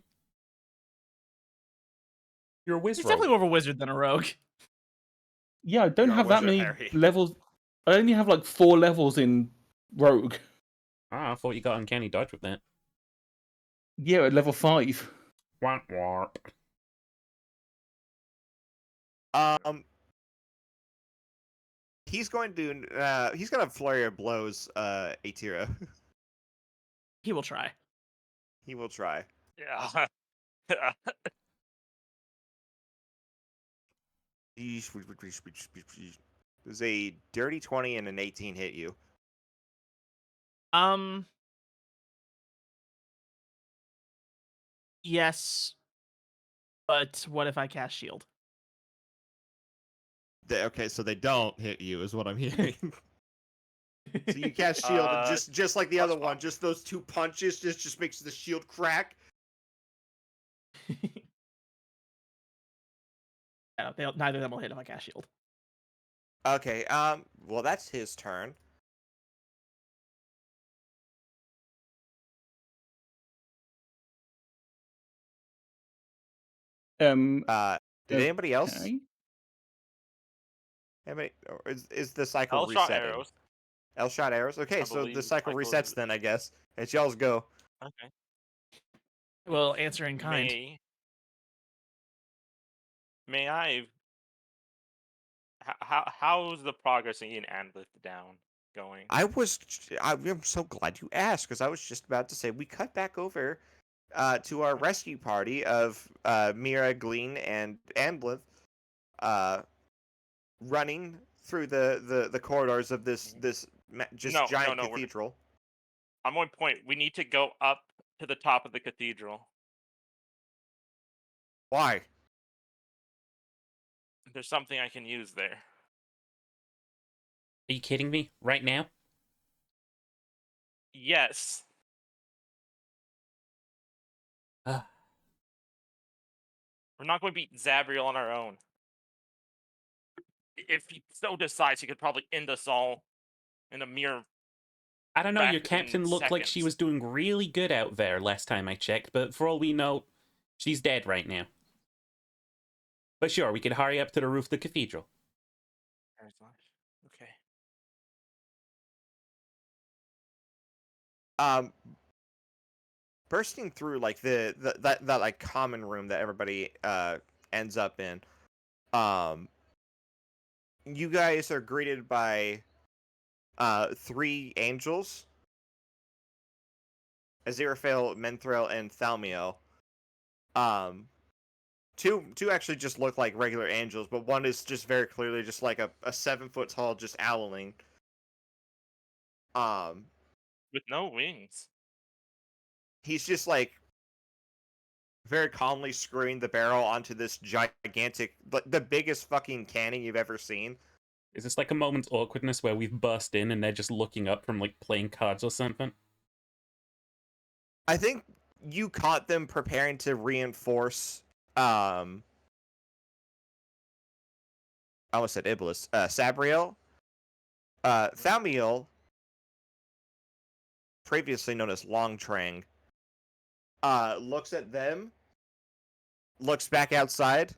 You're a whiz He's rogue. definitely more of a wizard than a rogue. Yeah, I don't You're a have that wizard, many Harry. levels. I only have like 4 levels in Rogue. Ah, I thought you got uncanny dodge with that. Yeah, at level 5. Womp womp. He's going to flurry of blows Atira. He will try. He will try. Yeah. Does a dirty 20 and an 18 hit you? Yes. But what if I cast shield? Okay, so they don't hit you, is what I'm hearing. So you cast shield, and just like the other one, just those 2 punches just makes the shield crack. Neither of them will hit if I cast shield. Okay, well that's his turn. Did anybody else? Okay. Anybody, or is the cycle I'll shot resetting? arrows. L shot arrows. Okay, I so the believe cycle cycle resets then, I guess. It's y'all's go. Okay. Well, answer in kind. May I? how's the progress in Anlith down going? I'm so glad you asked, because I was just about to say we cut back over to our rescue party of Mira, Glean, and Anblith running through the corridors of this giant No. cathedral. I'm on point. We need to go up to the top of the cathedral. Why? There's something I can use there. Are you kidding me? Right now? Yes. Uh, We're not going to beat Zabriel on our own. If he so decides, he could probably end us all in a mere. I don't know, your fraction captain looked like she seconds. was doing really good out there last time I checked, but for all we know, she's dead right now. But sure, we could hurry up to the roof of the cathedral. Okay. Bursting through like that like common room that everybody ends up in, you guys are greeted by 3 angels, Aziraphale, Menthrael, and Thalmiel. Two actually just look like regular angels, but one is just very clearly just like a 7-foot tall just owling. With no wings. He's just like very calmly screwing the barrel onto this gigantic, the biggest fucking cannon you've ever seen. Is this like a moment's awkwardness where we've burst in and they're just looking up from like playing cards or something? I think you caught them preparing to reinforce I almost said Iblis. Sabriel. Thaumiel, previously known as Longtrang, looks at them, looks back outside.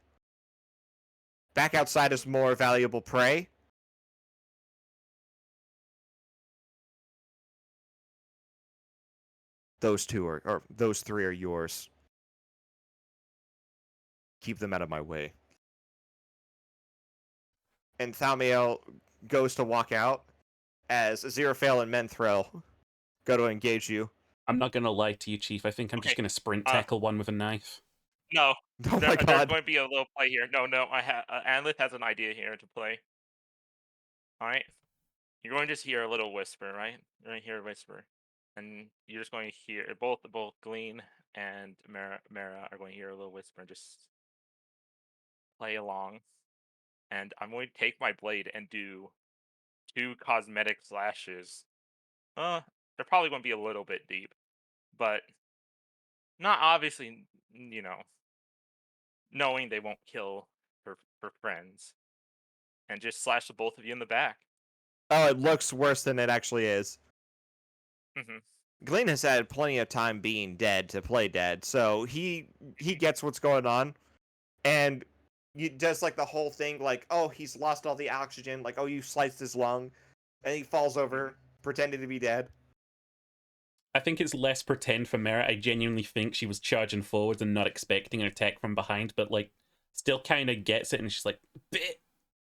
Back outside is more valuable prey. Those 3 are yours. Keep them out of my way. And Thaumiel goes to walk out as Aziraphale and Menthrael go to engage you. I'm not gonna lie to you, Chief. I think I'm just gonna sprint tackle one with a knife. No. Oh my There's god. going to be a little play here. No. Anlith has an idea here to play. Alright? You're going to just hear a little whisper, right? You're going to hear a whisper. And you're just going to hear both Glean and Mara are going to hear a little whisper and just play along. And I'm going to take my blade and do 2 cosmetic slashes. They're probably going to be a little bit deep, but not obviously, knowing they won't kill her friends, and just slash the both of you in the back. Oh, it looks worse than it actually is. Mm-hmm. Glean has had plenty of time being dead to play dead, so he gets what's going on, and he does like the whole thing, like, oh, he's lost all the oxygen, like, oh, you sliced his lung, and he falls over, pretending to be dead. I think it's less pretend for Mara. I genuinely think she was charging forwards and not expecting an attack from behind, but like still kind of gets it, and she's like, "Bit,"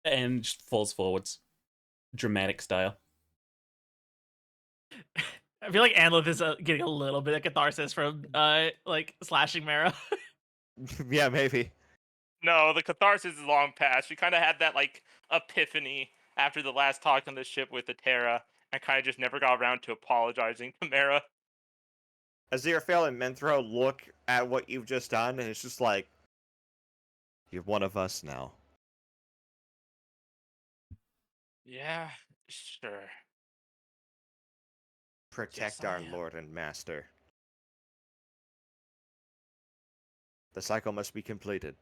and just falls forwards, dramatic style. I feel like Anlith is getting a little bit of catharsis from like slashing Mara. Yeah, maybe. No, the catharsis is long past. We kind of had that like epiphany after the last talk on the ship with the Terra, and kind of just never got around to apologizing to Mara. Aziraphale and Menthro look at what you've just done, and it's just like, you're one of us now. Yeah, sure. Protect Yes, I our am. Lord and Master. The cycle must be completed.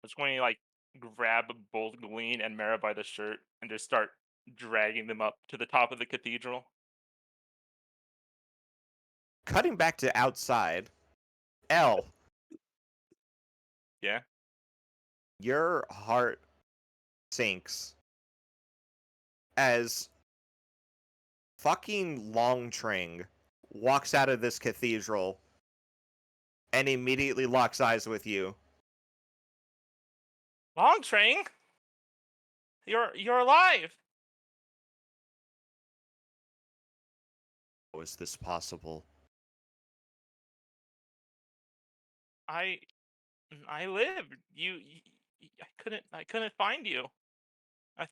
I was going to like grab both Glean and Mara by the shirt and just start dragging them up to the top of the cathedral. Cutting back to outside, L. Yeah. Your heart sinks as fucking Longtrang walks out of this cathedral and immediately locks eyes with you. Long Train, you're alive. How is this possible? I lived. I couldn't find you. I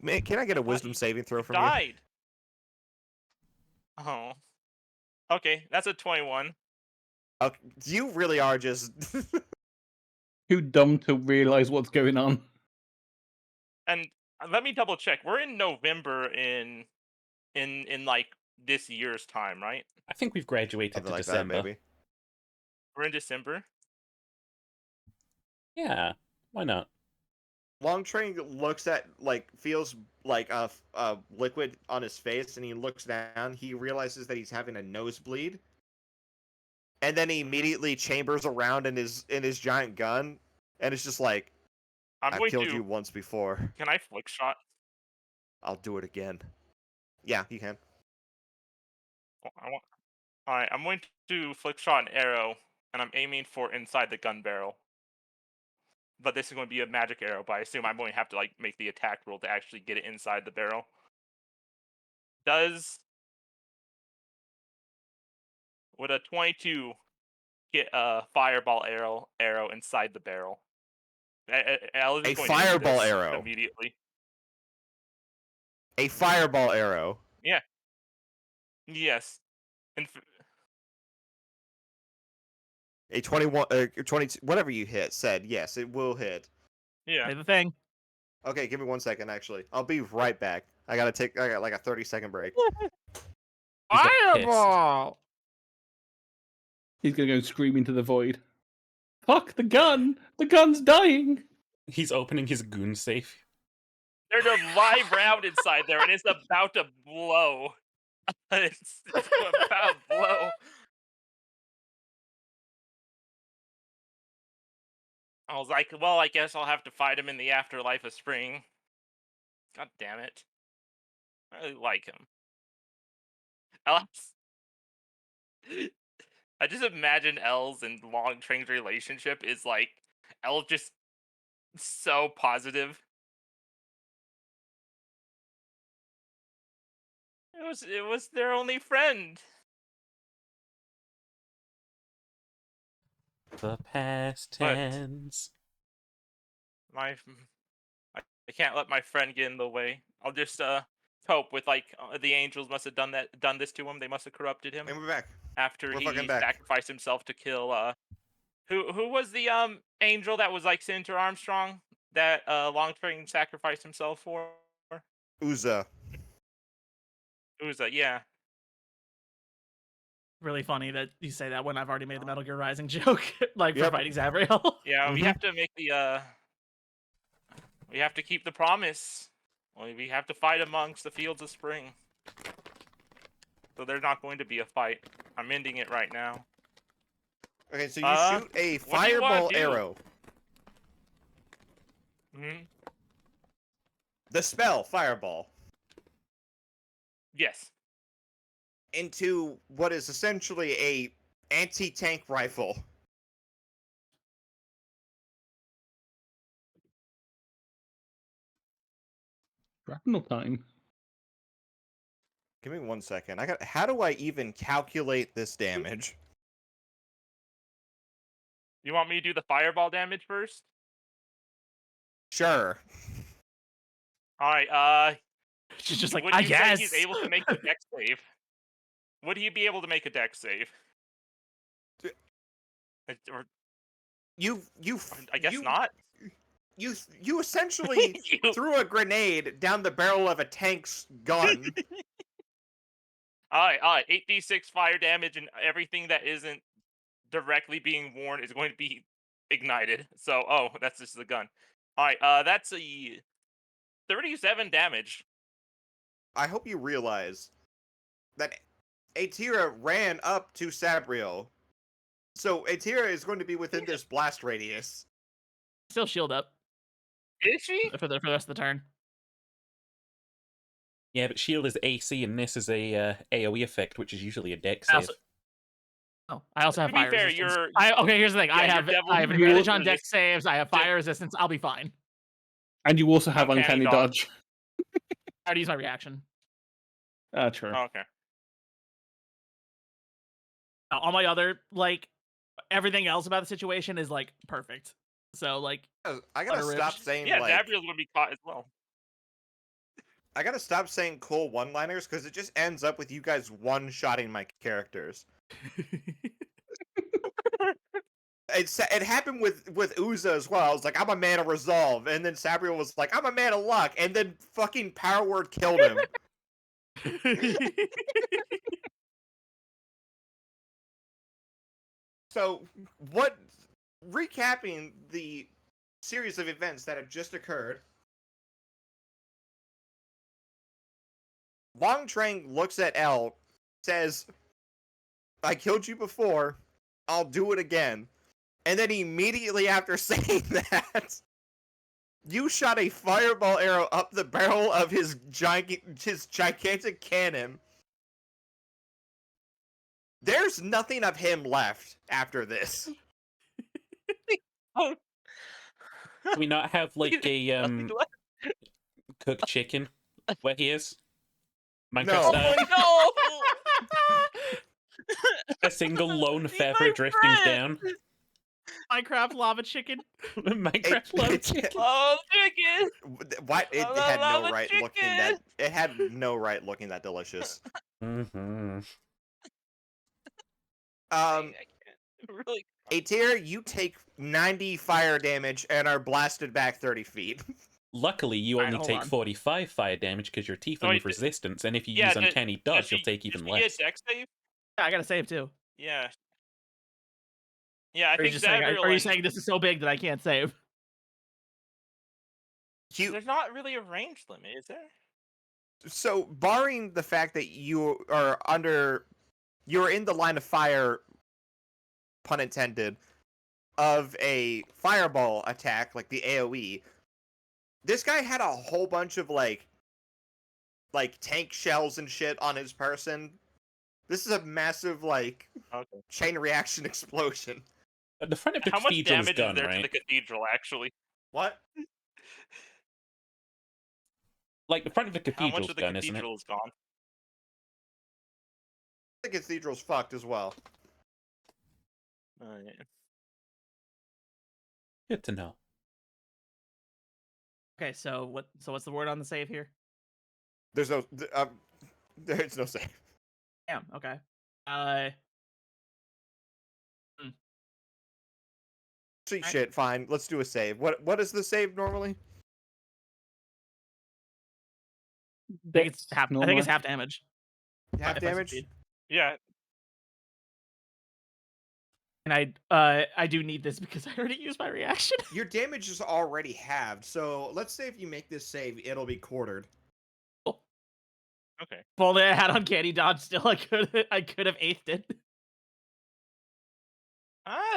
Man, can I get a thought wisdom you saving throw from you? died. Oh. Okay, that's a 21. Okay, you really are just. Too dumb to realize what's going on. And let me double check. We're in November in like this year's time, right? I think we've graduated Something to like that, December. maybe. We're in December. Yeah, why not? Long Train looks at, feels like a liquid on his face, and he looks down. He realizes that he's having a nosebleed, and then he immediately chambers around in his giant gun, and it's just like, I'm I've going killed to. you once before. Can I flick shot? I'll do it again. Yeah, you can. I want. All right, I'm going to flick shot an arrow, and I'm aiming for inside the gun barrel. But this is going to be a magic arrow. But I assume I'm going to have to like make the attack roll to actually get it inside the barrel. Would a 22 get a fireball arrow inside the barrel? Al is A going to use fireball this arrow. immediately. A fireball arrow. Yes. A 21, 22, whatever you hit, said yes, it will hit. Yeah. Say the thing. Okay, give me 1 second. Actually, I'll be right back. I got like a 30-second break. He's got pissed. Fireball! He's gonna go scream into the void. Fuck the gun! The gun's dying! He's opening his goon safe. There's a live round inside there, and it's about to blow. it's about to blow. I was like, well, I guess I'll have to fight him in the afterlife of spring. God damn it. I really like him. Els. I just imagine Els and Long Train's relationship is like, Els just so positive. It was their only friend. The past But- tense. I can't let my friend get in the way. I'll just hope with like the angels must have done this to him. They must have corrupted him And we're back. after We're he fucking back. sacrificed himself to kill who was the angel that was like Senator Armstrong that Long Train sacrificed himself for? Uza. Uza, yeah. Really funny that you say that when I've already made the Metal Gear Rising joke, like Yep. for fighting Zavriel. Yeah, we Mhm. have to make the we have to keep the promise. We have to fight amongst the fields of spring. So there's not going to be a fight. I'm ending it right now. Okay, so you shoot a what do you wanna fireball do? arrow. Hmm. The spell fireball Yes. into what is essentially a anti-tank rifle. Shrapnel time. Give me 1 second. How do I even calculate this damage? You want me to do the fireball damage first? Sure. All right. She's just like, would I you guess. say he's able to make a dex save? Would he be able to make a dex save? Or You I guess you, not. You essentially You- threw a grenade down the barrel of a tank's gun. All right. 8d6 fire damage, and everything that isn't directly being worn is going to be ignited. So, that's just the gun. All right. That's a 37 damage. I hope you realize that Atira ran up to Sabriel. So Atira is going to be within this blast radius. Still shield up Is she? for the rest of the turn. Yeah, but shield is AC and this is a AoE effect, which is usually a dex I save. also- Oh, I also have To be fire fair, resistance. you're Okay, here's the thing. yeah, I you're have devil advantage on resistance. dex saves. I have fire resistance. I'll be fine. And you also have Uncanny uncanny dodge. dodge. I already use my reaction. True. Oh, okay. All my other everything else about the situation is like perfect. So like I gotta Unripped. stop saying Yeah, like Zabriel's gonna be caught as well. I gotta stop saying cool one-liners because it just ends up with you guys one-shotting my characters. It happened with Uza as well. I was like, I'm a man of resolve, and then Sabriel was like, I'm a man of luck, and then fucking Power Word killed him. So, recapping the series of events that have just occurred, Long Trang looks at L, says, I killed you before, I'll do it again. And then immediately after saying that, you shot a fireball arrow up the barrel of his gigantic cannon. There's nothing of him left after this. Oh, Do we not have like a nothing left. cooked chicken where he is? Minecraft No. style? No. A single lone He's feather my drifting friend. down. Minecraft lava chicken. Minecraft love it- chicken. Oh, chicken. What? It I had love no a right looking chicken. that. It had no right looking that delicious. Mm-hmm. I can't. Really. Aether, you take 90 fire damage and are blasted back 30 feet. Luckily, you Alright, only hold take on. 45 fire damage because you're tiefling wait, with resistance, and if you yeah, use does- uncanny dodge, you'll take even Does she less. get dex save? Yeah, I gotta save too. Yeah. Yeah, I Are you think just saying? Zabriel Are you and- saying this is so big that I can't save? There's not really a range limit, is there? So, barring the fact that you are you're in the line of fire, pun intended, of a fireball attack, like the AoE, this guy had a whole bunch of, like tank shells and shit on his person. This is a massive, Okay. chain reaction explosion. The front of the How much cathedral is damage done, is there right? to the cathedral, actually? What? Like, the front of the How much cathedral's of the done, isn't it? cathedral is gone? The cathedral's fucked as well. Yeah. Good to know. Okay, so what's the word on the save here? There's no save. Damn. Okay. Sweet Alright. shit, fine. Let's do a save. What is the save normally? I think it's half. I think normally. it's half damage. Half if I damage? succeed. Yeah. And I do need this because I already used my reaction. Your damage is already halved, so let's say if you make this save, it'll be quartered. Okay. If only I had uncanny dodge, still I could have aced it.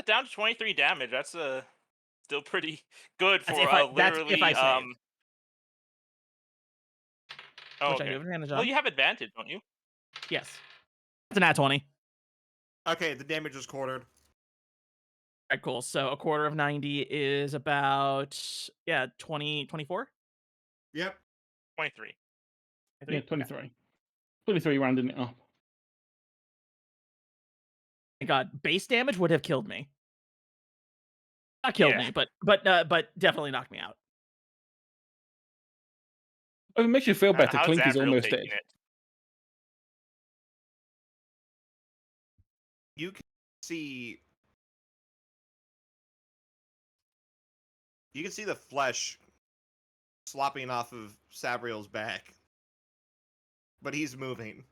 Down to 23 damage. That's still pretty good for That's if I- that's if literally I save. Oh, Which I okay. do have advantage on. Well, you have advantage, don't you? Yes. It's an at 20. Okay, the damage is quartered. Alright, cool. So a quarter of 90 is about 24. Yep. 23. Yeah, 23. 23 rounding it up. My God, base damage would have killed me. Not killed Yeah. me, but definitely knocked me out. Oh, it makes you feel better. How's Clink is Zabriel almost dead. taking it? You can see the flesh slopping off of Sabriel's back. But he's moving.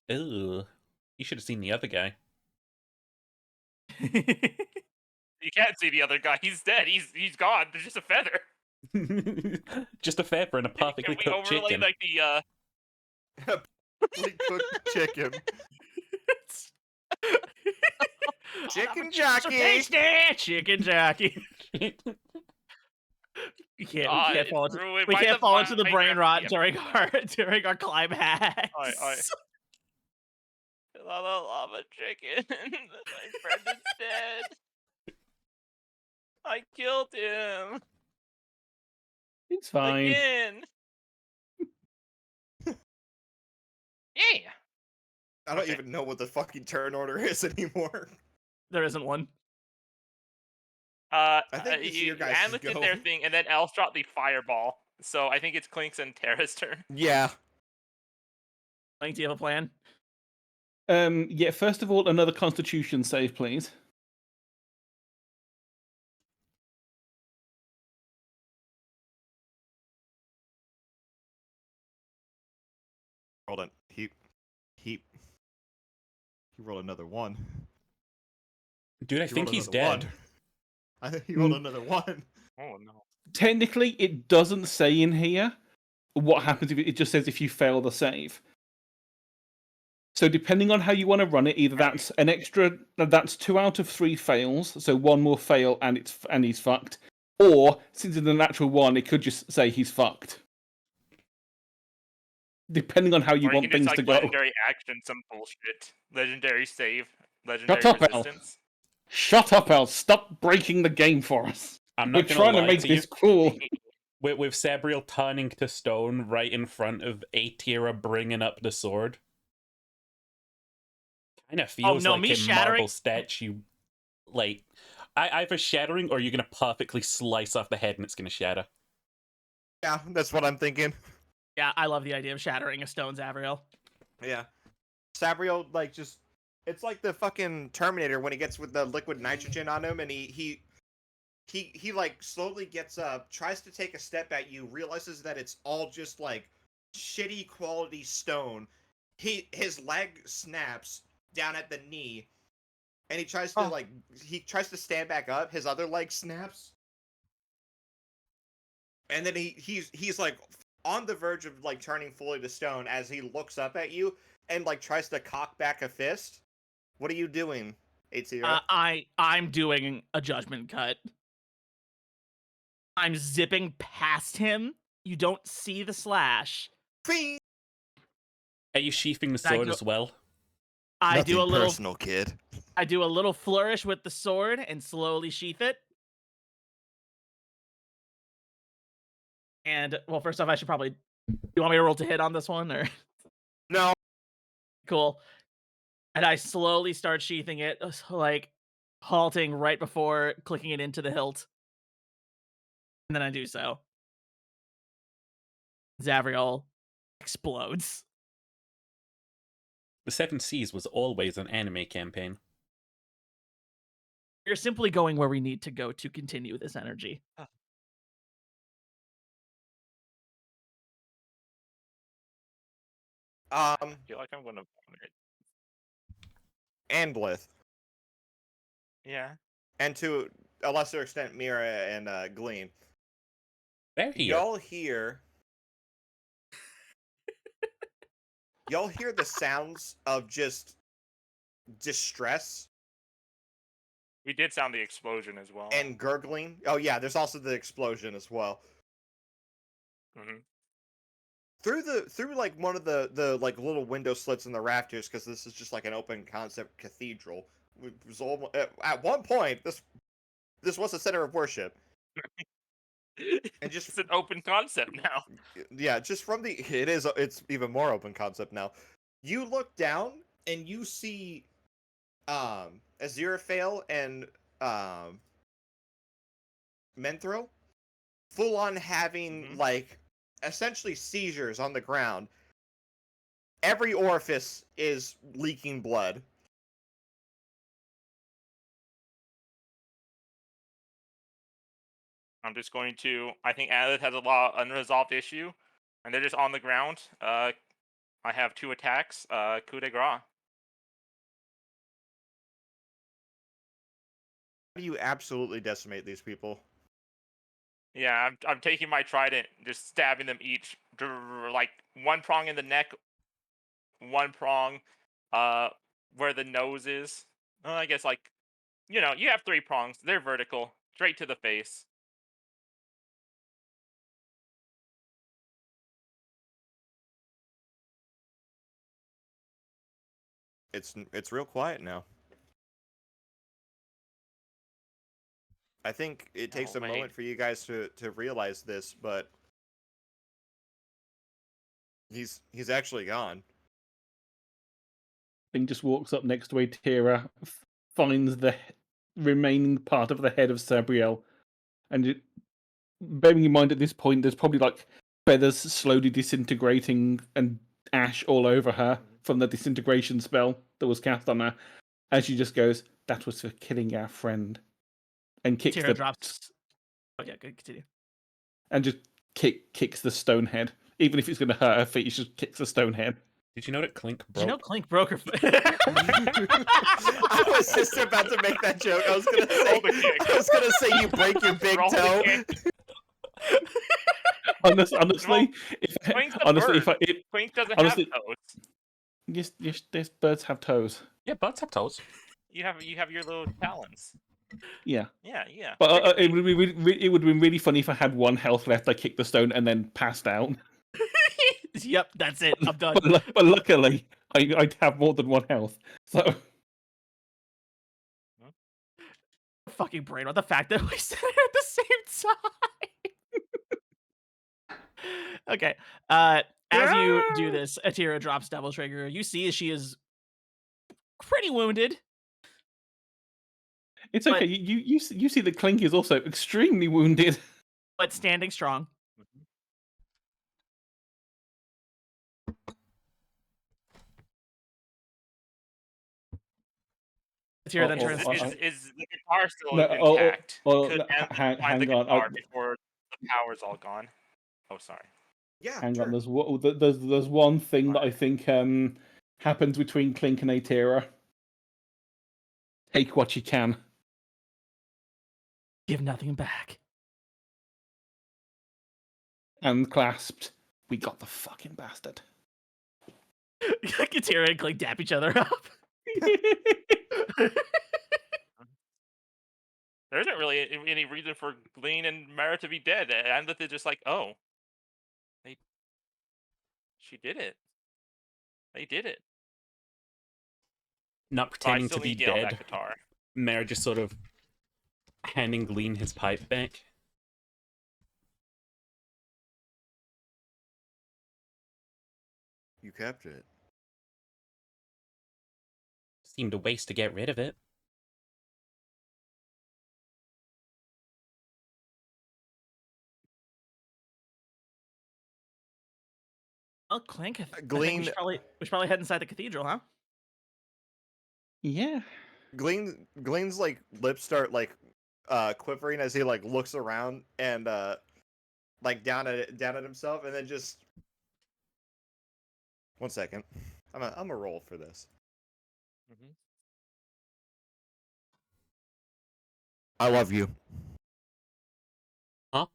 Ew. You should have seen the other guy. You can't see the other guy. He's dead. He's gone. There's just a feather. Just a feather and a perfectly Can we cooked overlay chicken. like the Cooked chicken. Chicken So jockey! tasty! Chicken jockey. can't. God, We can't it's fall into. ruined We by can't fall into the divine brain rot gravity. during our climax. Lava chicken. My friend is dead. I killed him It's fine. again. Yeah. I don't Okay. even know what the fucking turn order is anymore. There isn't one. I think this is your guys' Anlis did their go. thing, and then Elf dropped the fireball. So I think it's Clinks and Terra's turn. Yeah. Link, do you have a plan? Yeah. First of all, another Constitution save, please. Hold on. He rolled another one. Dude, I He think rolled he's another dead. one. I think he rolled another one. Oh no. Technically, it doesn't say in here what happens if it just says if you fail the save. So depending on how you want to run it, either that's an extra, that's 2 out of 3 fails, so one more fail and he's fucked, or since it's a natural one, it could just say he's fucked. Depending on how you Or you want can things just to like go. legendary action, some bullshit. Legendary save, legendary Shut up, Al. resistance. Shut up, El. Stop breaking the game for us. I'm We're not gonna trying to lie make to you. this cool. With Sabriel turning to stone right in front of Aetira bringing up the sword. Kind of feels no, like me a shattering- marble statue. Like, either shattering or you're gonna perfectly slice off the head and it's gonna shatter. Yeah, that's what I'm thinking. Yeah, I love the idea of shattering a stone, Zavriel. Yeah. Sabriel, like, just... It's like the fucking Terminator when he gets with the liquid nitrogen on him and he like slowly gets up, tries to take a step at you, realizes that it's all just like shitty quality stone. His leg snaps down at the knee, and he tries to stand back up. His other leg snaps, and then he's like on the verge of like turning fully to stone as he looks up at you and like tries to cock back a fist. What are you doing, Aetira? I'm doing a judgment cut. I'm zipping past him. You don't see the slash. Free. Are you sheathing the I sword go- as well? I do a little personal, kid. I do a little flourish with the sword and slowly sheath it. And well, first off, I should probably. You want me to roll to hit on this one, or No. cool? And I slowly start sheathing it, like halting right before clicking it into the hilt. And then I do so. Zavriel explodes. The Seven Seas was always an anime campaign. We're simply going where we need to go to continue this energy. I feel like I'm gonna vomit. And Blith. Yeah. And to a lesser extent, Mira and Glean. There you Y'all hear the sounds of just distress We did sound the explosion as well. and gurgling. Oh yeah, there's also the explosion as well. Mhm. Through like one of the like little window slits in the rafters, because this is just like an open concept cathedral. It was at one point this was a center of worship. And just It's an open concept now. yeah, just from it's even more open concept now. You look down and you see Aziraphale and Menthro full on having like essentially seizures on the ground. Every orifice is leaking blood. I'm just going to. I think Aelith has a lot of unresolved issue, and they're just on the ground. I have 2 attacks. Coup de grace. How do you absolutely decimate these people? Yeah, I'm taking my trident, just stabbing them each, like 1 prong in the neck, 1 prong, where the nose is. I guess like, you have 3 prongs. They're vertical, straight to the face. it's real quiet now. I think it takes Oh, a wait. moment for you guys to realize this, but he's actually gone. Thing just walks up next to Atira, finds the remaining part of the head of Sabriel, and bearing in mind at this point, there's probably like feathers slowly disintegrating and ash all over her from the disintegration spell that was cast on her. As she just goes, "That was for killing our friend," and kicks Tira the drops. Oh yeah, good. Continue. and just kicks the stone head. Even if it's going to hurt her feet, she just kicks the stone head. Did you know that Clink Did broke? you know Clink broke her? I was just about to make that joke. I was gonna Roll the kick. say you break your big Roll the toe. kick. Honestly, Clink's a honestly, bird. if Clink doesn't honestly- have toes. yes, birds have toes. Yeah, birds have toes. You have your little talons. Yeah, Yeah. but it would be it would have been really funny if I had one health left. I kicked the stone and then passed out. Yep, that's it. I'm done. But luckily, I'd have more than one health. So Fucking brain. What the fact that we said it at the same time. Okay. As you do this, Atira drops Devil Trigger. You see she is pretty wounded. it's okay. You see that Clink is also extremely wounded. But standing strong. Atira then turns. Is the guitar still No, intact? oh, Could no, Anthony hang find the on, guitar before the power's all gone? Oh, sorry. Yeah, Hang sure. on, there's one thing that I think happens between Clink and Atira. Take what you can. Give nothing back. And clasped. We got the fucking bastard. Atira and Clink dap each other up. There isn't really any reason for Glean and Mara to be dead, and that they're just like, oh, she did it. They did it. Not But I pretending still to be need Gale dead. that guitar. Mare just sort of handing Glean his pipe back. You kept it. Seemed a waste to get rid of it. Well, Clink, I think Glean- we should probably head inside the cathedral, huh? Yeah. Gleen's like lips start like quivering as he like looks around and like down at himself, and then just 1 second. I'm a roll for this. Mm-hmm. I love you. Huh?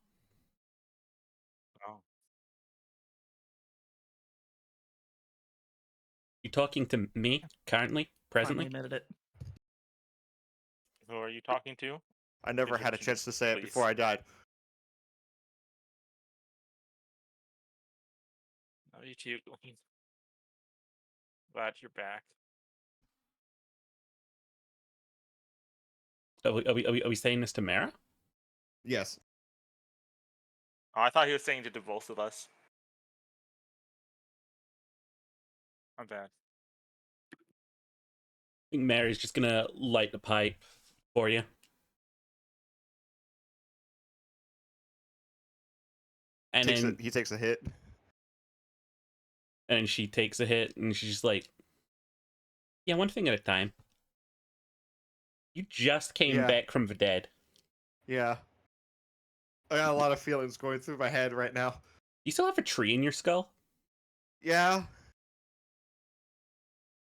Oh. You talking to me currently, presently? Finally admitted it. Who are you talking to? I never had a Attention, chance to say it please. before I died. Love you too, Glean. Glad you're back. Are we saying this to Mara? Yes. Oh, I thought he was saying to both of us. I'm bad. I think Mary's just gonna light the pipe for you. And then He takes a hit. and she takes a hit and she's just like, yeah, one thing at a time. You just came Yeah. back from the dead. Yeah. I got a lot of feelings going through my head right now. You still have a tree in your skull? Yeah.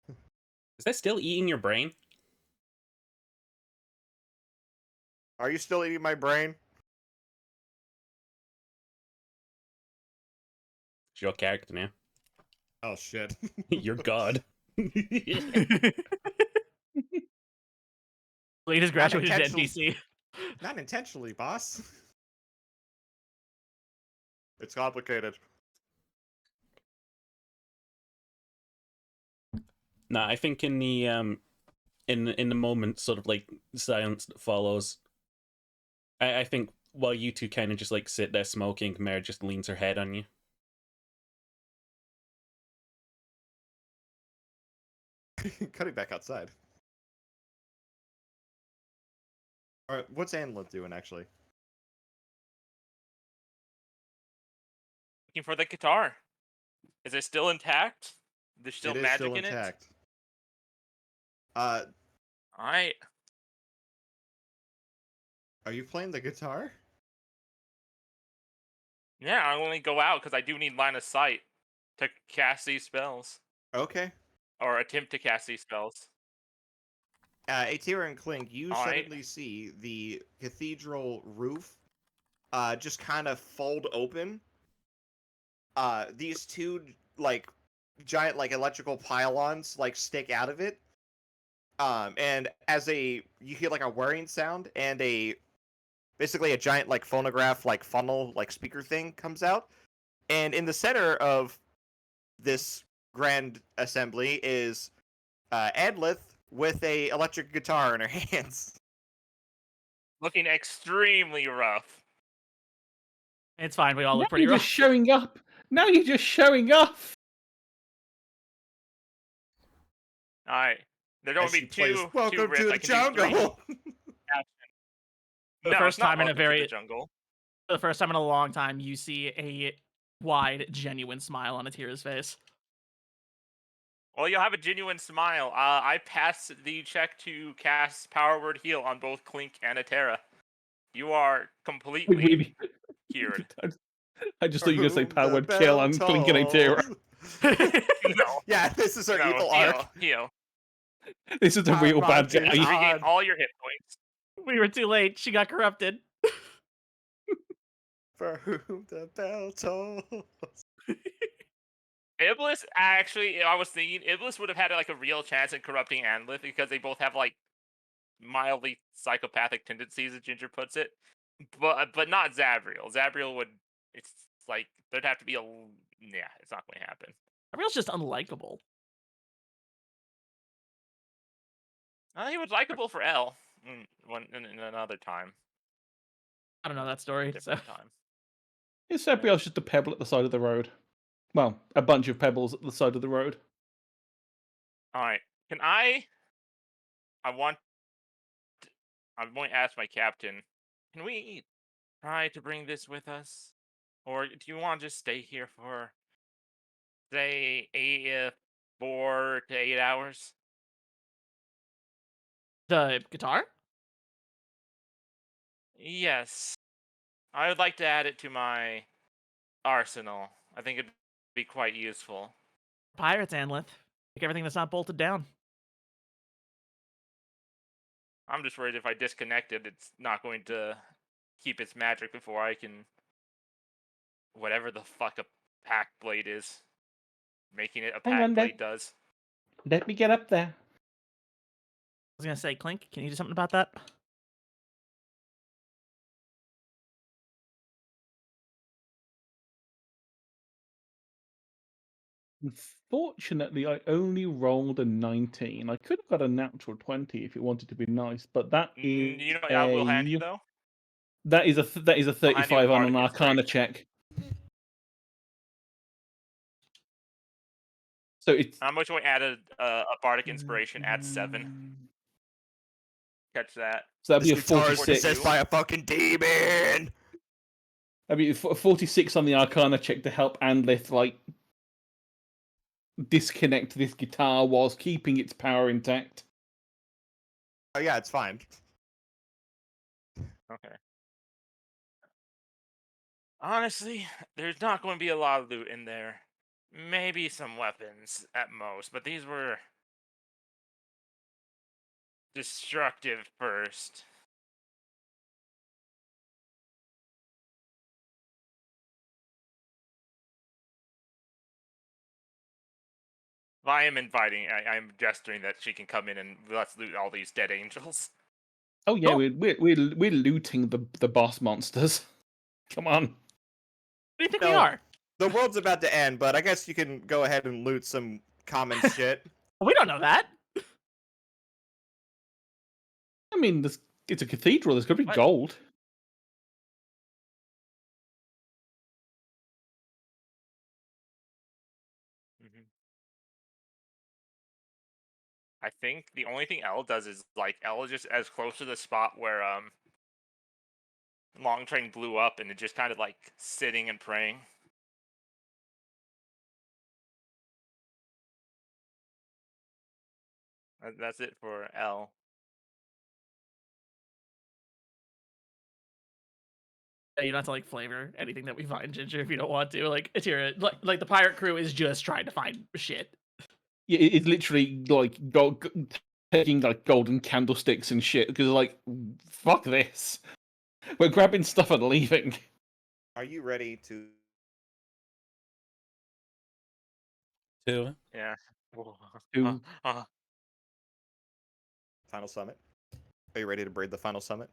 Is that still eating your brain? Are you still eating my brain? It's your character now. Oh shit. You're God. Blade has graduated to intentional- NPC. Not intentionally, boss. It's complicated. Nah, I think in the in the moment, sort of like silence that follows, I think while you two kind of just like sit there smoking, Mare just leans her head on you. Cutting back outside. All right, what's Anlith doing actually? Looking for the guitar. Is it still intact? There's still It is magic still in it? intact. Alright. Are you playing the guitar? Yeah, I only go out because I do need line of sight to cast these spells. Okay. Or attempt to cast these spells. Aetira and Clink, you Alright. suddenly see the cathedral roof just kind of fold open. These two like giant like electrical pylons like stick out of it. And you hear like a whirring sound and basically a giant like phonograph like funnel like speaker thing comes out. And in the center of this grand assembly is Adlith with a electric guitar in her hands. Looking extremely rough. It's fine. We all Now look pretty you're rough. just showing up. Now you're just showing off. Alright. There don't As be she plays, two Welcome riffs. to I the can do three. jungle. The No, first it's not time in a Welcome to the very jungle. For the first time in a long time, you see a wide, genuine smile on Atira's face. Well, you'll have a genuine smile. I passed the check to cast Power Word Heal on both Clink and Atera. You are completely cured. I just thought you were going to say Whom power the word kill bell and Clink and Atira. No, Yeah, this is our no, evil heal, arc. heal. This is a I'm real bad marching guy. Just regain on. all your hit points. We were too late. She got corrupted. For whom the bell tolls. Iblis, actually, I was thinking Iblis would have had like a real chance in corrupting Anlith because they both have like mildly psychopathic tendencies, as Ginger puts it. But not Zabriel. Zabriel would. It's like there'd have to be a. Yeah, it's not going to happen. Ariel's just unlikable. He was likable for L. In another time. I don't know that story. So Different time. Is Sabriel's just a pebble at the side of the road? Well, a bunch of pebbles at the side of the road. All right. Can I'm going to ask my captain. Can we try to bring this with us, or do you want to just stay here for, say, 4 to 8 hours? the guitar? Yes. I would like to add it to my arsenal. I think it'd be quite useful. Pirates, Anlith. Like everything that's not bolted down. I'm just worried if I disconnect it, it's not going to keep its magic before I can. Whatever the fuck a pack blade is. Making it a Hang pack on, blade does. Let me get up there. I was gonna say, Clink, can you do something about that? Unfortunately, I only rolled a 19. I could have got a natural 20 if it wanted to be nice, but that is You know what I will hand you, though? that is a 35 on an Bardic Arcana Inspiration. check. So it's How much we added a Bardic Inspiration at 7? Catch that. So that'd be a This guitar is 46. possessed by a fucking demon. That'd be a 46 on the Arcana check to help Anlith like disconnect this guitar whilst keeping its power intact. Oh yeah, it's fine. Okay. Honestly, there's not going to be a lot of loot in there. Maybe some weapons at most, but these were destructive first. I am inviting. I'm gesturing that she can come in and let's loot all these dead angels. Oh yeah, Cool. we're looting the boss monsters. Come on. What do you think we No. are? The world's about to end, but I guess you can go ahead and loot some common shit. We don't know that. I mean, it's a cathedral. There's got to be What? gold. Mhm. I think the only thing L does is like L is just as close to the spot where Long Train blew up, and it just kind of like sitting and praying. That's it for L. You don't have to like flavor anything that we find, Ginger, if you don't want to. Like Atira, like the pirate crew is just trying to find shit. Yeah, it's literally like taking like golden candlesticks and shit because like, fuck this. We're grabbing stuff and leaving. Are you ready to? Too. Yeah. Who- Final summit. Are you ready to braid the final summit?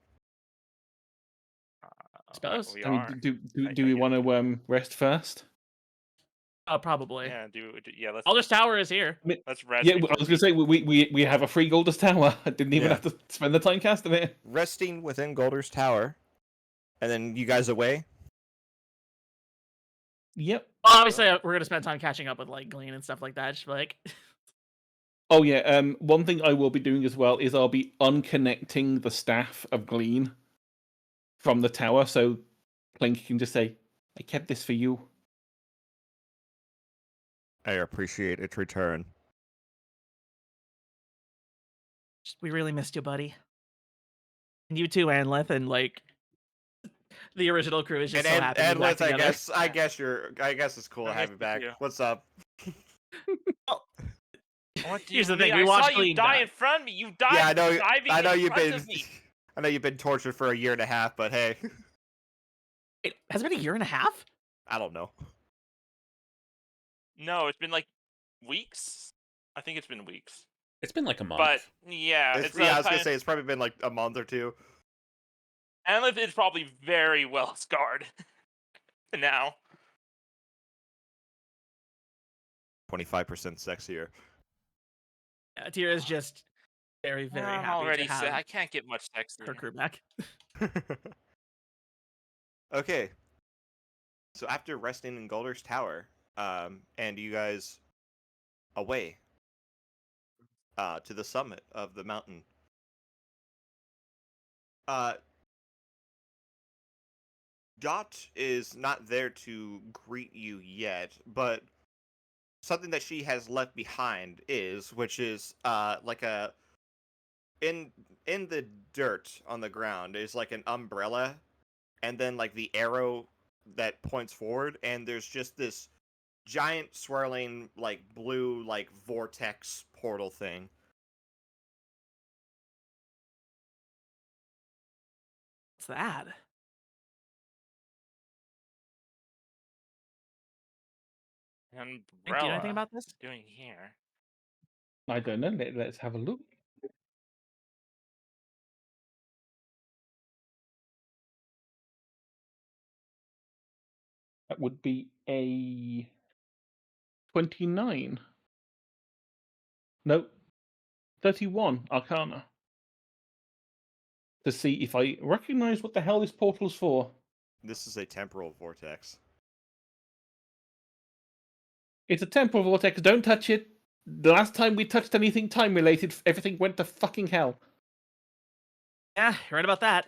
Suppose. We I mean, are. do we want to rest first? Probably. Yeah. Yeah. Let's. Aldous Tower is here. Let's rest. Yeah, I before was gonna say we have a free Goldust Tower. I didn't even Yeah. have to spend the time casting it. Resting within Goldur's Tower, and then you guys away. Yep. Obviously, we're gonna spend time catching up with like Glean and stuff like that. Just like, Oh yeah. One thing I will be doing as well is I'll be unconnecting the staff of Glean from the tower, so Clink can just say, "I kept this for you." I appreciate its return. we really missed you, buddy. And you too, Anleth, and like the original crew is just so happy to be back together. I guess it's cool to I have miss you back. you. What's up? What do Here's you the thing, mean? we I saw watched you Glean die die. in front of me. You died. Yeah, I know. Diving I know in you've front been. of me. I know you've been tortured for a year and a half, but hey, Wait, has it been a year and a half? I don't know. No, it's been like weeks. I think it's been weeks. It's been like a month. But yeah, I was kind gonna of, say it's probably been like a month or two. Anlith is probably very well scarred now. 25% sexier. Yeah, Atira is just very, very I'm happy already to have sick. I can't get much sexier. her crew back. Okay. So after resting in Goldur's Tower, and you guys away to the summit of the mountain. Dot is not there to greet you yet, but something that she has left behind which is like a in the dirt on the ground is like an umbrella, and then like the arrow that points forward, and there's just this giant swirling like blue like vortex portal thing. What's that? Umbrella. Do you know anything about this? Doing here? I don't know. Let's have a look. That would be a 29. No, 31 Arcana. To see if I recognize what the hell this portal's for. This is a temporal vortex. It's a temporal vortex. Don't touch it. The last time we touched anything time related, everything went to fucking hell. Yeah, you're right about that.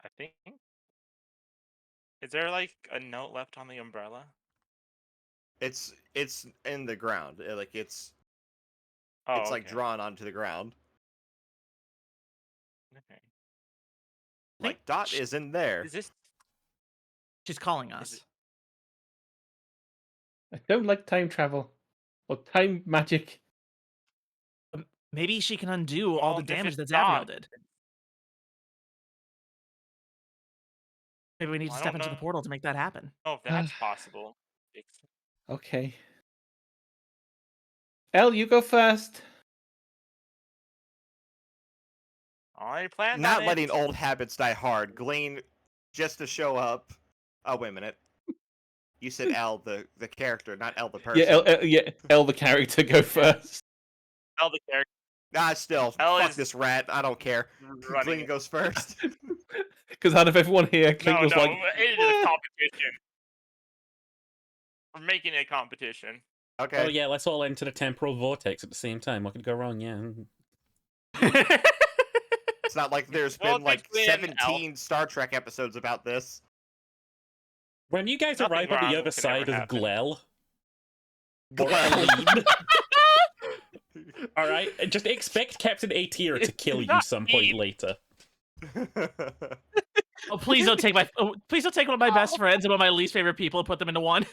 I think. Is there like a note left on the umbrella? It's in the ground. Like it's Oh, like okay. drawn onto the ground. Okay. Like Dot is in there. Is this? She's calling Is us. it- I don't like time travel or time magic. Maybe she can undo all Well, the if damage it's that Zavrio not- did. Maybe we need to I step don't into the know. portal to make that happen. Oh, if that's possible. Okay. Elle, you go first. I planned Not on letting it. old habits die hard. Glean just to show up. Oh, wait a minute. You said L, the character, not L, the person. Yeah, L the character go first. L the character Nah, still, L fuck is this rat. I don't care. running. Glenn goes first. Because out of everyone here, Clint No, was no, like, it is a competition. We're making it a competition. Okay. Oh yeah, let's all enter the temporal vortex at the same time. What could go wrong? Yeah. It's not like there's Well, been like Glenn, L. 17 Star Trek episodes about this. When you guys Nothing arrive on the wrong other can ever side of happen. Glel, Glel. all right, just expect Captain Aether to kill you Not some point me. later. Oh, please don't take please don't take one of my best friends and one of my least favorite people and put them into one.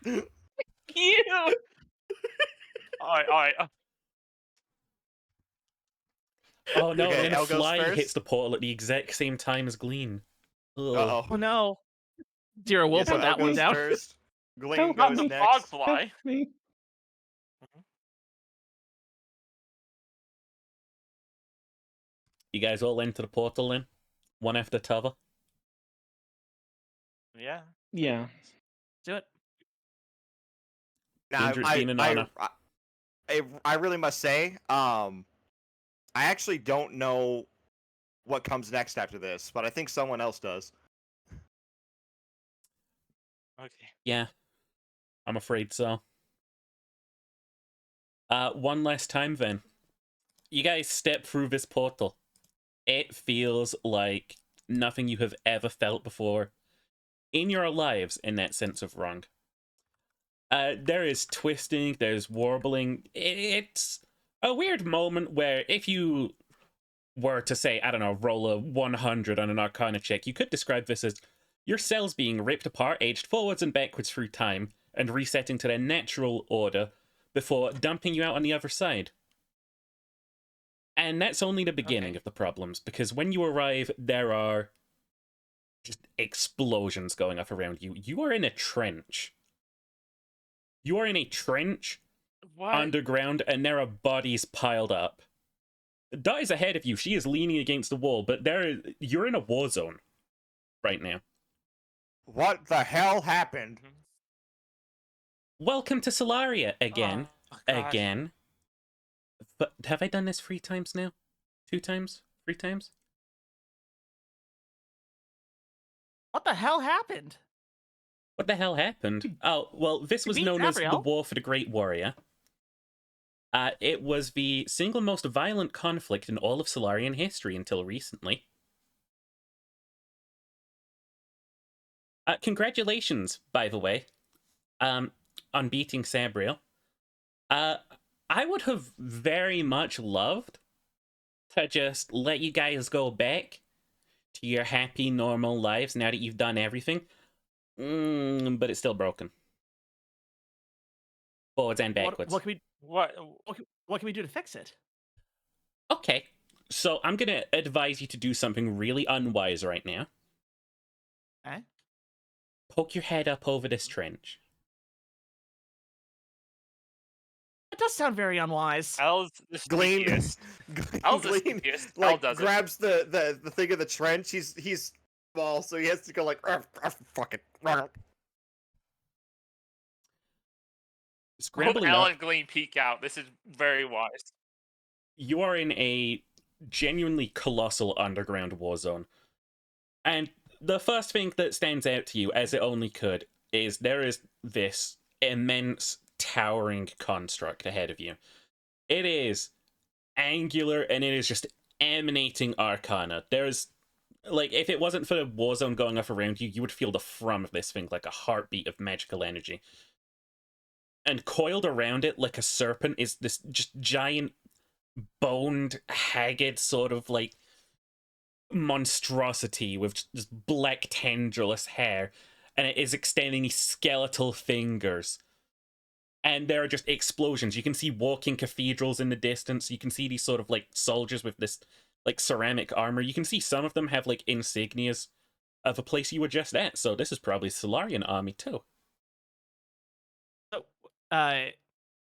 You. All right. Oh no, Okay, and then a L goes fly first? hits the portal at the exact same time as Glean. Ugh. Uh-oh. Oh no. Dear, we'll So put L that one goes down. first. Glenn Help Not goes the next. fog fly. "Help me." You guys all enter the portal then? One after the other? Yeah. Yeah. Do it. Now, Dangerous Dean and Anna. I really must say, I actually don't know what comes next after this, but I think someone else does. Okay. Yeah. I'm afraid so. One last time then. You guys step through this portal. It feels like nothing you have ever felt before in your lives in that sense of wrong. There is twisting, there's warbling. It's a weird moment where if you were to say, I don't know, roll a 100 on an Arcana check, you could describe this as your cells being ripped apart, aged forwards and backwards through time, and resetting to their natural order before dumping you out on the other side. And that's only the beginning of the problems, because when you arrive, there are just explosions going off around you. You are in a trench. You are in a trench What? underground, and there are bodies piled up. Dot is ahead of you. She is leaning against the wall, but you're in a war zone right now. What the hell happened? Welcome to Solaria again. Oh, gosh. Again. But have I done this 3 times now? 2 times? 3 times? What the hell happened? What the hell happened? Oh, well, this was beat known as the Gabriel. War for the Great Warrior. It was the single most violent conflict in all of Solarian history until recently. Congratulations, by the way, on beating Sabriel. I would have very much loved to just let you guys go back to your happy, normal lives now that you've done everything. But it's still broken. Forwards and backwards. What can we do to fix it? Okay, so I'm gonna advise you to do something really unwise right now. Eh? Poke your head up over this trench. That does sound very unwise. L's the Glean, sneakiest. Glean, L's the sneakiest. L like does it. grabs the thing of the trench. He's small, so he has to go like, fuck it. Scrambling L up, and Glean peek out. This is very wise. you are in a genuinely colossal underground war zone. And the first thing that stands out to you, as it only could, is there is this immense, towering construct ahead of you. It is angular, and it is just emanating arcana. There's, like, if it wasn't for the war zone going off around you, you would feel the thrum of this thing like a heartbeat of magical energy. And coiled around it like a serpent is this just giant, boned, haggard sort of, like, monstrosity with just black tendrillous hair, and it is extending these skeletal fingers. And there are just explosions. You can see walking cathedrals in the distance. You can see these sort of like soldiers with this like ceramic armor. You can see some of them have like insignias of a place you were just at. So this is probably Solarian army too. So,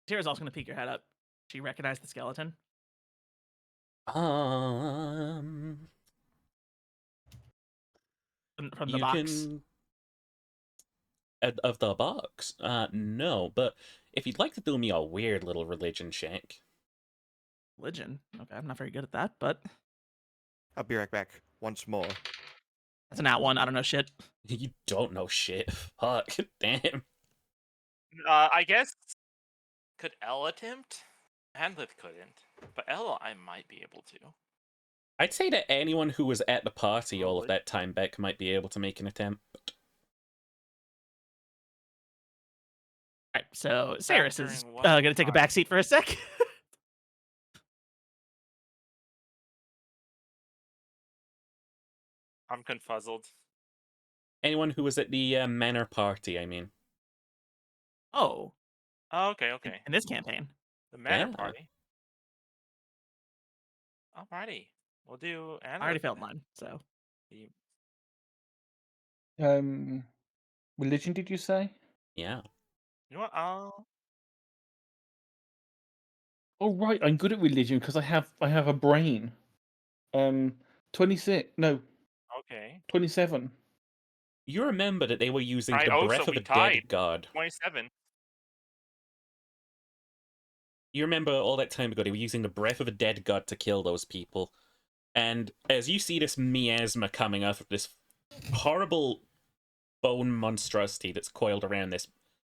Tira's also gonna peek her head up. She recognized the skeleton. from the You box? can of the box. No, but if you'd like to do me a weird little religion check, Religion. Okay, I'm not very good at that, but I'll be right back. Once more. that's an at one. I don't know shit. you don't know shit. Fuck, damn. I guess could L attempt? Handlith couldn't, but L I might be able to. I'd say that anyone who was at the party all of Probably. that time back might be able to make an attempt. All right, so Cyrus is during what gonna take a time? back seat for a sec. I'm confuzzled. Anyone who was at the manor party, I mean. Oh, Oh, okay. in this campaign. The manor Yeah. party. Alrighty. We'll do I already Handlith failed then. mine, so You Religion, did you say? Yeah. know what? I'll Oh right, I'm good at religion because I have a brain. 26. No, okay. 27. You remember that they were using Right, the oh, breath so of we a tied. dead god. 27. You remember all that time ago they were using the breath of a dead god to kill those people. And as you see this miasma coming out of this horrible bone monstrosity that's coiled around this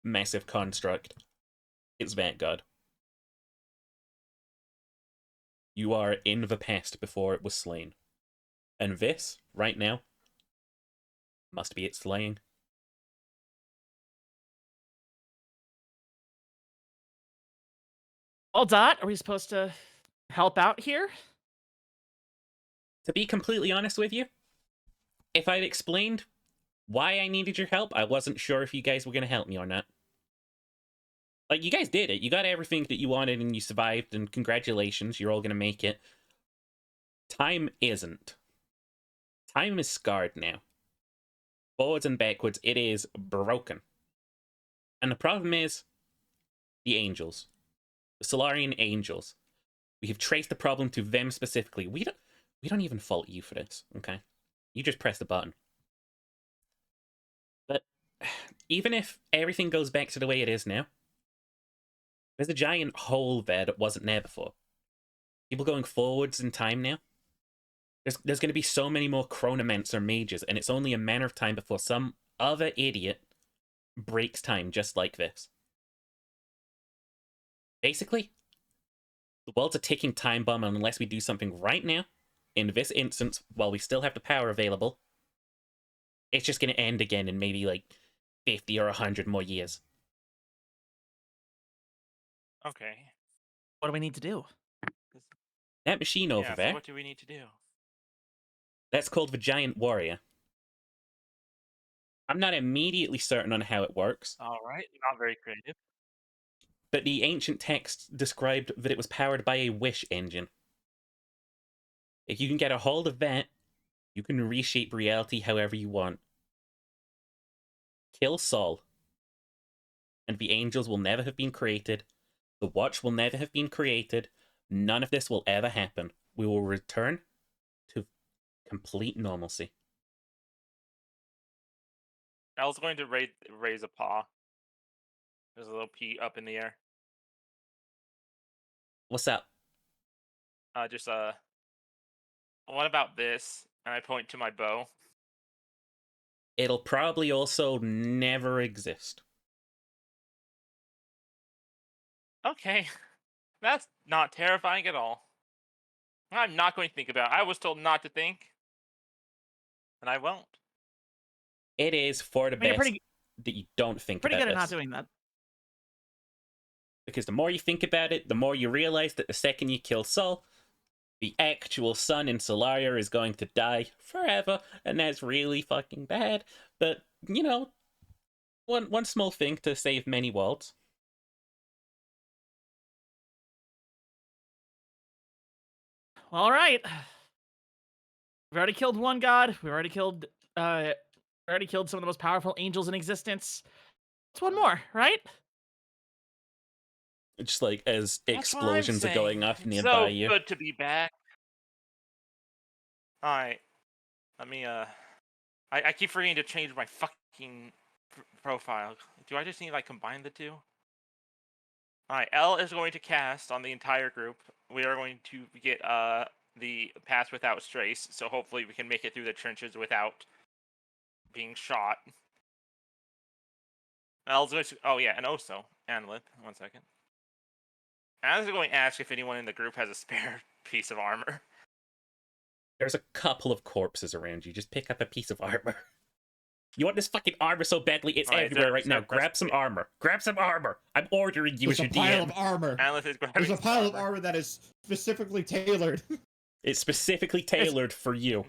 massive construct, it's that god. You are in the past before it was slain. And this, right now, must be its slaying. Well, Dot, are we supposed to help out here? To be completely honest with you, if I'd explained why I needed your help, I wasn't sure if you guys were going to help me or not. Like, you guys did it. You got everything that you wanted and you survived, and congratulations, you're all going to make it. Time isn't. Time is scarred now. Forwards and backwards, it is broken. And the problem is the angels. The Solarian angels. We have traced the problem to them specifically. We don't even fault you for this, okay? You just press the button. But even if everything goes back to the way it is now, there's a giant hole there that wasn't there before. People going forwards in time now. There's going to be so many more chronomancer mages, and it's only a matter of time before some other idiot breaks time just like this. Basically, the world's a ticking time bomb, and unless we do something right now, in this instance, while we still have the power available, it's just going to end again in maybe like 50 or 100 more years. Okay. What do we need to do? That machine over Yeah, there, so what do we need to do? that's called the Giant Warrior. I'm not immediately certain on how it works, Alright, not very creative. but the ancient text described that it was powered by a wish engine. If you can get a hold of that, you can reshape reality however you want. Kill Saul, and the angels will never have been created. The Watch will never have been created. None of this will ever happen. We will return to complete normalcy. L's going to raise a paw. There's a little P up in the air. What's up? What about this? And I point to my bow. It'll probably also never exist. Okay. That's not terrifying at all. I'm not going to think about it. I was told not to think. And I won't. It is for the I mean, you're best that you don't think pretty about good at this. not doing that. Because the more you think about it, the more you realize that the second you kill Saul, the actual sun in Solaria is going to die forever, and that's really fucking bad. But, you know, one small thing to save many worlds. All right. We've already killed one god. We already killed some of the most powerful angels in existence. It's one more, right? Just like as That's what I'm explosions are going saying. off It's nearby so you. good to be back. Alright. Let me I keep forgetting to change my fucking profile. Do I just need to like combine the two? Alright, L is going to cast on the entire group. We are going to get the pass without strace, so hopefully we can make it through the trenches without being shot. L's going to, oh yeah, and also, Anlith, 1 second. Anlith is going to ask if anyone in the group has a spare piece of armor. There's a couple of corpses around you. Just pick up a piece of armor. You want this fucking armor so badly, it's Alright, everywhere right is there now. a Grab some breastplate? armor. Grab some armor. I'm ordering you There's as a your pile DM. of armor. Anlith is grabbing There's a some pile of armor that is specifically tailored. It's specifically tailored for you.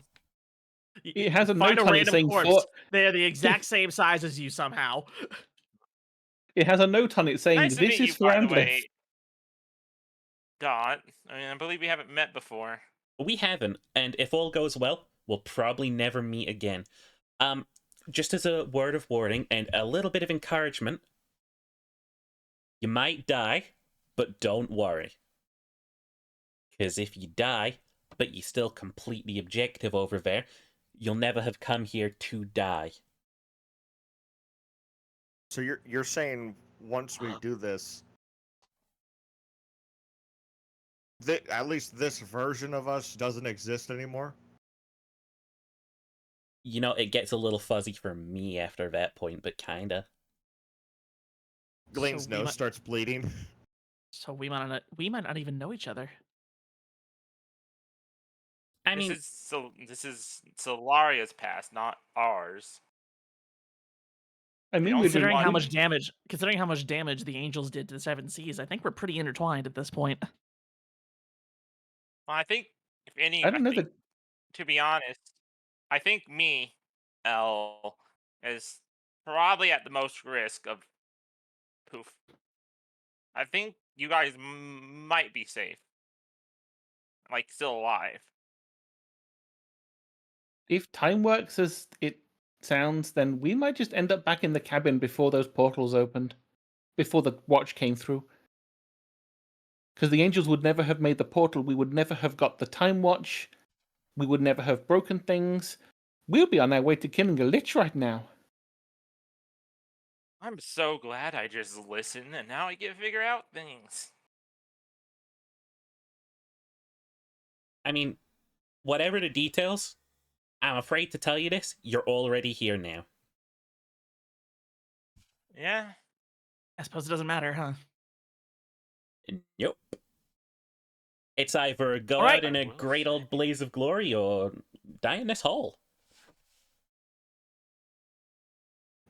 It has a Find note a on it random saying corpse. They are the exact same size as you somehow. it has a note on it saying Nice to this meet is you, for by the Anlith. way. Dot. I mean, I believe we haven't met before. We haven't, and if all goes well, we'll probably never meet again. Just as a word of warning and a little bit of encouragement, you might die, but don't worry. Because if you die, but you still complete the objective over there, you'll never have come here to die. So you're saying once we do this, at least this version of us doesn't exist anymore? You know, it gets a little fuzzy for me after that point, but kinda. Gling's So we nose might- starts bleeding. So we might not even know each other. I mean, This is Solaria's past, not ours. I mean, also we're Considering want- how much damage the angels did to the Seven Seas, I think we're pretty intertwined at this point. Well, I think if any, I don't know think, that. to be honest, I think me, L, is probably at the most risk of poof. I think you guys might be safe, like still alive. If time works as it sounds, then we might just end up back in the cabin before those portals opened, before the watch came through. Because the angels would never have made the portal, we would never have got the time watch, we would never have broken things. We'll be on our way to killing a lich right now. I'm so glad I just listened and now I get to figure out things. I mean, whatever the details, I'm afraid to tell you this, you're already here now. Yeah. I suppose it doesn't matter, huh? Nope. It's either go All right. out in a great old blaze of glory or die in this hole.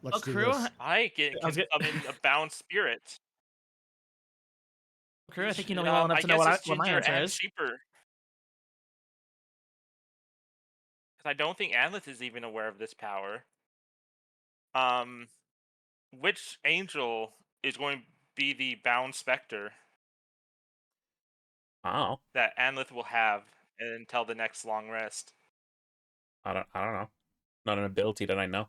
Let's do crew, this. I can I was get- summon a bound spirit. Crew, I think you know me well enough to know guess it's what my Ginger answer and is. Sheeper. Because I don't think Anlith is even aware of this power. Which angel is going to be the bound specter Oh, that Anlith will have until the next long rest? I don't know. Not an ability that I know.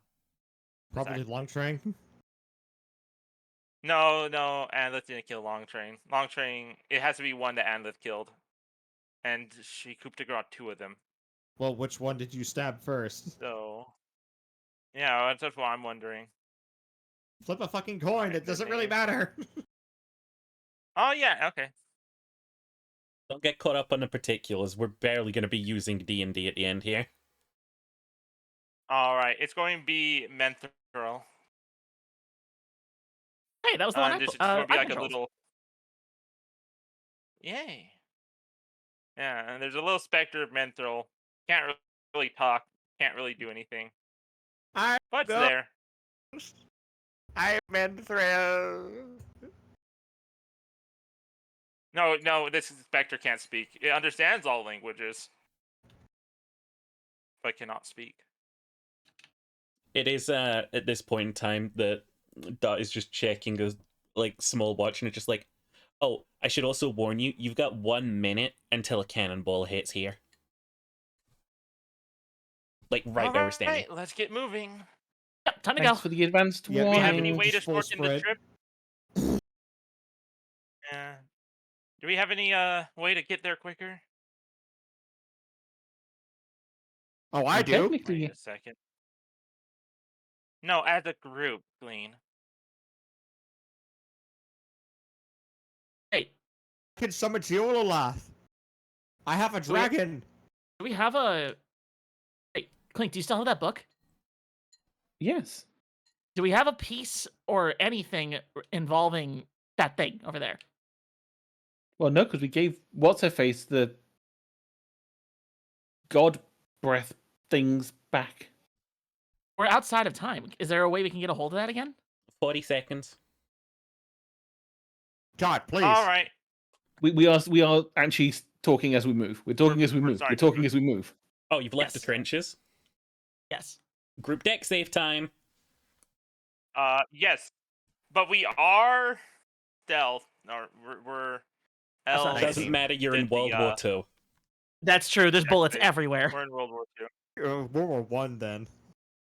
Probably long train. No, Anlith didn't kill Long Train. Long Train, it has to be one that Anlith killed. And she Kupta 2 of them. Well, which one did you stab first? So, yeah, that's what I'm wondering. Flip a fucking coin. It doesn't really matter. Oh, yeah, okay. Don't get caught up on the particulars. We're barely going to be using D&D at the end here. Alright, it's going to be Menthril. Hey, that was the one It's going to be I like a controlled. little... Yay. Yeah, and there's a little specter of Menthril. Can't really talk. Can't really do anything. I But it's know. there. I'm Menthril. No, this specter can't speak. It understands all languages. But cannot speak. It is at this point in time that Dot is just checking a like small watch and it's just like, oh, I should also warn you, you've got 1 minute until a cannonball hits here. Like right where we're standing. Alright, let's get moving. Yep, time to Thanks go. for the advanced Yeah, Do we have any warning. way to Just full shorten the spread. trip? Yeah. Do we have any way to get there quicker? Oh, I do. Technically, Wait a second. No, as a group, Glean. Hey, I can summon Geololoth. I have a Do we- dragon. do we have a? Hey, Clink, do you still have that book? Yes. Do we have a piece or anything involving that thing over there? Well, no, because we gave what's her face the god breath things back. We're outside of time. Is there a way we can get a hold of that again? 40 seconds. God, please. All right. We are actually talking as we move. We're talking as we we're move. sorry, We're talking we're- as we move. Oh, you've left the Yes. trenches. Yes. Group deck save time. Yes, but we are stealth. Or we're That's not elves. Doesn't matter, you're in did the, World War II. That's true. There's Check bullets save. everywhere. We're in World War II. World War One then.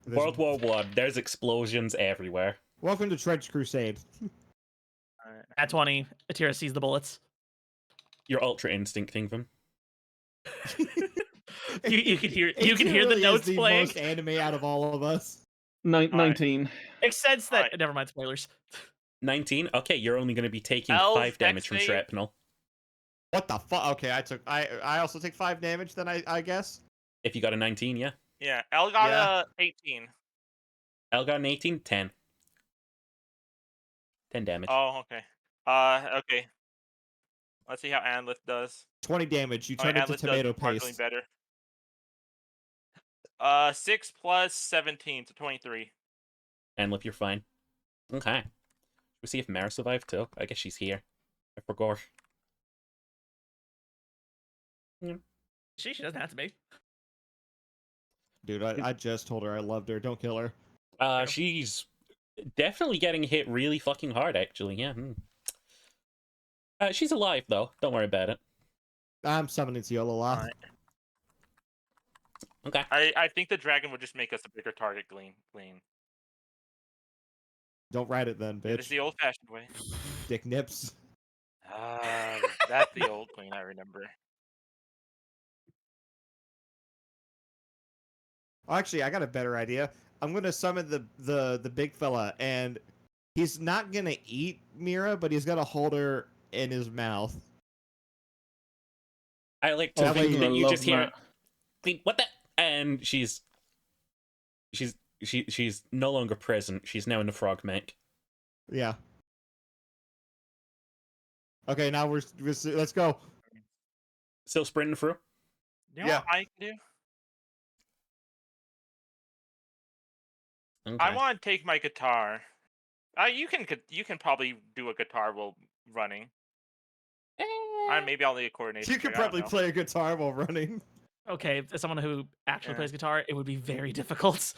World War One. There's explosions everywhere. Welcome to Trench Crusade. Alright. At 20, Atira sees the bullets. You're ultra instincting them. You can hear It the really is notes the playing. most anime out of all of us. 19. Makes sense that. Alright. Never mind spoilers. 19. Okay, you're only going to be taking Elves 5 damage dex from save. shrapnel. What the fuck? Okay, I also take 5 damage then I guess. If you got a 19, yeah. Yeah, El got Yeah. 18. El got an 18, 10. 10 damage. Oh, okay. Okay. Let's see how Anlith does. 20 damage. You turn Anlith into does tomato marginally paste. better. 6 plus 17 to 23. And Lip, you're fine. Okay. We see if Mara survived too. I guess she's here. I forgot. She doesn't have to be. Dude, I just told her I loved her. Don't kill her. She's definitely getting hit really fucking hard, actually. Yeah. She's alive though. Don't worry about it. I'm summoning Geololoth. Alright. Okay. I think the dragon would just make us a bigger target, Glean. Don't ride it then, It's bitch. the old-fashioned way. Dick nips. That's the old Glean, I remember. Actually, I got a better idea. I'm gonna summon the big fella, and he's not gonna eat Mira, but he's gonna hold her in his mouth. I like to Oh, think I that you love just hear, that. "Clean, what the?" And she's no longer present. She's now in the frog mech. Yeah. Okay, now let's go. Still sprinting through. You know Yeah. what I can do? Okay. I want to take my guitar. You can probably do a guitar while running. Maybe I'll need a coordination. You could check, I don't probably know. play a guitar while running. Okay, as someone who actually Yeah. plays guitar, it would be very difficult.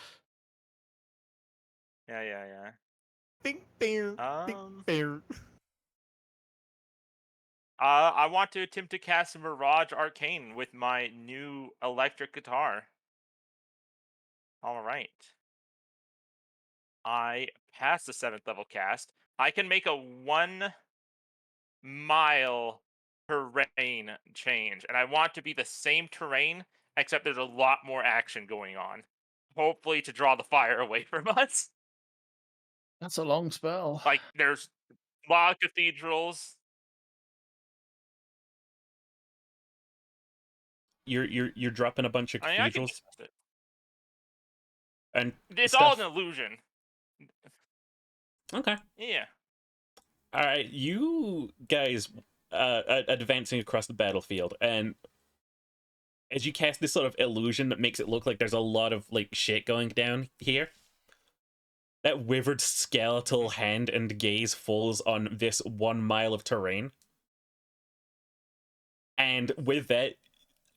Yeah. Bing, bing, Um, bing. I want to attempt to cast Mirage Arcane with my new electric guitar. All right. I passed the 7th level cast. I can make a 1 mile terrain change, and I want to be the same terrain, except there's a lot more action going on. Hopefully to draw the fire away from us. That's a long spell. Like, there's a lot of cathedrals. You're dropping a bunch of I can cathedrals, discuss it. and It's all an stuff. illusion. Okay. Yeah. All right, you guys advancing across the battlefield, and as you cast this sort of illusion that makes it look like there's a lot of like shit going down here, that withered skeletal hand and gaze falls on this 1 mile of terrain, and with that,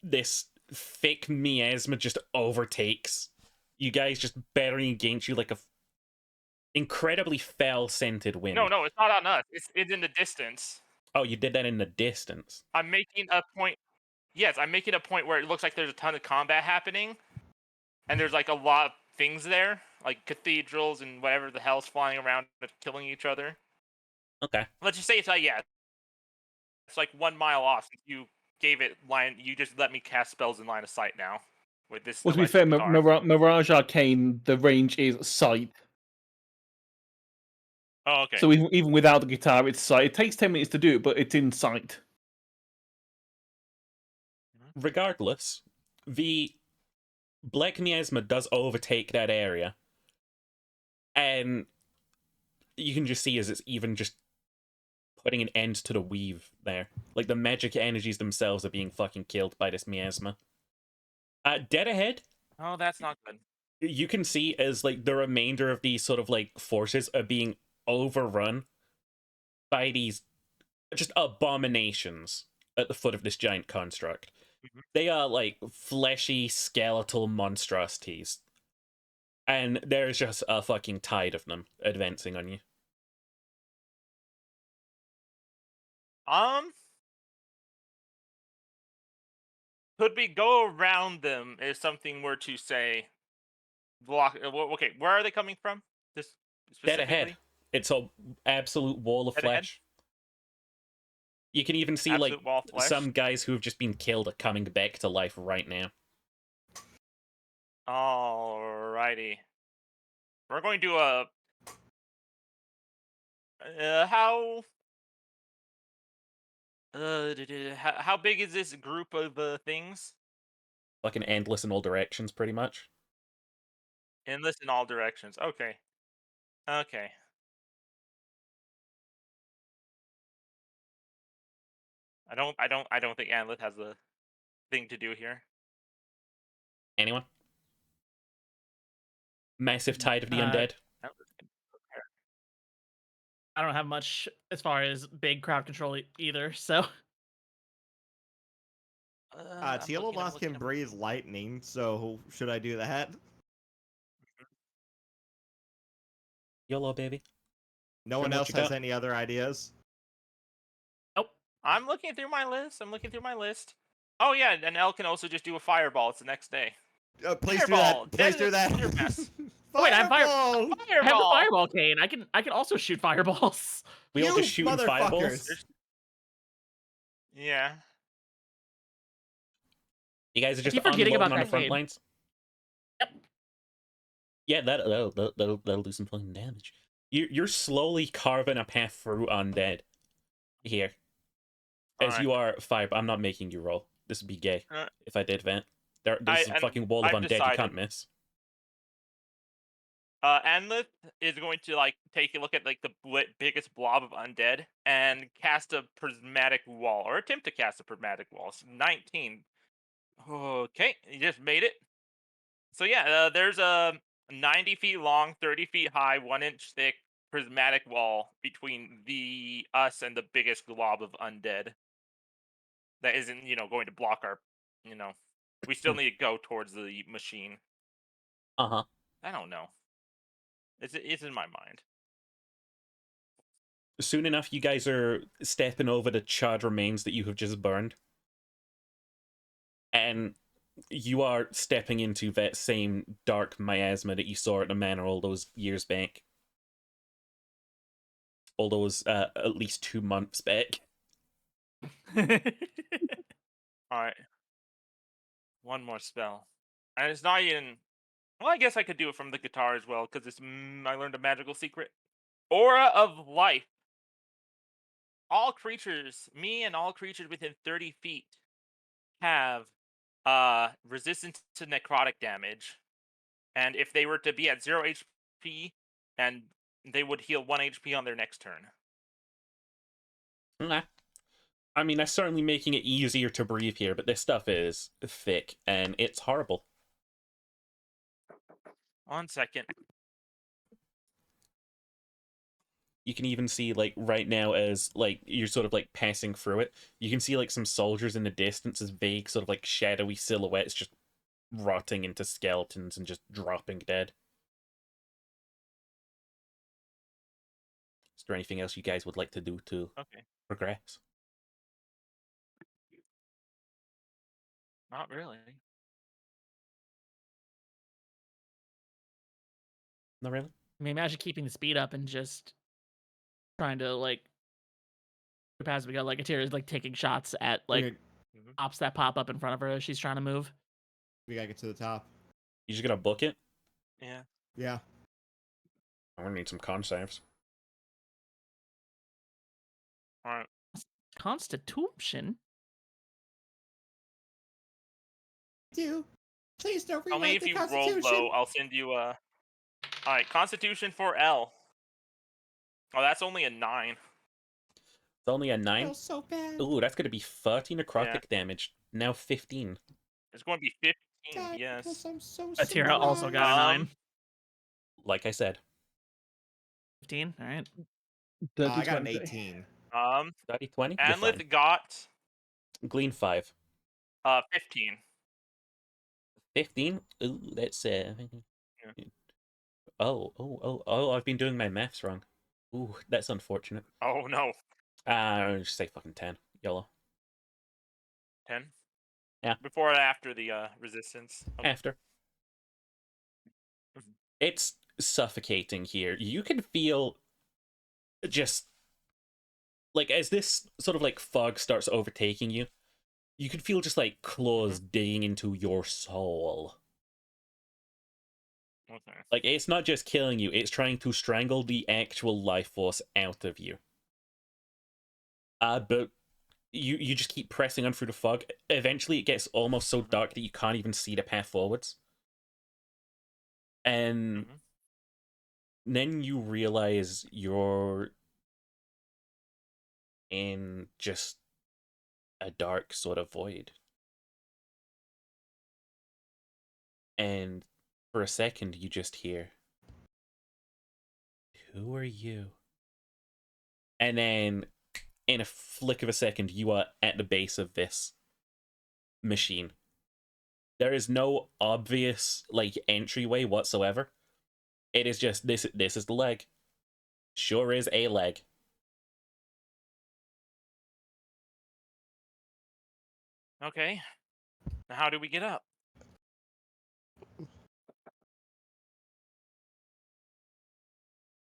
this thick miasma just overtakes you guys, just battering against you like a incredibly foul-scented wind. No, it's not on us. It's in the distance. Oh, you did that in the distance. I'm making a point. Yes, I'm making a point where it looks like there's a ton of combat happening, and there's like a lot of things there, like cathedrals and whatever the hell's flying around and killing each other. Okay. Let's just say it's it's like 1 mile off. Since you gave it line, you just let me cast spells in line of sight now with this. Well, to be fair, electric guitar. Mirage Arcane, the range is sight. Oh, okay. So even without the guitar, it's sight. It takes 10 minutes to do it, but it's in sight. Regardless, the Black Miasma does overtake that area. And you can just see as it's even just putting an end to the weave there. Like, the magic energies themselves are being fucking killed by this miasma. Dead ahead, Oh, that's not good. you can see as, like, the remainder of these sort of, like, forces are being overrun by these just abominations at the foot of this giant construct. Mhm. They are, like, fleshy, skeletal monstrosities. And there's just a fucking tide of them advancing on you. Could we go around them if something were to say block? Okay, where are they coming from? This Dead specifically. ahead. It's a absolute wall of Dead ahead? flesh. You can even see Absolute like wall of flesh? some guys who have just been killed are coming back to life right now. Alrighty. We're going to how how big is this group of things? Fucking endless in all directions, pretty much. Endless in all directions. Okay. Okay. I don't think Anlith has a thing to do here. Anyone? Massive tide of the Uh, undead. I don't have much as far as big crowd control either, so I'm Tealomoth looking, can I'm- breathe lightning, so should I do that? YOLO, baby. No Trim one what else you has got. any other ideas? I'm looking through my list. Oh yeah, and Elle can also just do a fireball. It's the next day. Please Fireball! do that. Please do That that. is your best. Wait, I have fire- Fireball! I have the Fireball! fireball cane. I can also shoot fireballs. We all You just shooting fireballs. motherfuckers. Yeah. You guys are I just keep forgetting unloading about on the that front game. lines. Yep. Yeah, that'll do some fucking damage. You're slowly carving a path through undead here. As Alright. you are five, I'm not making you roll. This would be gay if I did vent. There's a and fucking wall of I've undead decided. you can't miss. Anlith is going to like take a look at like the biggest blob of undead and cast a prismatic wall, or attempt to cast a prismatic wall. It's 19. Okay, he just made it. So yeah, there's a 90 feet long, 30 feet high, 1-inch thick prismatic wall between us and the biggest glob of undead. That isn't, going to block our, we still need to go towards the machine. Uh-huh. I don't know. It's in my mind. Soon enough, you guys are stepping over the charred remains that you have just burned. And you are stepping into that same dark miasma that you saw at the manor all those years back. All those, at least 2 months back. Alright. One more spell. And it's not even... Well, I guess I could do it from the guitar as well, because it's... I learned a magical secret. Aura of Life. All creatures, me and all creatures within 30 feet, have resistance to necrotic damage. And if they were to be at 0 HP, and they would heal 1 HP on their next turn. Nah. I mean, that's certainly making it easier to breathe here, but this stuff is thick, and it's horrible. 1 second. You can even see, like, right now as, like, you're sort of, like, passing through it, you can see, like, some soldiers in the distance as vague, sort of, like, shadowy silhouettes just rotting into skeletons and just dropping dead. Is there anything else you guys would like to do to progress? Not really. Not really? I mean, imagine keeping the speed up and just trying to like past we got like Atira's like taking shots at like ops that pop up in front of her as she's trying to move. We gotta get to the top. You just gonna book it? Yeah. Yeah. I'm gonna need some con saves. All right. Constitution. Do please don't Tell me rewrite if the you roll Constitution. low. I'll send you a. All right, Constitution for L. Oh, that's only a 9. It's only a 9. Feels so bad. Ooh, that's going to be 30 necrotic damage. Now 15. It's going to be 15. God, Yes. because I'm so Atira also got a 9. Like I said, 15. All right. Oh, I got an 20. 18. 30, 20. You're fine. Anlith got Glean 5. 15. 15? Ooh, that's Oh, I've been doing my maths wrong. Ooh, that's unfortunate. Oh no. Just say fucking 10. YOLO. 10. Yeah. Before or after the resistance. Okay. After. Mhm. It's suffocating here. You can feel just like as this sort of like fog starts overtaking you, you can feel just like claws digging into your soul. Okay. Like it's not just killing you, it's trying to strangle the actual life force out of you. But you just keep pressing on through the fog. Eventually it gets almost so dark that you can't even see the path forwards. And then you realize you're in just a dark sort of void. And for a second you just hear, "Who are you?" And then in a flick of a second you are at the base of this machine. There is no obvious like entryway whatsoever. It is just this is the leg. Sure is a leg. Okay. Now how do we get up?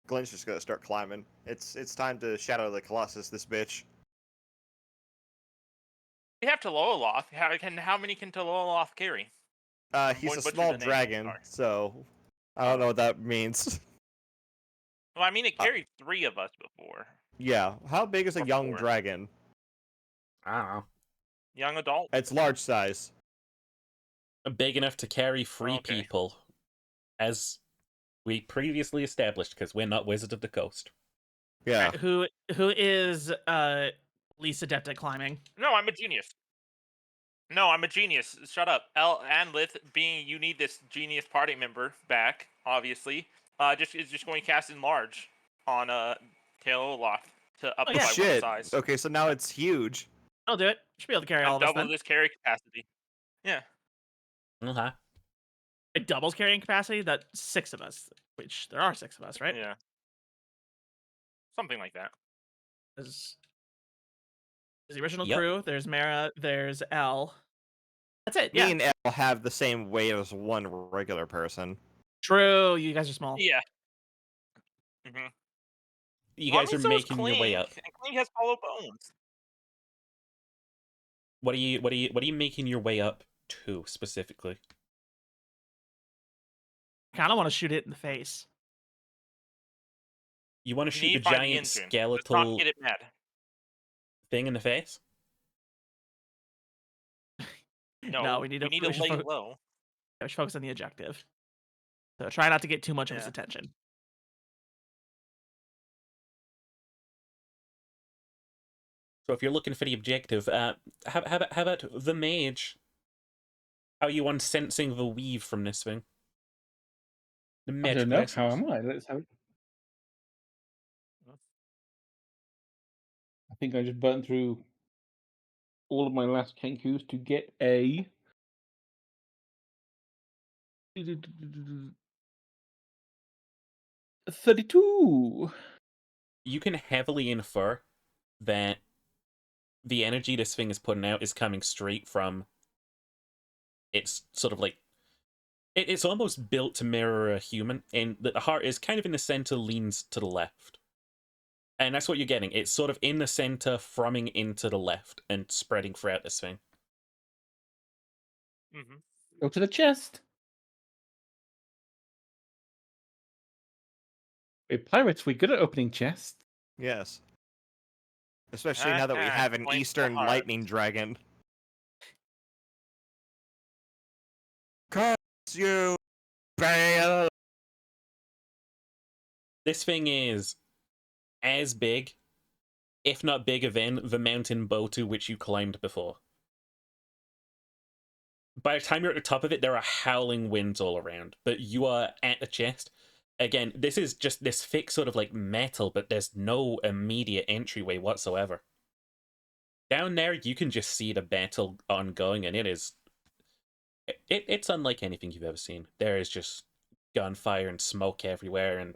Glenn's just gonna start climbing. It's time to Shadow the Colossus this bitch. We have Taloloth. How many can Taloloth carry? He's going a to butcher small the name, dragon, sorry. so I don't know what that means. Well, I mean, it carried 3 of us before. Yeah, how big is a Or young 4. dragon? I don't know. Young adult. It's large size. Big enough to carry 3 Okay. people, as we previously established, because we're not Wizard of the Coast. Yeah. Who is least adept at climbing? No, I'm a genius. No, I'm a genius. Shut up. Anlith, being you need this genius party member back, obviously. Is just going to cast enlarge on Taloloth to up Oh, it yeah. by 1 Shit. size. Okay, so now it's huge. I'll do it. Should be able to carry all And of us double then. this carry capacity. Yeah. Uh-huh. It doubles carrying capacity. That's 6 of us, which there are 6 of us, right? Yeah. Something like that. There's the original Yep. crew. There's Mara. There's L. That's it. Me Yeah. and Elle have the same weight as one regular person. True. You guys are small. Yeah. Mm-hmm. You guys are making your way up. And Clink has hollow bones. What are you making your way up to specifically? Kind of want to shoot it in the face. You want to You shoot need the to find the giant engine. Let's skeletal not get it mad. thing in the face? No, we need to to lay low. we should focus on the objective. So try not to get too much of his Yeah. attention. So if you're looking for the objective, how about the mage? How are you on sensing the weave from this thing? The I magic don't know. essence. How am I? Let's have it. I think I just burnt through all of my last Kenkus to get a 32. You can heavily infer that the energy this thing is putting out is coming straight from its sort of like it's almost built to mirror a human, and the heart is kind of in the center, leans to the left. And that's what you're getting. It's sort of in the center, thrumming into the left and spreading throughout this thing. Mm-hmm. Go to the chest. We're pirates. We're good at opening chests. Yes. Especially now that we have an Point to the Eastern heart. Lightning Dragon. Curse you, Bale! This thing is as big, if not bigger than, the mountain Botu which you climbed before. By the time you're at the top of it, there are howling winds all around, but you are at the chest. Again, this is just this thick sort of like metal, but there's no immediate entryway whatsoever. Down there, you can just see the battle ongoing, and it's unlike anything you've ever seen. There is just gunfire and smoke everywhere, and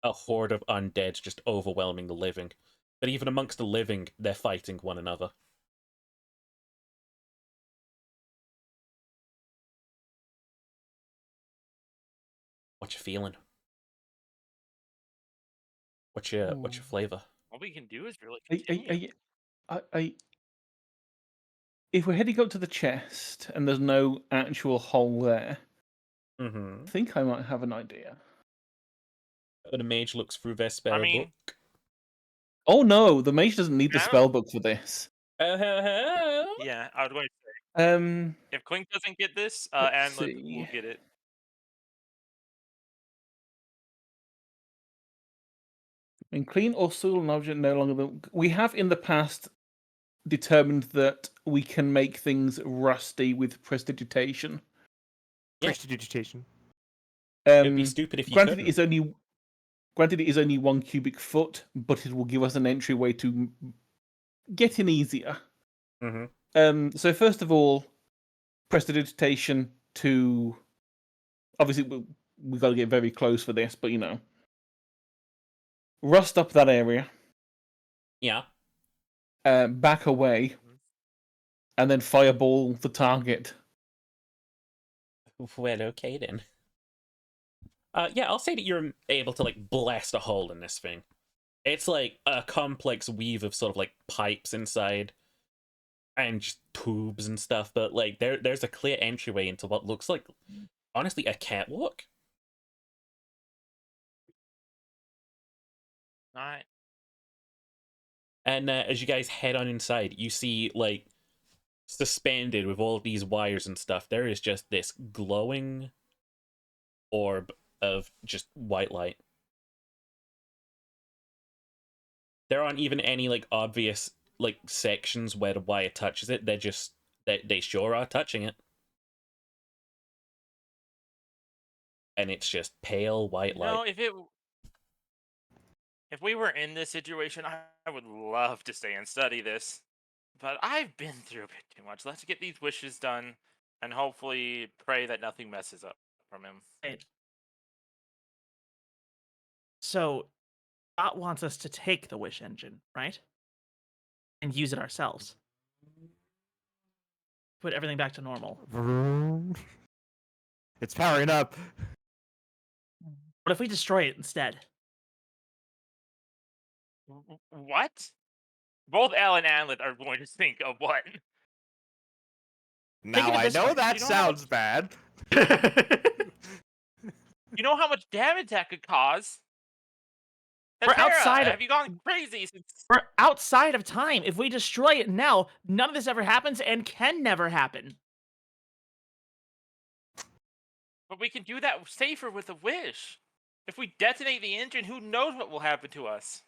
a horde of undead just overwhelming the living. But even amongst the living, they're fighting one another. What you feeling? What's your flavor? All we can do is really I, continue. if we're heading up to the chest and there's no actual hole there, Mm-hmm. I think I might have an idea. The mage looks through their spell mean- book. Oh no, the mage doesn't need the Yeah. spell book for this. Yeah, I was going to say, if Clink doesn't get this, Let's Anlith see. will get it. In clean or soil an object no longer. We have in the past determined that we can make things rusty with prestidigitation. Yeah. Prestidigitation. It'd be stupid if you Granted, couldn't. it is only 1 cubic foot, but it will give us an entryway to get in easier. Mm-hmm. So first of all, prestidigitation to. Obviously, we've got to get very close for this, but rust up that area. Yeah. Back away, and then fireball the target. Well, okay then. Yeah, I'll say that you're able to like blast a hole in this thing. It's like a complex weave of sort of like pipes inside, and just tubes and stuff. But like there's a clear entryway into what looks like, honestly, a catwalk. All right. And as you guys head on inside, you see like suspended with all these wires and stuff. There is just this glowing orb of just white light. There aren't even any like obvious like sections where the wire touches it. They're just they sure are touching it. And it's just pale white light. No, if we were in this situation, I would love to stay and study this. But I've been through a bit too much. Let's get these wishes done and hopefully pray that nothing messes up from him. Right. So, Dot wants us to take the wish engine, right? And use it ourselves. Put everything back to normal. It's powering up. What if we destroy it instead? What? Both Al and Anlith are going to think of what? Now of it I this know way, that you know how sounds bad. You know how much damage that could cause? We're Hatera, outside of- have you gone crazy since... We're outside of time. If we destroy it now, none of this ever happens and can never happen. But we can do that safer with a wish. If we detonate the engine, who knows what will happen to us?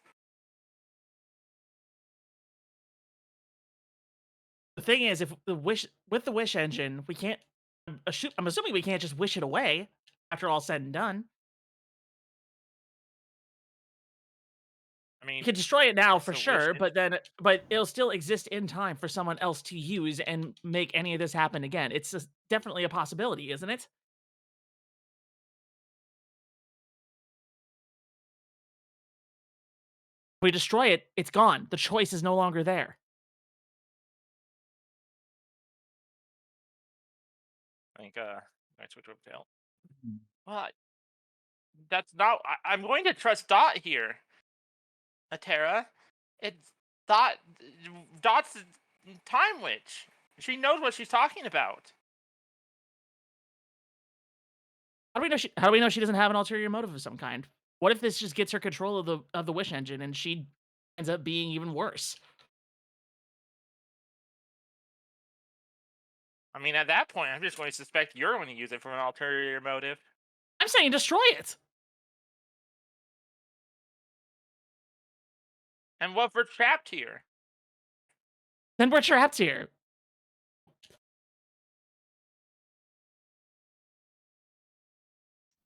The thing is, if the wish with the wish engine, we can't. I'm assuming we can't just wish it away after all said and done. I mean, You can destroy it now for It's a wish sure, but it'll still exist in time for someone else to use and make any of this happen again. It's definitely a possibility, isn't it? If we destroy it, it's gone. The choice is no longer there. I think, I switch over to L. Well, that's not... I'm going to trust Dot here. Hatera. It's Dot... Dot's time witch. She knows what she's talking about. How do we know she doesn't have an ulterior motive of some kind? What if this just gets her control of the wish engine and she ends up being even worse. I mean, at that point, I'm just going to suspect you're going to use it for an ulterior motive. I'm saying destroy it. And what for trapped here? Then we're trapped here.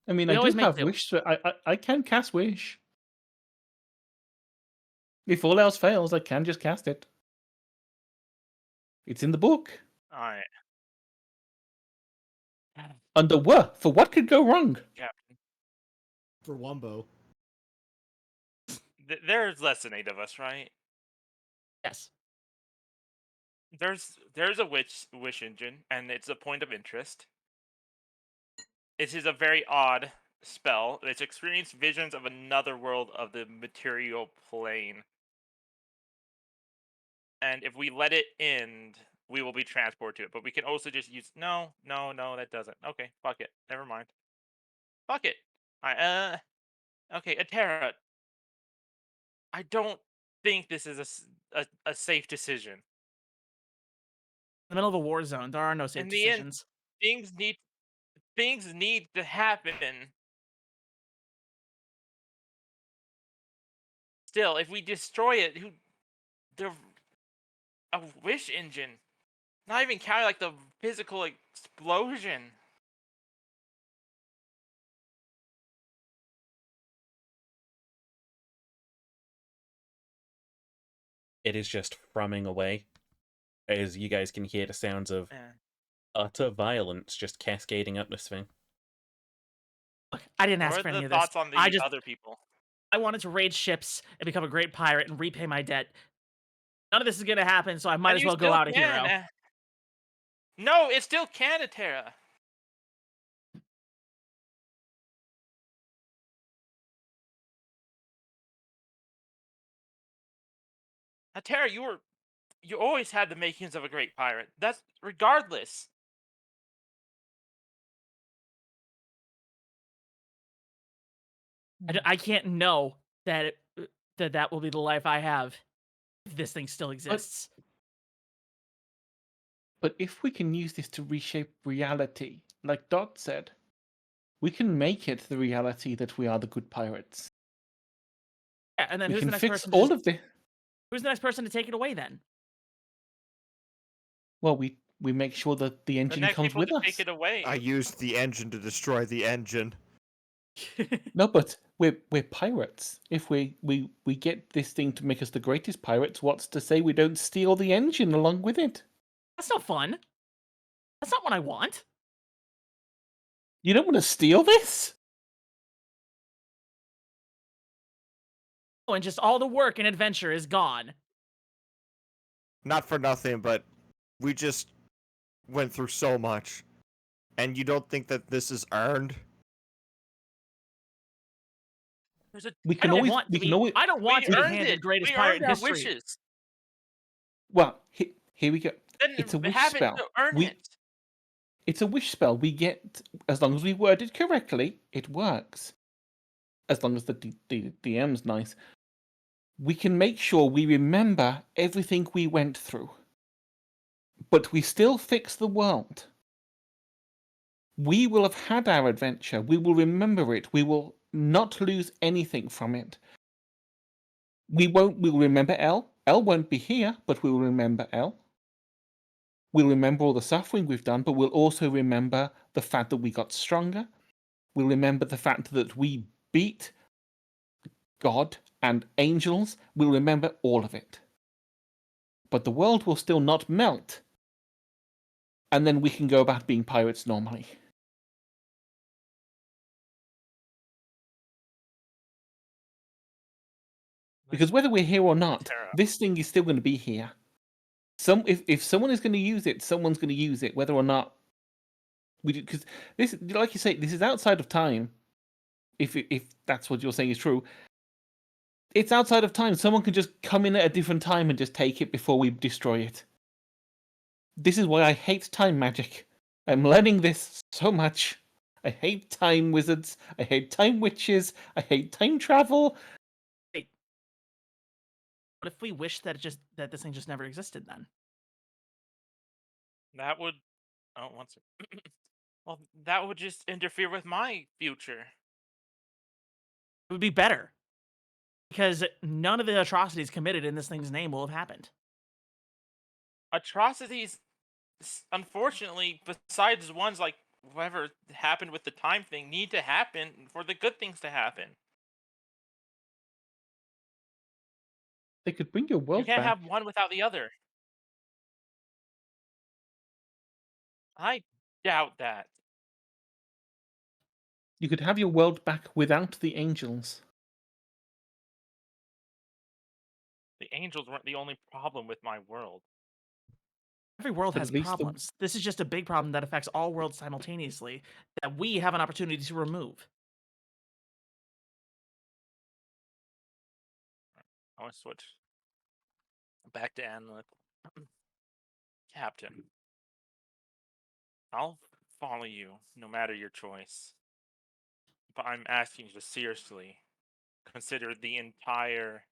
I mean, We I do always make have do. wish, so I can cast wish. If all else fails, I can just cast it. It's in the book. All right, Under what? For what could go wrong? Captain. For Wumbo. There's less than 8 of us, right? Yes. There's a wish engine, and it's a point of interest. This is a very odd spell. It's experienced visions of another world of the material plane. And if we let it end, we will be transported to it. But we can also just use no, that doesn't. Okay, fuck it. Never mind. Fuck it. Okay, Atera. I don't think this is a safe decision. In the middle of a war zone, there are no safe In the end, decisions. things need to happen. Still, if we destroy it, a wish engine, not even counting like the physical explosion. It is just thrumming away, as you guys can hear the sounds of utter violence just cascading up this thing. Look, I didn't What ask are for any the of this. thoughts on the other people? I wanted to raid ships and become a great pirate and repay my debt. None of this is gonna happen, so I might And as you well go still out a can, hero. No, it still can, Atera. Atera, you always had the makings of a great pirate. That's regardless. I can't know that that will be the life I have if this thing still exists. But if we can use this to reshape reality, like Dot said, we can make it the reality that we are the good pirates. Yeah, and then We who's the can next fix person? all of the. Who's the next person to take it away then? Well, we make sure that the The engine next comes people with to us. take it away. I used the engine to destroy the engine. No, but we're pirates. If we get this thing to make us the greatest pirates, what's to say we don't steal the engine along with it? That's no fun. That's not what I want. You don't want to steal this? Oh, and just all the work and adventure is gone. Not for nothing, but we just went through so much. And you don't think that this is earned? We I can don't always want we to can be, always I don't want to We be earned handed it. greatest We pirate earned in our history. wishes. well, here we go. Then It's a wish have spell. it to earn We- it. It's a wish spell. We get, as long as we word it correctly, it works. As long as the DM's nice. We can make sure we remember everything we went through. But we still fix the world. We will have had our adventure. We will remember it. We will not lose anything from it. We will remember Elle. Elle won't be here, but we will remember Elle. We'll remember all the suffering we've done, but we'll also remember the fact that we got stronger. We'll remember the fact that we beat God and angels. We'll remember all of it. But the world will still not melt. And then we can go about being pirates normally. Because whether we're here or not, Atera. this thing is still going to be here. If someone is going to use it, someone's going to use it, whether or not we do. Because this, like you say, this is outside of time. If that's what you're saying is true, it's outside of time. Someone can just come in at a different time and just take it before we destroy it. This is why I hate time magic. I'm learning this so much. I hate time wizards. I hate time witches. I hate time travel. What if we wish that this thing just never existed then? That would. Oh, one second. Well, that would just interfere with my future. It would be better. Because none of the atrocities committed in this thing's name will have happened. Atrocities, unfortunately, besides ones like whatever happened with the time thing, need to happen for the good things to happen. They could bring your You world can't back. have one without the other. I doubt that. You could have your world back without the angels. The angels weren't the only problem with my world. Every world But has at least the- problems. This is just a big problem that affects all worlds simultaneously that we have an opportunity to remove. I want to switch back to Anlith. Captain, I'll follow you no matter your choice. But I'm asking you to seriously consider the entire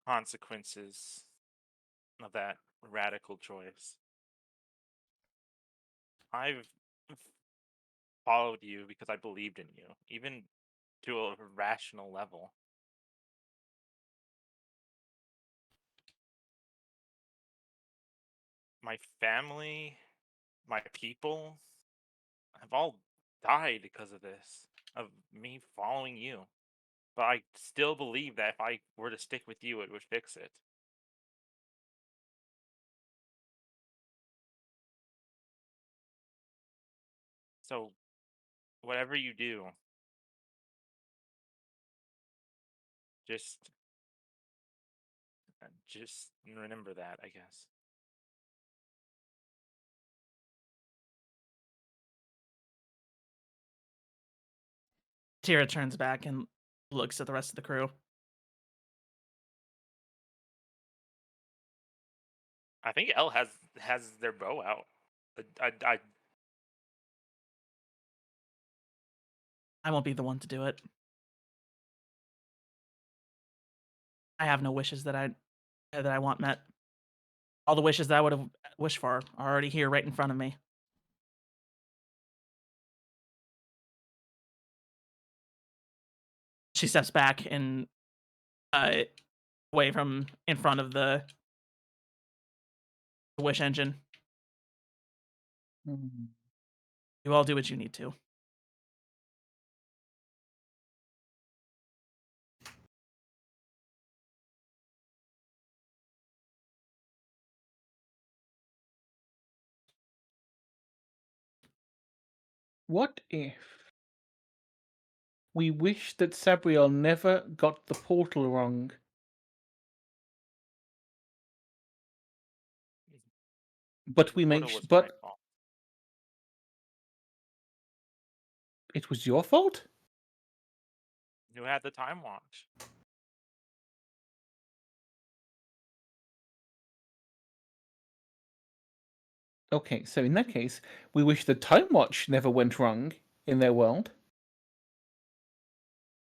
consequences of that radical choice. I've followed you because I believed in you, even to a rational level. My family, my people have all died because of this, of me following you. But I still believe that if I were to stick with you, it would fix it. So, whatever you do, just just remember that, I guess. Tira turns back and looks at the rest of the crew. I think L has their bow out. I won't be the one to do it. I have no wishes that I want met. All the wishes that I would have wished for are already here right in front of me. She steps back and away from in front of the wish engine. You all do what you need to. What if we wish that Sabriel never got the portal wrong? But we make Portal was my but fault. it was your fault? You had the time watch. Okay, so in that case, we wish the Time Watch never went wrong in their world.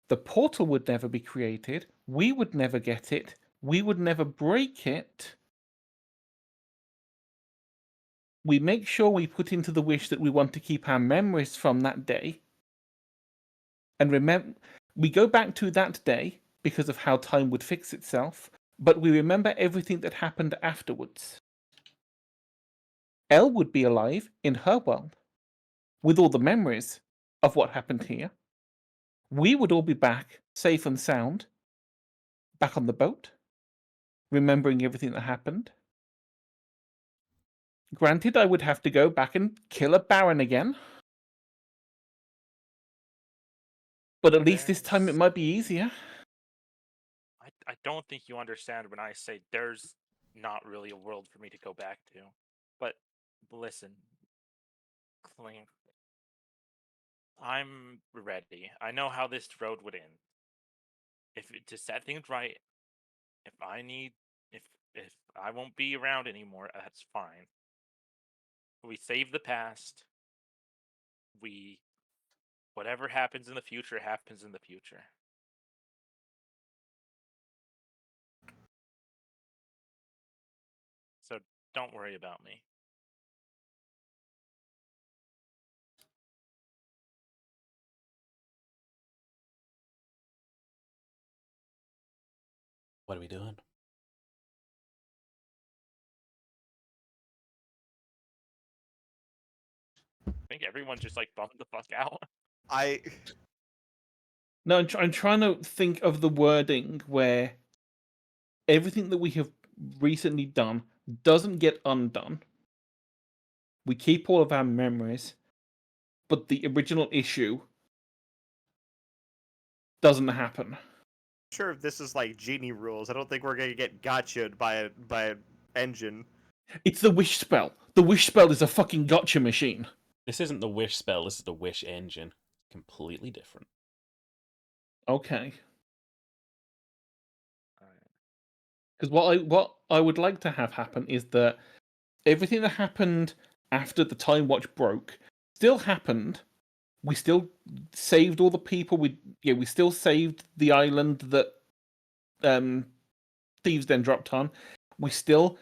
The portal would never be created. We would never get it. We would never break it. We make sure we put into the wish that we want to keep our memories from that day. And remember, we go back to that day because of how time would fix itself, but we remember everything that happened afterwards. Elle would be alive in her world with all the memories of what happened here. We would all be back safe and sound, back on the boat, remembering everything that happened. Granted, I would have to go back and kill a Baron again. But at least this time it might be easier. I don't think you understand when I say there's not really a world for me to go back to. But listen, Clink, I'm ready. I know how this road would end. To set things right, if I need, if I won't be around anymore, that's fine. We save the past. Whatever happens in the future happens in the future. So don't worry about me. What are we doing? I think everyone just like bummed the fuck out. I No, I'm trying to think of the wording where everything that we have recently done doesn't get undone. We keep all of our memories, but the original issue doesn't happen. sure if this is like genie rules. I don't think we're gonna get gotcha'd by an engine. It's the wish spell. The wish spell is a fucking gotcha machine. This isn't the wish spell, this is the wish engine. Completely different. Okay. Alright. Because what I would like to have happen is that everything that happened after the time watch broke still happened. We still saved all the people. We still saved the island that Thieves Den dropped on. We still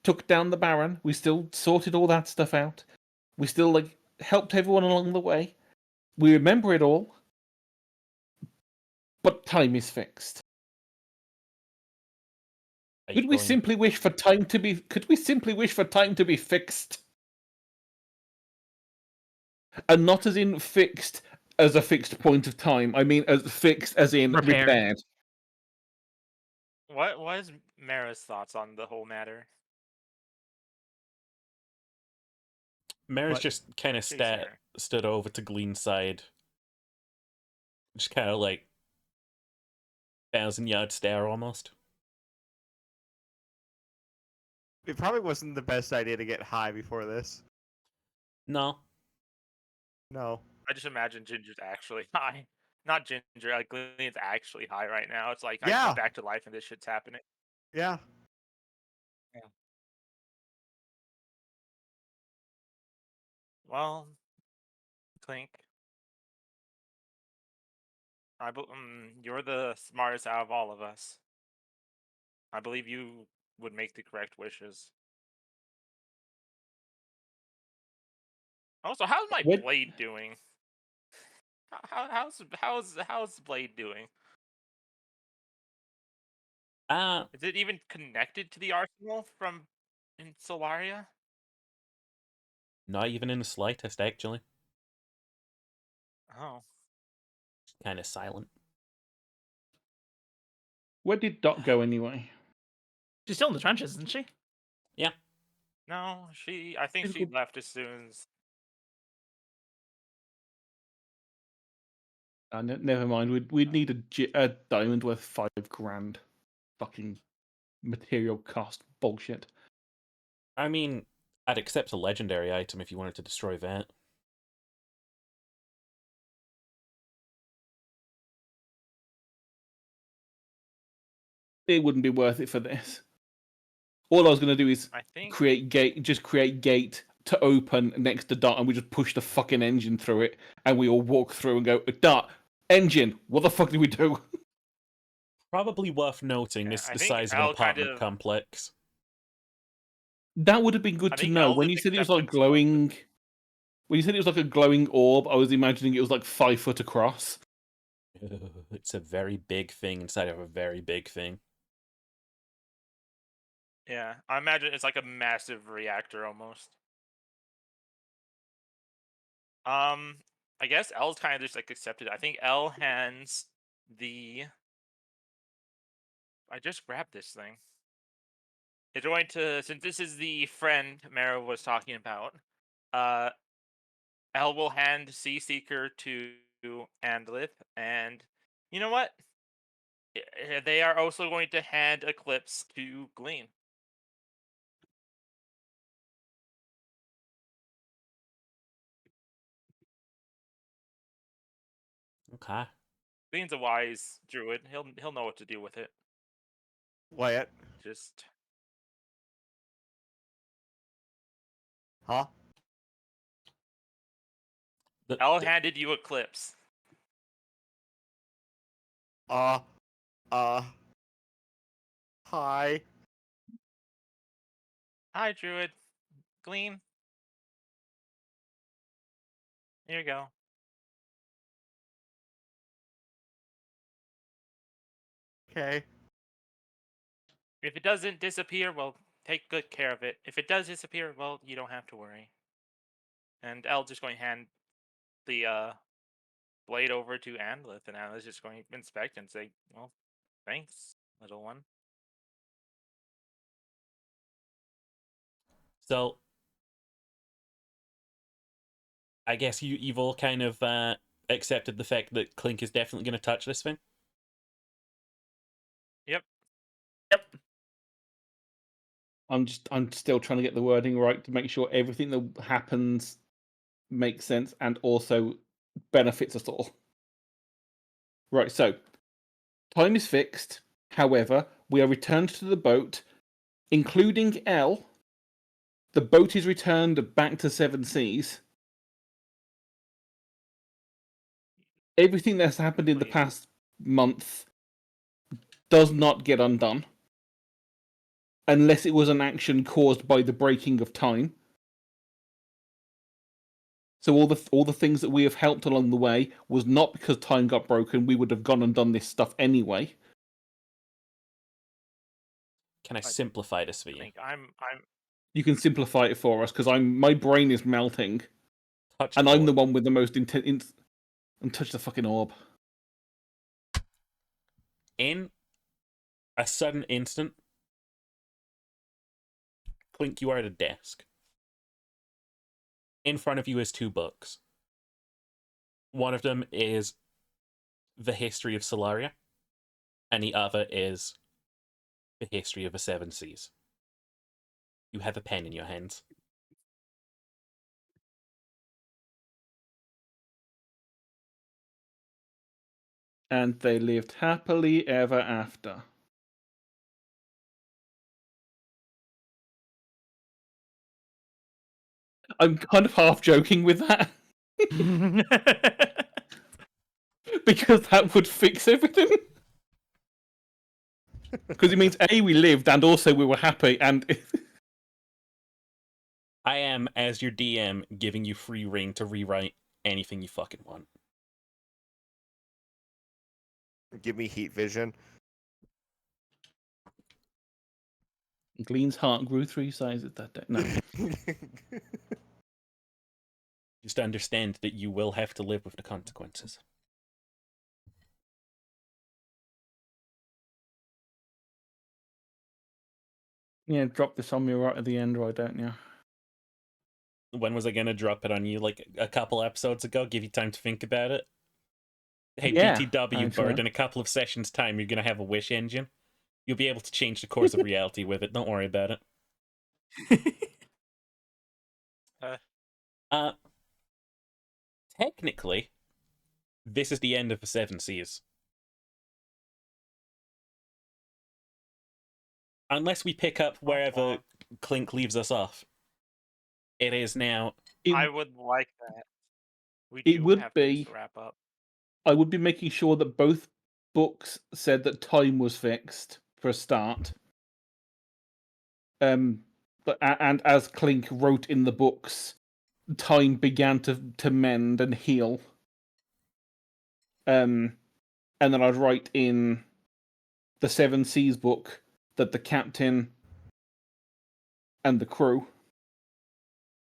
took down the Baron. We still sorted all that stuff out. We still like helped everyone along the way. We remember it all, but time is fixed. Are you Could we going- simply wish for time to be? Could we simply wish for time to be fixed, and not as in fixed as a fixed point of time? I mean, as fixed as in Repaired. repaired. What is Mara's thoughts on the whole matter? Mary's What? just kind of Please, Mara. stood over to Glean's side. Just kind of like 1,000-yard stare almost. It probably wasn't the best idea to get high before this. No. No. I just imagine Ginger's actually high. Not Ginger, like Glean's actually high right now. It's like I Yeah. come back to life and this shit's happening. Yeah. Well, Clink, you're the smartest out of all of us. I believe you would make the correct wishes. Also, how's my What- blade doing? How's Blade doing? Is it even connected to the arsenal from in Solaria? Not even in the slightest, actually. Oh, Kind of silent. Where did Dot go anyway? She's still in the trenches, isn't she? no, I think she Physical- left as soon as. Never mind. We'd need a diamond worth $5,000. Fucking material cost bullshit. I mean, I'd accept a legendary item if you wanted to destroy that. It wouldn't be worth it for this. All I was gonna do is I think create gate to open next to Dot, and we just push the fucking engine through it, and we all walk through and go, Dot, engine, what the fuck do we do? Probably worth noting Yeah, this I the think size of an Al apartment kind of- complex. That would have been good I to think know. El's When you said it was like acceptance was- glowing, when you said it was like a glowing orb, I was imagining it was like 5 foot across. It's a very big thing inside of a very big thing. yeah, I imagine it's like a massive reactor almost. I guess L's kind of just like accepted. I think L hands the. I just grabbed this thing. It's going to, since this is the friend Mara was talking about, L will hand Sea Seeker to Andlith, and you know what? They are also going to hand Eclipse to Glean. Okay. Glean's a wise druid. He'll know what to do with it. Wyatt. Just Huh? L handed you Eclipse. Hi. Hi, Druid. Glean. Here you go. Okay. If it doesn't disappear, well, take good care of it. If it does disappear, well, you don't have to worry. And L just going to hand the blade over to Anlith, and Anlith's just going to inspect and say, well, thanks, little one. So, I guess you've all kind of accepted the fact that Clink is definitely going to touch this thing. Yep. I'm still trying to get the wording right to make sure everything that happens makes sense and also benefits us all. Right, so time is fixed. However, we are returned to the boat, including L. The boat is returned back to Seven Seas. Everything that's happened in the Please. past month does not get undone. Unless it was an action caused by the breaking of time. So all the things that we have helped along the way was not because time got broken. We would have gone and done this stuff anyway. Can I simplify this for I you? think I'm You can simplify it for us because my brain is melting, Touch and the I'm the orb. one with the most intense. And touch the fucking orb. In a sudden instant, Clink, you are at a desk. In front of you is 2 books. One of them is The History of Solaria, and the other is The History of the Seven Seas. You have a pen in your hands. And they lived happily ever after. I'm kind of half joking with that. Because that would fix everything. Because it means A, we lived, and also we were happy, and... I am, as your DM, giving you free reign to rewrite anything you fucking want. Give me heat vision. Glean's heart grew 3 sizes that day. No. Just understand that you will have to live with the consequences. Yeah, drop this on me right at the end, why don't you? When was I going to drop it on you? Like a couple episodes ago? Give you time to think about it? Hey, Yeah, BTW, actually. Bird, in a couple of sessions' time, you're going to have a wish engine. You'll be able to change the course of reality with it. Don't worry about it. Technically, this is the end of the Seven Seas. Unless we pick up wherever Clink leaves us off. It is now... I would like that. We It do would have be- things to wrap up. I would be making sure that both books said that time was fixed for a start. But and as Clink wrote in the books, time began to mend and heal. And then I'd write in the Seven Seas book that the captain and the crew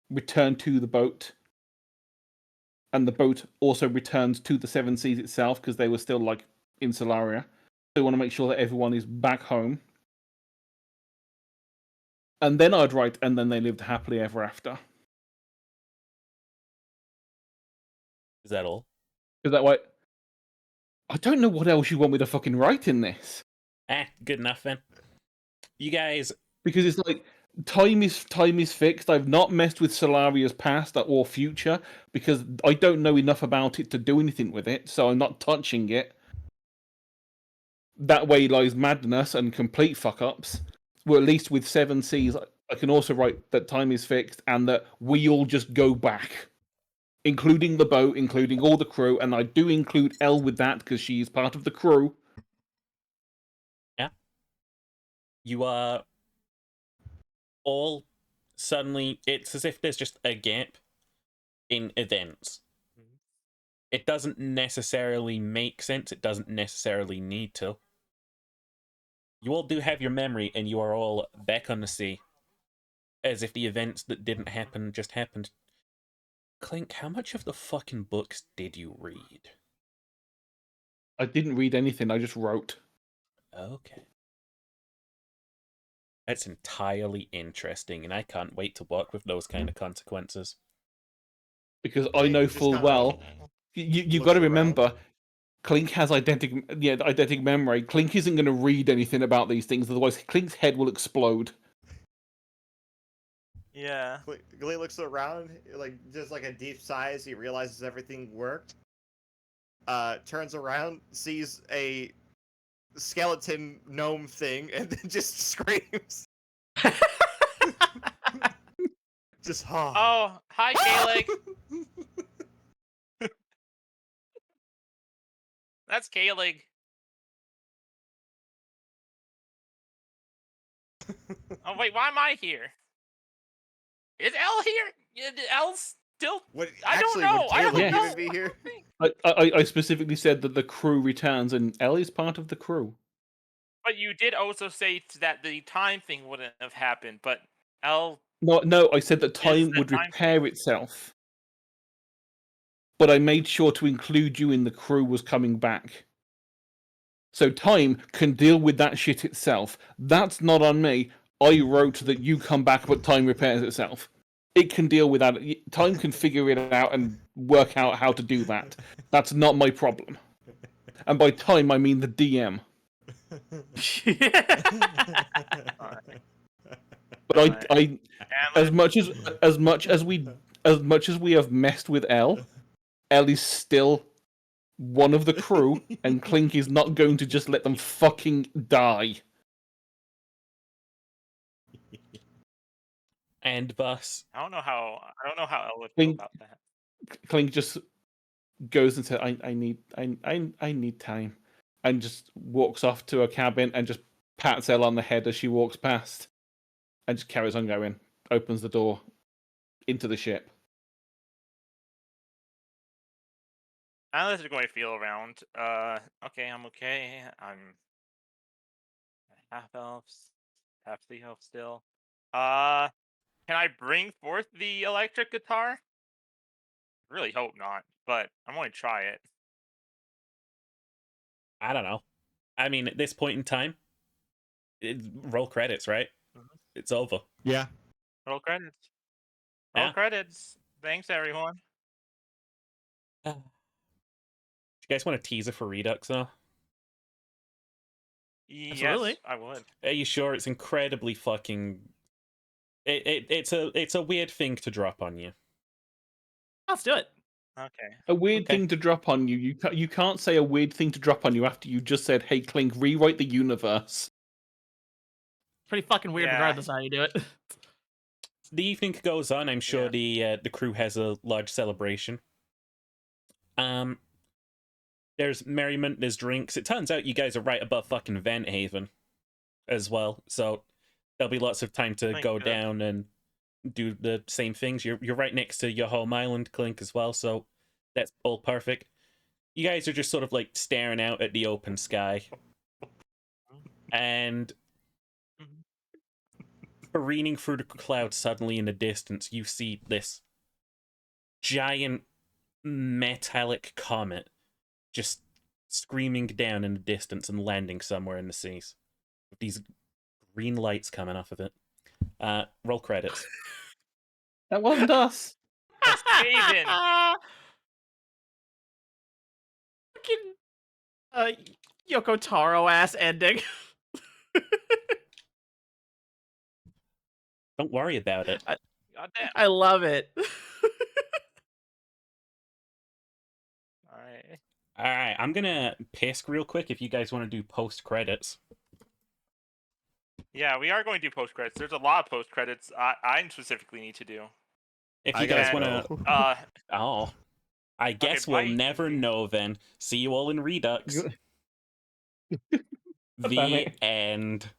returned to the boat, and the boat also returned to the Seven Seas itself because they were still like in Solaria. So we want to make sure that everyone is back home. And then I'd write, and then they lived happily ever after. Is that all? Is that why? I don't know what else you want me to fucking write in this. Good enough then. You guys... Because it's like, time is fixed. I've not messed with Solaria's past or future because I don't know enough about it to do anything with it, so I'm not touching it. That way lies madness and complete fuck-ups. Well, at least with Seven Seas, I can also write that time is fixed and that we all just go back. Including the boat, including all the crew, and I do include Elle with that because she is part of the crew. Yeah. You are... all suddenly, it's as if there's just a gap in events. It doesn't necessarily make sense. It doesn't necessarily need to. You all do have your memory, and you are all back on the sea, as if the events that didn't happen just happened. Clink, how much of the fucking books did you read? I didn't read anything. I just wrote. Okay. That's entirely interesting, and I can't wait to work with those kind of consequences. Because I know Just full kinda well. You've looks got to around. remember, Clink has eidetic memory. Clink isn't going to read anything about these things, otherwise Clink's head will explode. Yeah. Glee looks around, like just like a deep sigh as he realizes everything worked. Turns around, sees a skeleton gnome thing, and then just screams. Just Oh, hi, Kalig. That's Kalig. Oh wait, why am I here? Is Elle here? Elle's still. What? I don't Actually, know. would I don't Caleb know. even be here? I specifically said that the crew returns, and Ellie's part of the crew. But you did also say that the time thing wouldn't have happened. But Elle. No, I said that time the would time repair itself. But I made sure to include you in the crew was coming back. So time can deal with that shit itself. That's not on me. I wrote that you come back, but time repairs itself. It can deal with that. Time can figure it out and work out how to do that. That's not my problem. And by time, I mean the DM. But I as much as we have messed with Elle is still one of the crew, and Clink is not going to just let them fucking die. And thus, I don't know how Elle would feel Clink, about that. Clink just goes and says, I need time," and just walks off to a cabin and just pats Elle on the head as she walks past, and just carries on going. Opens the door into the ship. Alice is going to feel around. Okay, I'm okay. I'm half elves, half sea elf still. Can I bring forth the electric guitar? Really hope not, but I'm going to try it. I don't know. I mean, at this point in time, roll credits, right? It's over. Yeah. Roll credits. Roll Yeah. credits. Thanks, everyone. Do you guys want a teaser for Redux, though? Absolutely. Yes, I would. Are you sure? It's incredibly fucking. It's a weird thing to drop on you. Let's do it. Okay. A weird Okay. thing to drop on you. You can't say a weird thing to drop on you after you just said, "Hey, Clink, rewrite the universe." Pretty fucking weird, Yeah. regardless of how you do it. The evening goes on. I'm sure the crew has a large celebration. There's merriment, there's drinks. It turns out you guys are right above fucking Vent Haven as well, so there'll be lots of time to Thank go God. down and do the same things. You're right next to your home island, Clink, as well, so that's all perfect. You guys are just sort of like staring out at the open sky, and careening through the clouds, suddenly in the distance, you see this giant metallic comet just screaming down in the distance and landing somewhere in the seas with these green lights coming off of it. Roll credits. That wasn't us. That's Haven. Fucking Yoko Taro ass ending. Don't worry about it. Goddamn. I love it. Alright. Alright, I'm gonna pisk real quick if you guys want to do post credits. Yeah, we are going to do post credits. There's a lot of post credits I specifically need to do. If I you guys gotta want to. go. Oh. I guess we'll bye. never know then. See you all in Redux. Damn The it. end.